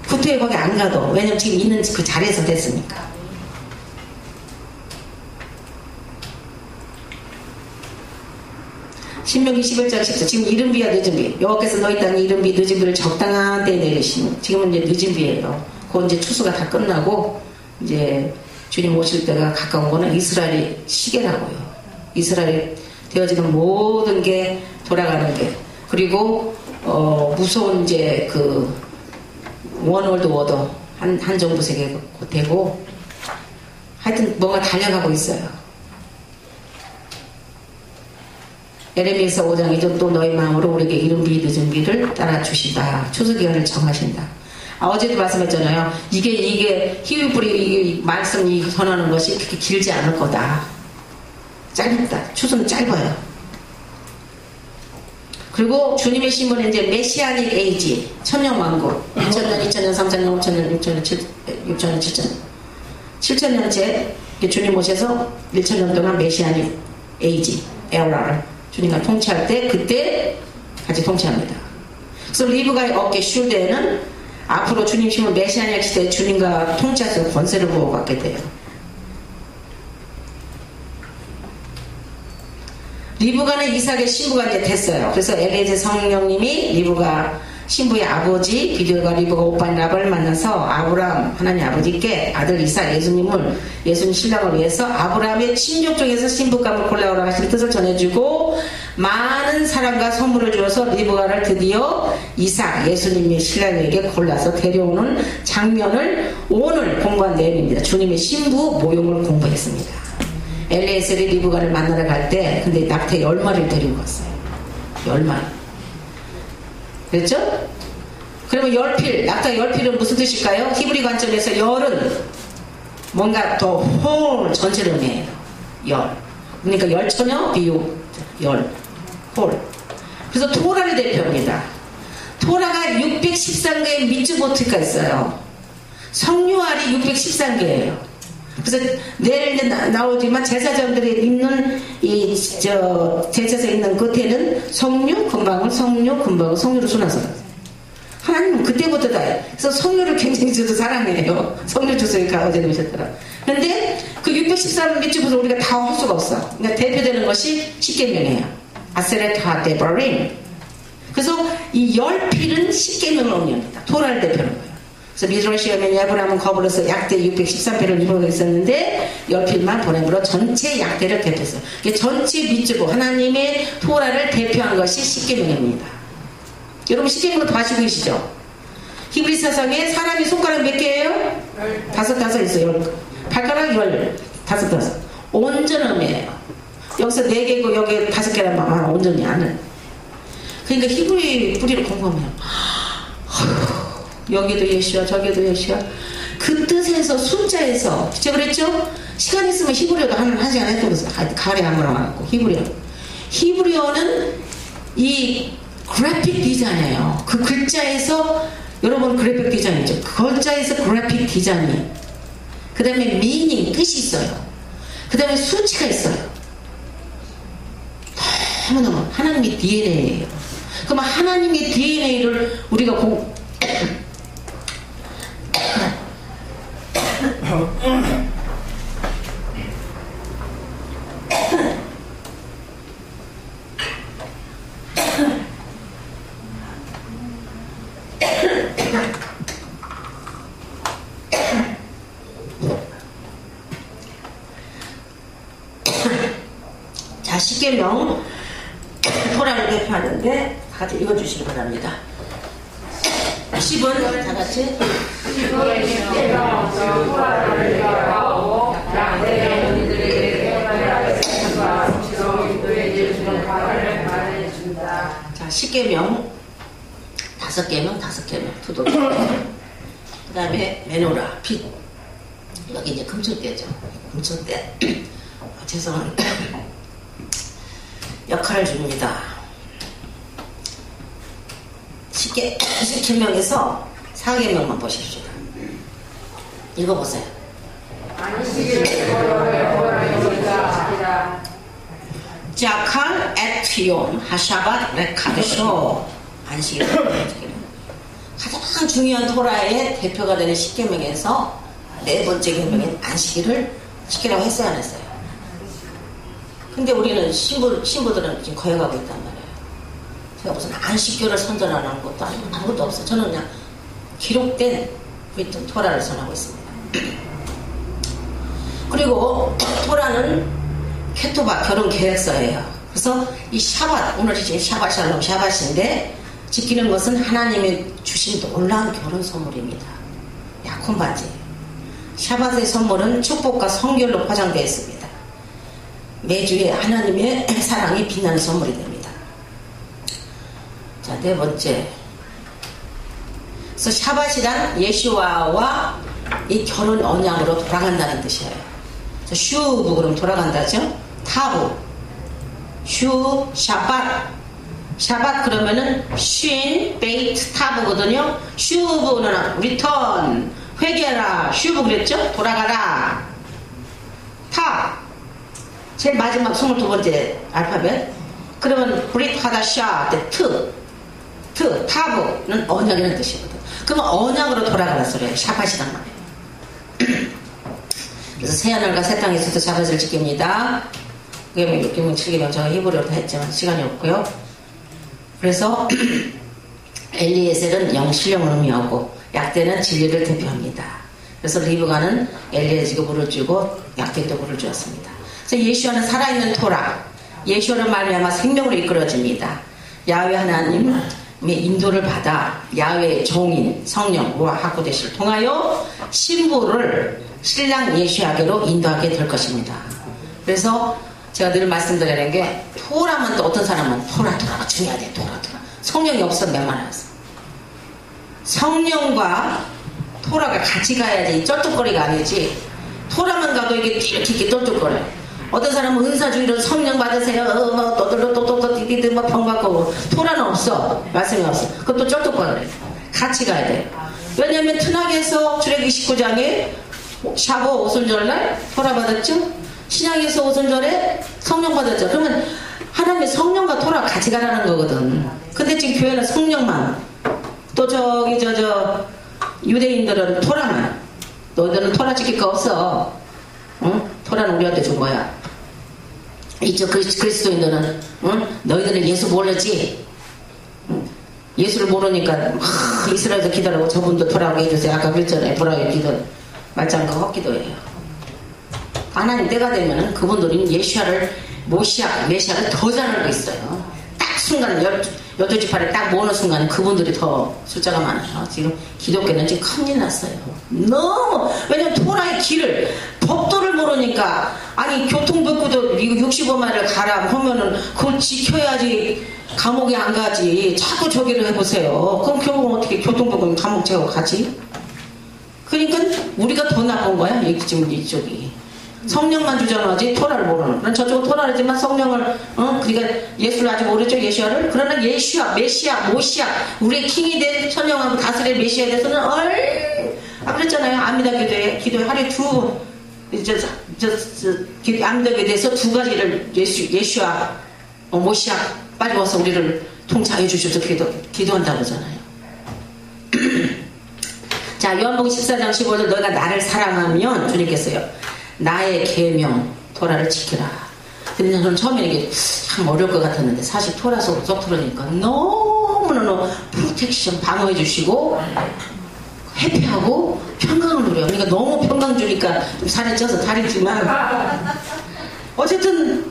후퇴에 거기 안 가도 왜냐면 지금 있는 그 자리에서 됐으니까. 신명기 11장 14 지금 이른비야 늦은비 여호와께서 너희 땅에 이른비 늦은비를 적당한 때에 내리시는 지금은 이제 늦은비예요. 그 이제 추수가 다 끝나고 이제 주님 오실 때가 가까운 거는 이스라엘의 시계라고요. 이스라엘이 되어지는 모든 게 돌아가는 게 그리고 무서운 이제 그 원월드 워더 한 정부 세계 되고 하여튼 뭔가 달려가고 있어요. 에레미야서 5장이죠. 또 너희 마음으로 우리에게 이른비 늦은비를 따라주시다. 추수기한을 정하신다. 어제도 말씀했잖아요. 이게 히브리 말씀이 전하는 것이 그렇게 길지 않을 거다. 짧다. 추수는 짧아요. 그리고 주님의 신분은 이제 메시아닉 에이지, 천년왕국, 2000년, 2000년, 3000년, 5000년, 6000년, 6000년, 7000년, 7000년째 주님 오셔서 1000년 동안 메시아닉 에이지, 에라를 주님과 통치할 때 그때 같이 통치합니다. 그래서 리브가의 어깨 슐대에는 앞으로 주님 심은 메시아닉 시대에 주님과 통치하셔서 권세를 부어받게 돼요. 리브가는 이삭의 신부가 이제 됐어요. 그래서 엘리에zer 성령님이 리브가 신부의 아버지 비두엘과 리브가 오빠인 라반을 만나서 아브라함 하나님 아버지께 아들 이삭 예수님 신랑을 위해서 아브라함의 친족 중에서 신부감을 골라오라 하신 뜻을 전해주고 많은 사랑과 선물을 주어서 리브가를 드디어 이삭 예수님의 신랑에게 골라서 데려오는 장면을 오늘 공부한 내용입니다. 주님의 신부 모형을 공부했습니다. 엘리에셀이 리브가를 만나러 갈 때 근데 낙태 10마리를 데리고 갔어요. 10마리. 그랬죠? 그러면 열필, 낙타 열필은 무슨 뜻일까요? 히브리 관점에서 열은 뭔가 더 홀 전체를 의미해요. 열. 그러니까 열처녀 비유 열. 홀. 그래서 토라를 대표합니다. 토라가 613개의 미츠보트가 있어요. 성류알이 613개예요. 그래서 내일 이제 나오지만 제사장들이 입는 제사에 있는 끝에는 성류, 금방울, 성류, 금방울, 성류를 쏘나서 하나님은 그때부터 다 그래서 성류를 굉장히 저도 사랑해요. 성류 주소에 가어제 놓으셨더라. 그런데 그 613 밑줄부터 우리가 다 할 수가 없어. 그러니까 대표되는 것이 십계명이에요. 아세렛 하데버림. 그래서 이 열필은 십계명을 의미합니다. 토라를 대표하는 거예요. 그래서 미드러시하면 야브라함은 거불러서 약대 613필을 입어가 있었는데 열필만 보냄으로 전체 약대를 대표했어요. 전체 밑줄부 하나님의 토라를 대표한 것이 십계명입니다. 여러분 십계명을 다 아시고 계시죠? 히브리 사상에 사람이 손가락 몇 개예요? 5 있어요. 발가락 15. 온전함이에요. 여기서 4개고 여기 5개라면 온전히 안 해. 그러니까 히브리 뿌리를 공부하면 여기도 예시와 저기도 예시와 그 뜻에서 숫자에서 제가 그랬죠? 시간 있으면 히브리어도 한 시간 했던 것을 가을에 한 번 와갖고 히브리어는 이 그래픽 디자인이에요. 그 글자에서 여러분 그래픽 디자인이죠. 그 글자에서 그래픽 디자인이 그 다음에 미닝 뜻이 있어요. 그 다음에 수치가 있어요. 너무너무 하나님의 DNA예요. 그럼 하나님의 DNA를 우리가 자, 십계명 토라를 대표하는데 같이 읽어주시기 바랍니다. 10은 다 같이 자, 10계명 5계명 투도 그 다음에 메노라 빛 여기 이제 금천대죠. 금천대 죄송합니다. 역할을 줍니다. 10계명에서 4계명만 보십시오. 읽어보세요. 자칼 에티온 하샤밧 레카드쇼 안식일 가장 중요한 토라의 대표가 되는 10계명에서 4번째 계명인 안식일을 지키라고 했어요, 안 했어요? 근데 우리는 신부들은 지금 거역하고 있단 말이에요. 제가 무슨 안식교를 선전하는 것도 아니고 아무것도 없어요. 저는 그냥 기록된 리튼 토라를 선하고 있습니다. 그리고 토라는 케토바 결혼 계획서예요. 그래서 이 샤밧 오늘이 지금 샤밧 샬롬 샤밧인데 지키는 것은 하나님이 주신 놀라운 결혼 선물입니다. 약혼 반지. 샤밧의 선물은 축복과 성결로 포장되어 있습니다. 매주에 하나님의 사랑이 빛나는 선물이 됩니다. 자, 4번째. 그래서 샤밧이란 예수와와 이 결혼 언약으로 돌아간다는 뜻이에요. 슈브 그럼 돌아간다죠? 타브, 슈, 샤밧. 샤밧 그러면은 쉰, 베이트, 타브거든요. 슈브는 리턴, 회개하라. 슈브 그랬죠? 돌아가라. 타. 제일 마지막 22번째 알파벳. 그러면 브릿 하다샤 때 트, 타브는 언약이라는 뜻이거든. 그러면 언약으로 돌아가라 소리예요. 샤팟이란 말이에요. 그래서 새하늘과 새 땅에서도 샤팟을 지킵니다. 그게 6계명 7계명 제가 히브리어로 했지만 시간이 없고요. 그래서 엘리에셀은 영신령을 의미하고 약대는 진리를 대표합니다. 그래서 리브가는 엘리에셀에게 물을 주고 약대도 물을 주었습니다. 그래서 예수와는 살아있는 토라, 예수를 말미암아 생명으로 이끌어집니다. 야훼 하나님의 인도를 받아 야훼의 종인 성령과 학구대시를 통하여 신부를 신랑 예수에게로 인도하게 될 것입니다. 그래서 제가 늘 말씀드리는 게 토라면 또 어떤 사람은 토라가 중요하대. 토라 성령이 없으면 맹만하였어. 성령과 토라가 같이 가야지 쩔뚝거리가 아니지. 토라만 가도 이렇게 쩔뚝거려요. 어떤 사람은 은사주의로 성령 받으세요. 또또또또또 디디디 뭐 병받고 토라는 없어. 말씀이 없어. 그것도 쩔뚝거려요. 같이 가야 돼요. 왜냐하면 트낙에서 출애굽기 19장에 샤보 오순절날 토라 받았죠. 신약에서 오순절에 성령 받았죠. 그러면 하나님의 성령과 토라가 같이 가라는 거거든. 근데 지금 교회는 성령만, 또 저기 유대인들은 토라만. 너희들은 토라 지킬 거 없어. 응? 토라는 우리한테 준 거야. 이쪽 그리스도인들은 응? 너희들은 예수 모르지. 응? 예수를 모르니까 이스라엘에서 기도하고 저분도 토라고 해주세요. 아까 그랬잖아요. 토라의 기도 말짱가 헛기도예요. 하나님 때가 되면은 그분들은 예수야를 메시아를 더 잘 알고 있어요. 딱 순간 12지파를 딱 모으는 순간 그분들이 더 숫자가 많아요. 지금 기독교는 지금 큰일 났어요. 너무 왜냐면 토라의 길을 법도를 모르니까 아니 교통법규도 65마일을 가라 하면은 그걸 지켜야지 감옥에 안 가지. 자꾸 저기를 해보세요. 그럼 결국은 어떻게 교통법규는 감옥 제고 가지? 그러니까 우리가 더 나쁜 거야. 지금 이쪽이. 성령만 주장하지 토라를 모르는. 그럼 저쪽은 토라르지만 성령을 그러니까 예수를 아직 모르죠. 예수야를. 그러나 예수야, 메시아, 모시아 우리의 킹이 된 천령하고 다스릴 메시아에 대해서는 그랬잖아요. 아미다 기도에 하루에 아미다 기도에 대해서 두 가지를 예수야, 모시아 빠져와서 우리를 통치해 주셔서 기도한다고 하잖아요. 자, 요한복음 14장 15절 너희가 나를 사랑하면 주님께서요. 나의 계명 토라를 지키라. 근데 저는 처음에 이게 참 어려울 것 같았는데 사실 토라 속 들으니까 너무너무 프로텍션 방어해 주시고 회피하고 평강을 누려요. 그러니까 너무 평강 주니까 좀 살이 쪄서 다리지만 어쨌든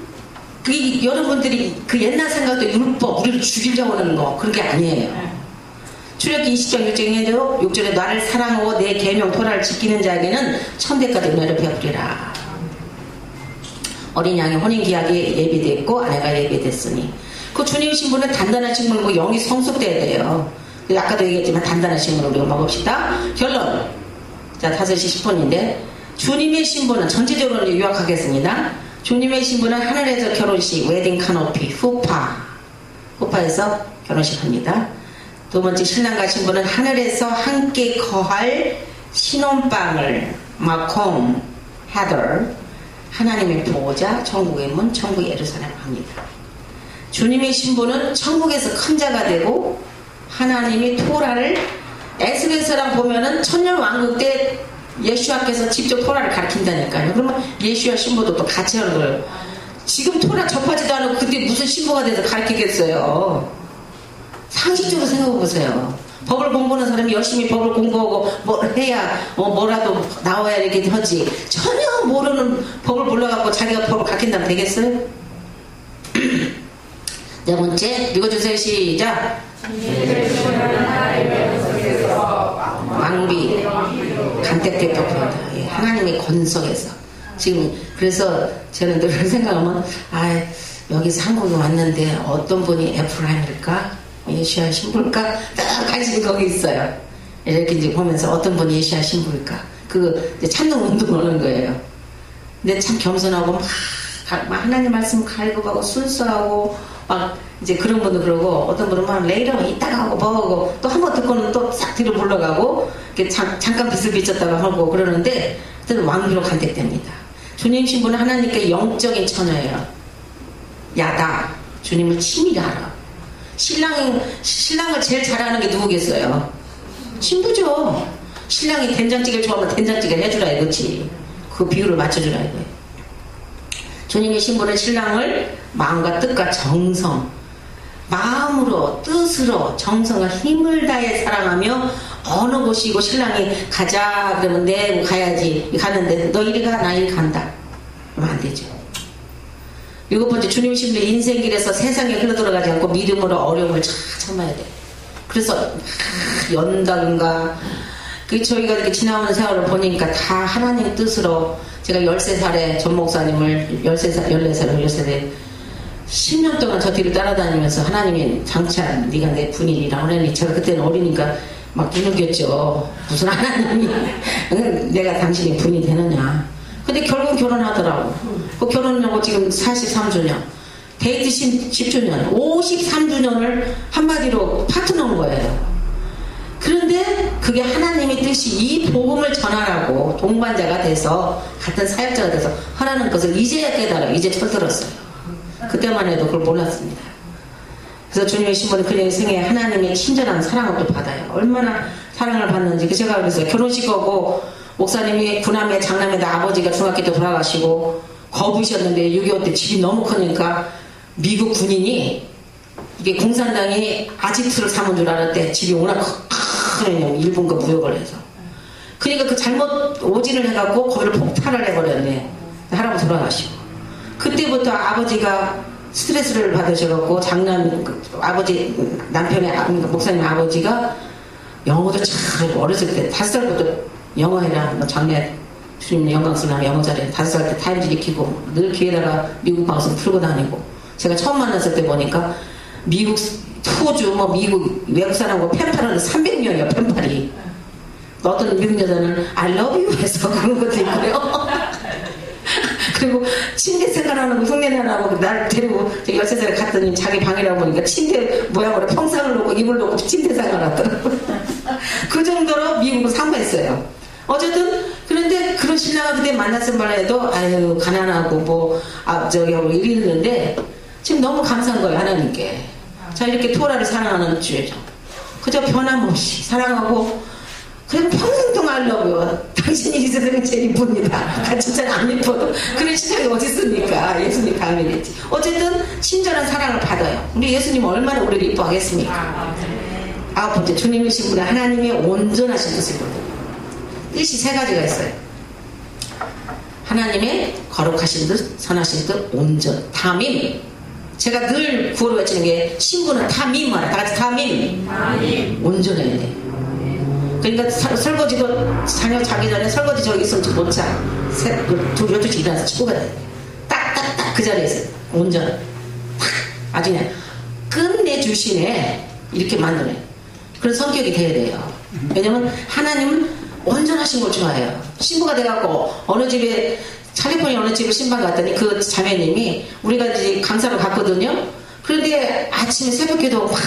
여러분들이 그 옛날 생각도 율법 우리를 죽이려고 하는 거 그런 게 아니에요. 출애굽기 20장 6절에 나를 사랑하고 내 계명 토라를 지키는 자에게는 천대까지 은혜를 베푸리라. 어린 양의 혼인기약이 예비됐고 아내가 예비됐으니 그 주님 신부는 단단한 식물이고 영이 성숙돼야 돼요. 아까도 얘기했지만 단단한 식물을 우리가 먹읍시다. 결론. 자 5시 10분인데 주님의 신부는 전체적으로 요약하겠습니다. 주님의 신부는 하늘에서 결혼식 웨딩 카노피 후파에서 결혼식 합니다. 두 번째 신랑과 신부는 하늘에서 함께 거할 신혼방을 마콤 헤더 하나님의 보호자 천국의 문 천국 예루살렘 합니다. 주님의 신부는 천국에서 큰 자가 되고 하나님이 토라를 에스겔서랑 보면은 천년왕국 때 예수와께서 직접 토라를 가르친다니까요. 그러면 예수와 신부도 또 같이 하는 거예요. 지금 토라 접하지도 않고 근데 무슨 신부가 돼서 가르치겠어요. 상식적으로 생각해보세요. 법을 공부하는 사람이 열심히 법을 공부하고 뭐 해야 뭐라도 나와야 이렇게 하지. 전혀 모르는 법을 몰라갖고 자기가 법을 가르친다면 되겠어요? 네 번째 읽어주세요. 시작. 왕비 간택대 표현다. 하나님의 권석에서 지금 그래서 저는 늘 생각하면 여기서 한국에 왔는데 어떤 분이 에프라임일까? 예시아 신부일까? 딱 관심이 거기 있어요. 이렇게 이제 보면서 어떤 분이 예시아 신부일까? 이제 찾는 운동을 하는 거예요. 근데 참 겸손하고 막 하나님 말씀 갈급하고 순수하고 막 이제 그런 분도 그러고 어떤 분은 막 레이더 이따가 하고 뭐 하고 또 한 번 듣고는 또 싹 뒤로 물러가고 잠깐 빛을 비쳤다가 하고 그러는데 그때는 왕비로 간택됩니다. 주님 신부는 하나님께 영적인 처녀예요. 야다. 주님을 친밀히 알아. 신랑을 제일 잘하는 게 누구겠어요? 신부죠. 신랑이 된장찌개를 좋아하면 된장찌개를 해주라 이거지. 그 비율을 맞춰주라 이거예요. 주님의 신부는 신랑을 마음과 뜻과 정성, 마음으로 뜻으로 정성과 힘을 다해 사랑하며 어느 곳이고 신랑이 가자 그러면 네 가야지 가는데 너 이리 가 나 이리 간다 그러면 안 되죠. 7번째, 주님 신부의 인생길에서 세상에 흘러들어가지 않고 믿음으로 어려움을 참아야 돼. 그래서 연단과 저희가 이렇게 지나오는 세월을 보니까 다 하나님 뜻으로 제가 13살에 전 목사님을 14살에 10년 동안 저 뒤를 따라다니면서 하나님이 장차 네가 내 분이라고 하니 제가 그때는 어리니까 막 두들겼죠. 무슨 하나님이 내가 당신의 분이 되느냐. 근데 결국 결혼하더라고. 그 결혼하고 지금 43주년, 데이트 10주년, 53주년을 한마디로 파트너인 거예요. 그런데 그게 하나님의 뜻이 이 복음을 전하라고 동반자가 돼서 같은 사역자가 돼서 하라는 것을 이제야 깨달아요. 이제 철들었어요. 그때만 해도 그걸 몰랐습니다. 그래서 주님의 신부는 그녀의 생에 하나님의 친절한 사랑을 또 받아요. 얼마나 사랑을 받는지. 제가 그래서 결혼식하고 목사님이 구남매 장남매 다 아버지가 중학교 때 돌아가시고 거부셨는데 6.25 때 집이 너무 크니까 미국 군인이 이게 공산당이 아지트를 삼은 줄 알았대. 집이 워낙 크네요. 일본과 무역을 해서. 그러니까 그 잘못 오진을 해갖고 거기를 폭발을 해버렸네. 할아버지 돌아가시고. 그때부터 아버지가 스트레스를 받으셔갖고 아버지 남편의 목사님 아버지가 영어도 참 어렸을 때 5살부터 영어 해라. 장례 주님 영광스러운 영어 잘해. 5살 때 타임즈 익히고 늘 귀에다가 미국 방송 풀고 다니고. 제가 처음 만났을 때 보니까 미국 호주 미국 외국 사람하고 펜팔하는 300명이요 펜팔이. 어떤 미국 여자는 I love you 해서 그런 것도 있고요. 그리고 침대 생활하는 거 흉내내라고 날 데리고 13살에 갔더니 자기 방이라고 보니까 침대 모양으로 평상을 놓고 이불 놓고 침대 생활하더라고요. 그 정도로 미국을 사모했어요. 어쨌든 그런데 그런 신랑을 그때 만났을 만 해도 아유 가난하고 하고 이랬는데 지금 너무 감사한 거예요. 하나님께. 자 이렇게 토라를 사랑하는 주죠. 그저 변함없이 사랑하고 그리고 평생 동안 알려고요. 당신이 이 세상에 제일 이쁩니다. 같이 잘 안 이뻐도 그런 신랑이 어디 있습니까? 예수님 가면이지. 어쨌든 친절한 사랑을 받아요. 우리 예수님 얼마나 우리를 이뻐하겠습니까? 9번째, 주님의 신부는 하나님의 온전하신 뜻이거든요. 뜻이 3가지가 있어요. 하나님의 거룩하신 뜻, 선하신 뜻, 온전, 타밈. 제가 늘 구호로 외치는 게 신부는 타밈 하라. 다 같이 타밈. 온전해야 돼. 그러니까 설거지도 자녀 자기 전에 설거지 저기 있으면 못 차. 12시 일어나서 치고 가야 돼. 딱딱딱 그 자리에 있어요. 온전. 아주 그냥 끝내주시네. 이렇게 만드네. 그런 성격이 돼야 돼요. 왜냐면 하나님은 온전하신 걸 좋아해요. 신부가 돼갖고 어느 집에 캘리포니아 어느 집을 신방 갔더니 그 자매님이 우리가 이제 강사로 갔거든요. 그런데 아침에 새벽에도 막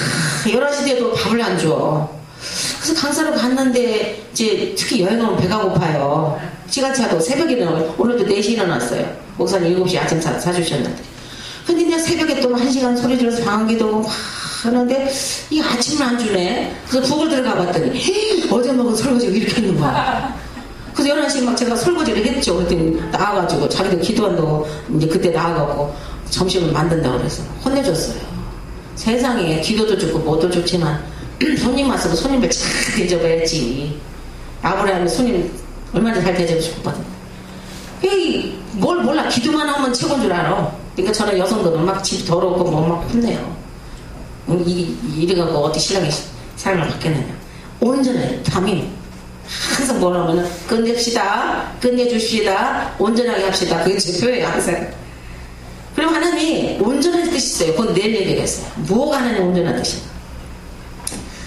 11시 돼도 밥을 안 줘. 그래서 강사로 갔는데 이제 특히 여행 오면 배가 고파요. 시간차도 새벽에 일어나요. 오늘도 4시 일어났어요. 목사님 7시 아침 사주셨는데. 근데 그냥 새벽에 또 1시간 소리 들어서 방언기도 막 하는데 이 아침을 안 주네. 그래서 북을 들어가 봤더니 어제 먹은 설거지가 이렇게 있는 거야. 그래서 11시에 막 제가 설거지를 했죠. 그랬더니 나와가지고 자기들 기도한다고 이제 그때 나와갖고 점심을 만든다고 그래서 혼내줬어요. 세상에 기도도 좋고 뭐도 좋지만 손님 왔어도 손님을 잘 대접해야지. 아브라함이 손님 얼마나 잘 대접해 줬거든. 뭘 몰라. 기도만 하면 최고인 줄 알아. 그러니까 저는 여성들은 막 집 더럽고 막 혼내요. 이래갖고 어디 신랑이 사랑을 받겠느냐. 온전해. 담임. 항상 뭐라면은 끝내주시다. 온전하게 합시다. 그게 제 표예요. 항상. 그럼 하나님이 온전한 뜻이 있어요. 그건 내일 얘기하겠어요. 뭐가 하나님 온전한 뜻인가.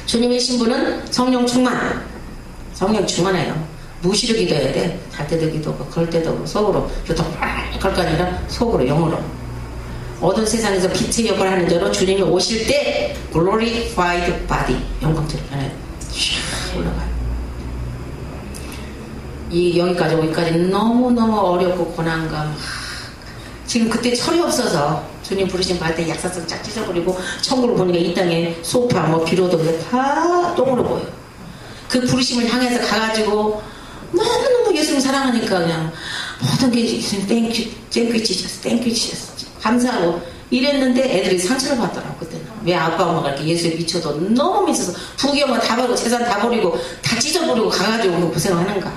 주님의 신부는 성령 충만해요. 무시로 기도해야 돼. 잘 때도 기도하고 걸 때도 속으로 걸 거 아니라 속으로 영으로. 어두운 세상에서 빛의 역할을 하는 자로 주님이 오실 때 glorified body 영광처럼 올라가요. 여기까지 오기까지 너무너무 어렵고 고난감. 지금 그때 철이 없어서 주님 부르신 발대 약사성 쫙 찢어버리고 천국을 보니까 이 땅에 소파 비료도 다 똥으로 보여. 그 부르심을 향해서 가가지고 너무너무 예수님 사랑하니까 그냥 모든 게 예수님 땡큐 지저스 감사하고 이랬는데 애들이 상처를 받더라고. 그때는 왜 아빠 엄마가 이렇게 예수에 미쳐도 너무 미쳐서 부귀영화 다 버리고 재산 다 버리고 다 찢어버리고 가가지고 고생을 하는가.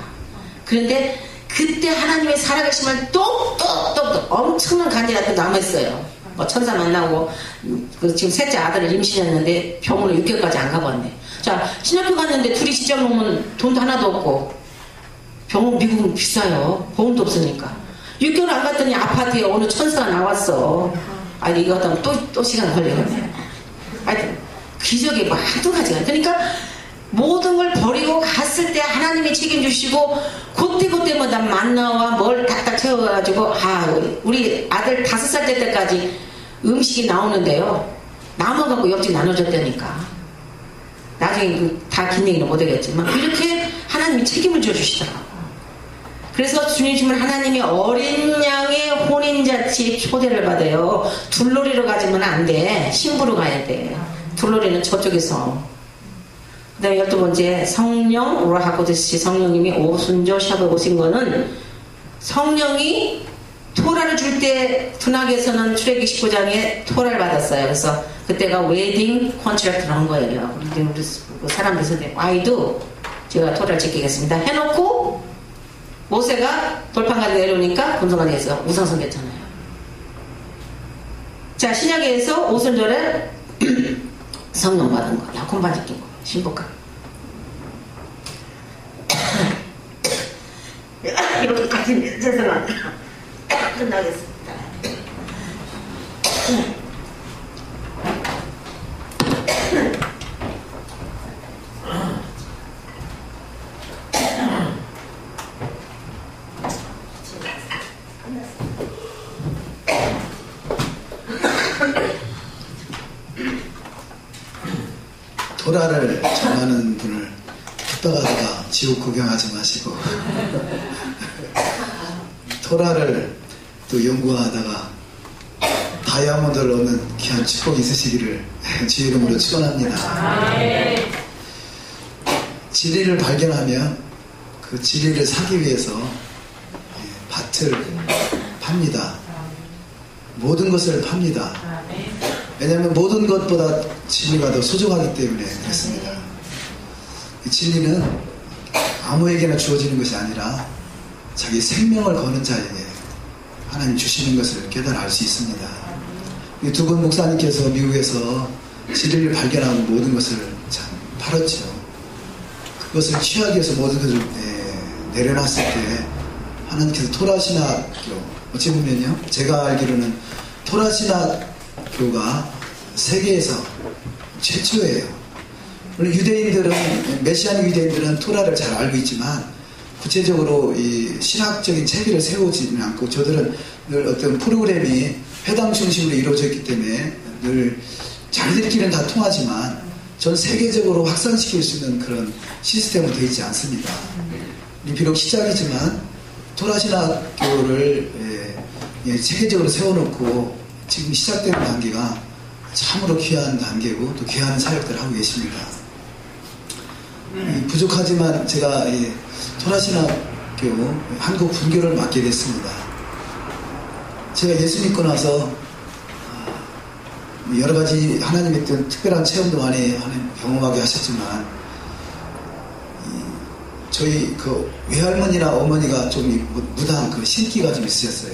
그런데 그때 하나님의 살아계심을 똑똑똑 엄청난 간절함이 남았어요. 뭐 천사 만나고 지금 셋째 아들을 임신했는데 병원에 6개월까지 안 가봤네. 자, 신학교 갔는데 둘이 시집 놓으면 돈도 하나도 없고 병원 미국은 비싸요. 보험도 없으니까 6개월 안 갔더니 아파트에 어느 천사가 나왔어. 아니 이거 하다 보면 또 시간 걸리겠네. 하여튼 기적이 뭐 한두 가지가. 그러니까 모든 걸 버리고 갔을 때 하나님이 책임주시고 그때마다 만나와 뭘 딱딱 채워가지고 우리 아들 5살 때까지 음식이 나오는데요. 남아갖고 옆집 나눠줬다니까. 나중에 다 긴 얘기는 못하겠지만 이렇게 하나님이 책임을 져주시더라고. 그래서 주님은 하나님이 어린 양의 혼인잔치 초대를 받아요. 둘놀이로 가지면 안 돼. 신부로 가야 돼. 둘놀이는 저쪽에서. 그 다음에 12번째 성령 우라하고드시 성령님이 오순조 샵에 오신 거는 성령이 토라를 줄 때 tun학에서는 출애굽기 19장에 토라를 받았어요. 그래서 그때가 웨딩 컨트랙트를 한 거예요. 우리 사람들 선생님 와이도 제가 토라를 지키겠습니다 해놓고 모세가 돌판까지 내려오니까 금송아지에서 우상 섬겼잖아요. 자, 신약에서 오순절에 성령 받은 거, 약혼반 지킨 거, 신복가. 이렇게까지 죄송합니다. 끝나겠습니다. 토라를 정하는 분을 붙다가다가 지옥 구경하지 마시고 토라를 또 연구하다가 다이아몬드를 얻는 귀한 축복이 있으시기를 주의 이름으로 축원합니다. 진리를 발견하면 그 진리를 사기 위해서 밭을 팝니다. 모든 것을 팝니다. 왜냐하면 모든 것보다 진리가 더 소중하기 때문에 그렇습니다. 이 진리는 아무에게나 주어지는 것이 아니라 자기 생명을 거는 자에게 하나님 주시는 것을 깨달아 알 수 있습니다. 이 두 분 목사님께서 미국에서 진리를 발견하고 모든 것을 참 팔았죠. 그것을 취하기 위해서 모든 것을 내려놨을 때 하나님께서 토라신학교, 어찌 보면요, 제가 알기로는 토라신학교가 세계에서 최초예요. 물론 유대인들은, 메시아닉 유대인들은 토라를 잘 알고 있지만 구체적으로 이 신학적인 체계를 세우지는 않고, 저들은 늘 어떤 프로그램이 회당 중심으로 이루어져 있기 때문에 늘 자기들끼리는 다 통하지만 전 세계적으로 확산시킬 수 있는 그런 시스템은 되어 있지 않습니다. 비록 시작이지만 토라신학교를 체계적으로 세워놓고 지금 시작되는 단계가 참으로 귀한 단계고 또 귀한 사역들을 하고 계십니다. 부족하지만 제가 토라신학교 한국 분교를 맡게 됐습니다. 제가 예수 믿고 나서 여러 가지 하나님의 특별한 체험도 많이 경험하게 하셨지만 저희 그 외할머니나 어머니가 좀 무당 그 신기가 좀 있으셨어요.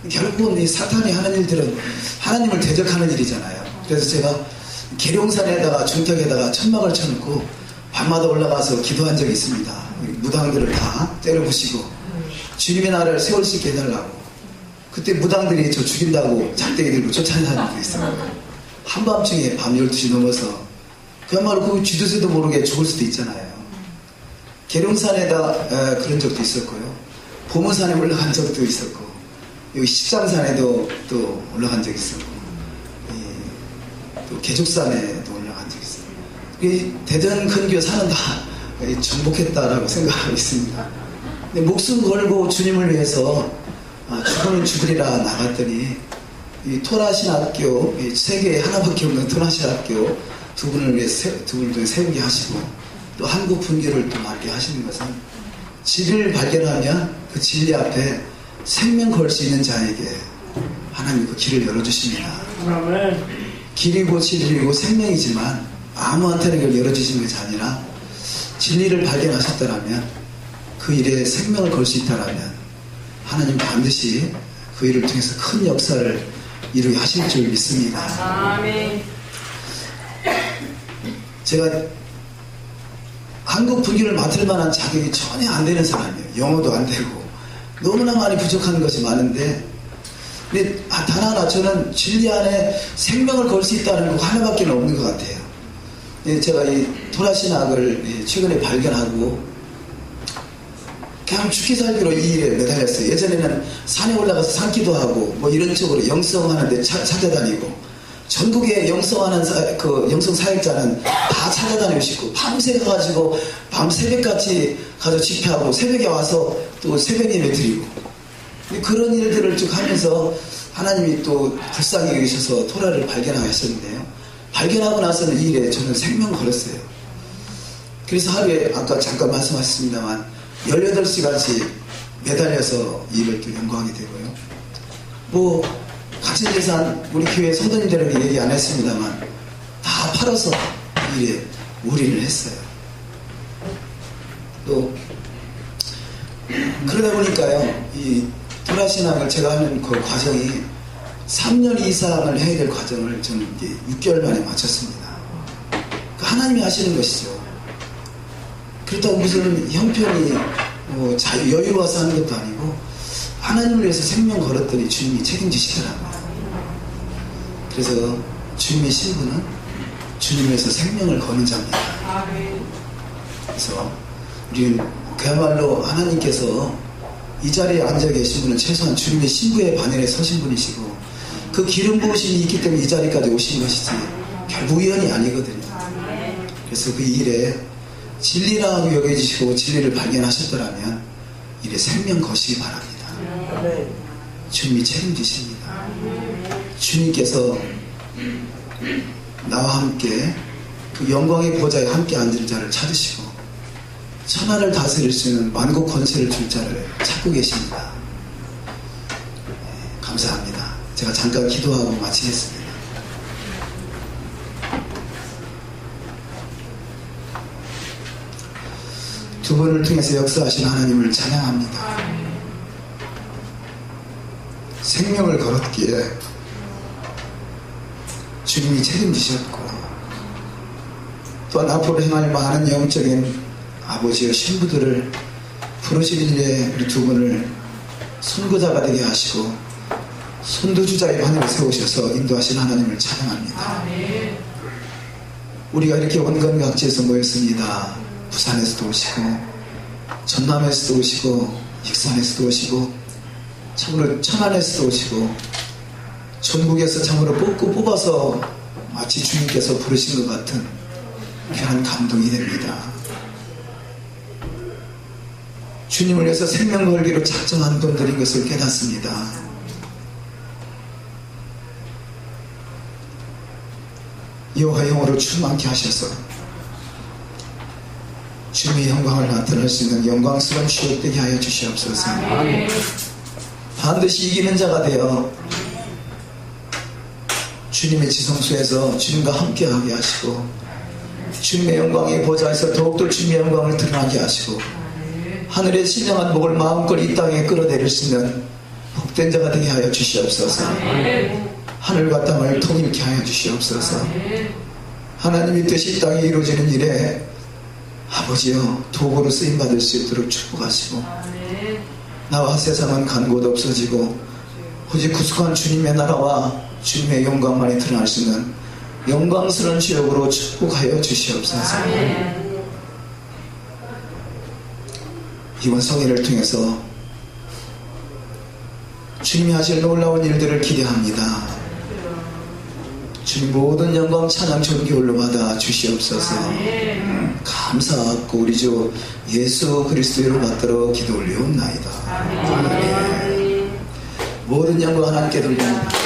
결국은 이 사탄이 하는 일들은 하나님을 대적하는 일이잖아요. 그래서 제가 계룡산에다가 중턱에다가 천막을 쳐놓고 밤마다 올라가서 기도한 적이 있습니다. 무당들을 다 때려부시고 주님의 나라를 세울 수 있게 해달라고. 그때 무당들이 저 죽인다고 작대기 들고 쫓아다니는 게 있어요. 한밤중에 밤 12시 넘어서 그야말로 그 쥐도새도 모르게 죽을 수도 있잖아요. 계룡산에다 그런 적도 있었고요. 보문산에 올라간 적도 있었고, 여기 십장산에도 또 올라간 적이 있었고, 또 계족산에도 올라간 적이 있어요. 대전 근교 산은 다 정복했다라고 생각하고 있습니다. 근데 목숨 걸고 주님을 위해서 죽으면 죽으리라 나갔더니 이 토라신학교, 세계에 하나밖에 없는 토라신학교 두 분을 위해 세우게 하시고, 또 한국 분교를 또 맡게 하시는 것은 진리를 발견하면 그 진리 앞에 생명 걸 수 있는 자에게 하나님 그 길을 열어주십니다. 길이고 진리고 생명이지만 아무한테나 이걸 열어주시는 것이 아니라 진리를 발견하셨다라면 그 일에 생명을 걸 수 있다라면 하나님 반드시 그 일을 통해서 큰 역사를 이루게 하실 줄 믿습니다. 아멘. 제가 한국 분교를 맡을 만한 자격이 전혀 안 되는 사람이에요. 영어도 안 되고 너무나 많이 부족한 것이 많은데 근데 단 하나 저는 진리 안에 생명을 걸 수 있다는 거 하나밖에 없는 것 같아요. 제가 이 토라신학을 최근에 발견하고 그냥 죽기 살기로 이 일에 매달렸어요. 예전에는 산에 올라가서 산기도 하고 뭐 이런 쪽으로 영성하는데 찾아다니고 전국에 영성하는 영성 사역자는 다 찾아다니고 싶고 밤새 가가지고 밤 새벽같이 가서 집회하고 새벽에 와서 또 새벽 예배 드리고 그런 일들을 쭉 하면서 하나님이 또 불쌍히 계셔서 토라를 발견하게 하셨는데요. 발견하고 나서는 이 일에 저는 생명을 걸었어요. 그래서 하루에 아까 잠깐 말씀하셨습니다만 18시간씩 매달려서 이 일을 또 연구하게 되고요. 뭐 같은 재산 우리 교회 성도님들에게 얘기 안 했습니다만 다 팔아서 이 일에 올인을 했어요. 또 그러다 보니까요, 이 토라신학을 제가 하는 그 과정이 3년 이상을 해야 될 과정을 저는 이제 6개월 만에 마쳤습니다. 하나님이 하시는 것이죠. 그렇다고 무슨 형편이 뭐 여유로워서 하는 것도 아니고 하나님을 위해서 생명 걸었더니 주님이 책임지시더라고요. 그래서 주님의 신부는 주님을 위해서 생명을 거는 자입니다. 그래서 우리는 그야말로 하나님께서 이 자리에 앉아 계신 분은 최소한 주님의 신부의 반열에 서신 분이시고 그 기름 부으심이 있기 때문에 이 자리까지 오신 것이지 결국 우연이 아니거든요. 그래서 그 일에 진리라고 여겨주시고 진리를 발견하셨더라면 일에 생명 거시기 바랍니다. 주님이 책임지십니다. 주님께서 나와 함께 그 영광의 보좌에 함께 앉을 자를 찾으시고 천하를 다스릴 수 있는 만국 권세를 줄 자를 찾고 계십니다. 감사합니다. 제가 잠깐 기도하고 마치겠습니다. 두 분을 통해서 역사하신 하나님을 찬양합니다. 생명을 걸었기에 주님이 책임지셨고 또한 앞으로 행할 많은 영적인 아버지의 신부들을 부르실 일에 우리 두 분을 선구자가 되게 하시고 선두주자의 반열에 세우셔서 인도하신 하나님을 찬양합니다. 우리가 이렇게 원건각지에서 모였습니다. 부산에서도 오시고 전남에서도 오시고 익산에서도 오시고 참으로 천안에서도 오시고 전국에서 참으로 뽑아서 마치 주님께서 부르신 것 같은 귀한 감동이 됩니다. 주님을 위해서 생명 걸기로 작정한 분들인 것을 깨닫습니다. 여호와 영으로 충만케 하셔서 주님의 영광을 나타낼 수 있는 영광스러운 취업되게 하여 주시옵소서. 반드시 이기는 자가 되어 주님의 지성소에서 주님과 함께하게 하시고 주님의 영광의 보좌에서 더욱더 주님의 영광을 드러나게 하시고 하늘의 신령한 복을 마음껏 이 땅에 끌어내릴 수 있는 복된 자가 되게 하여 주시옵소서. 하늘과 땅을 통일케 하여 주시옵소서. 하나님의 뜻이 이 땅에 이루어지는 일에 아버지여 도구로 쓰임받을 수 있도록 축복하시고 나와 세상은 간 곳 없어지고 오직 구속한 주님의 나라와 주님의 영광만이 드러날 수 있는 영광스러운 지역으로 축복하여 주시옵소서. 이번 성회를 통해서 주님이 하실 놀라운 일들을 기대합니다. 주님 모든 영광 찬양 존귀홀로 받아 주시옵소서. 감사하고 우리 주 예수 그리스도를 받들어 기도 올리옵나이다. 아멘. 모든 영광 하나님께 돌립니다.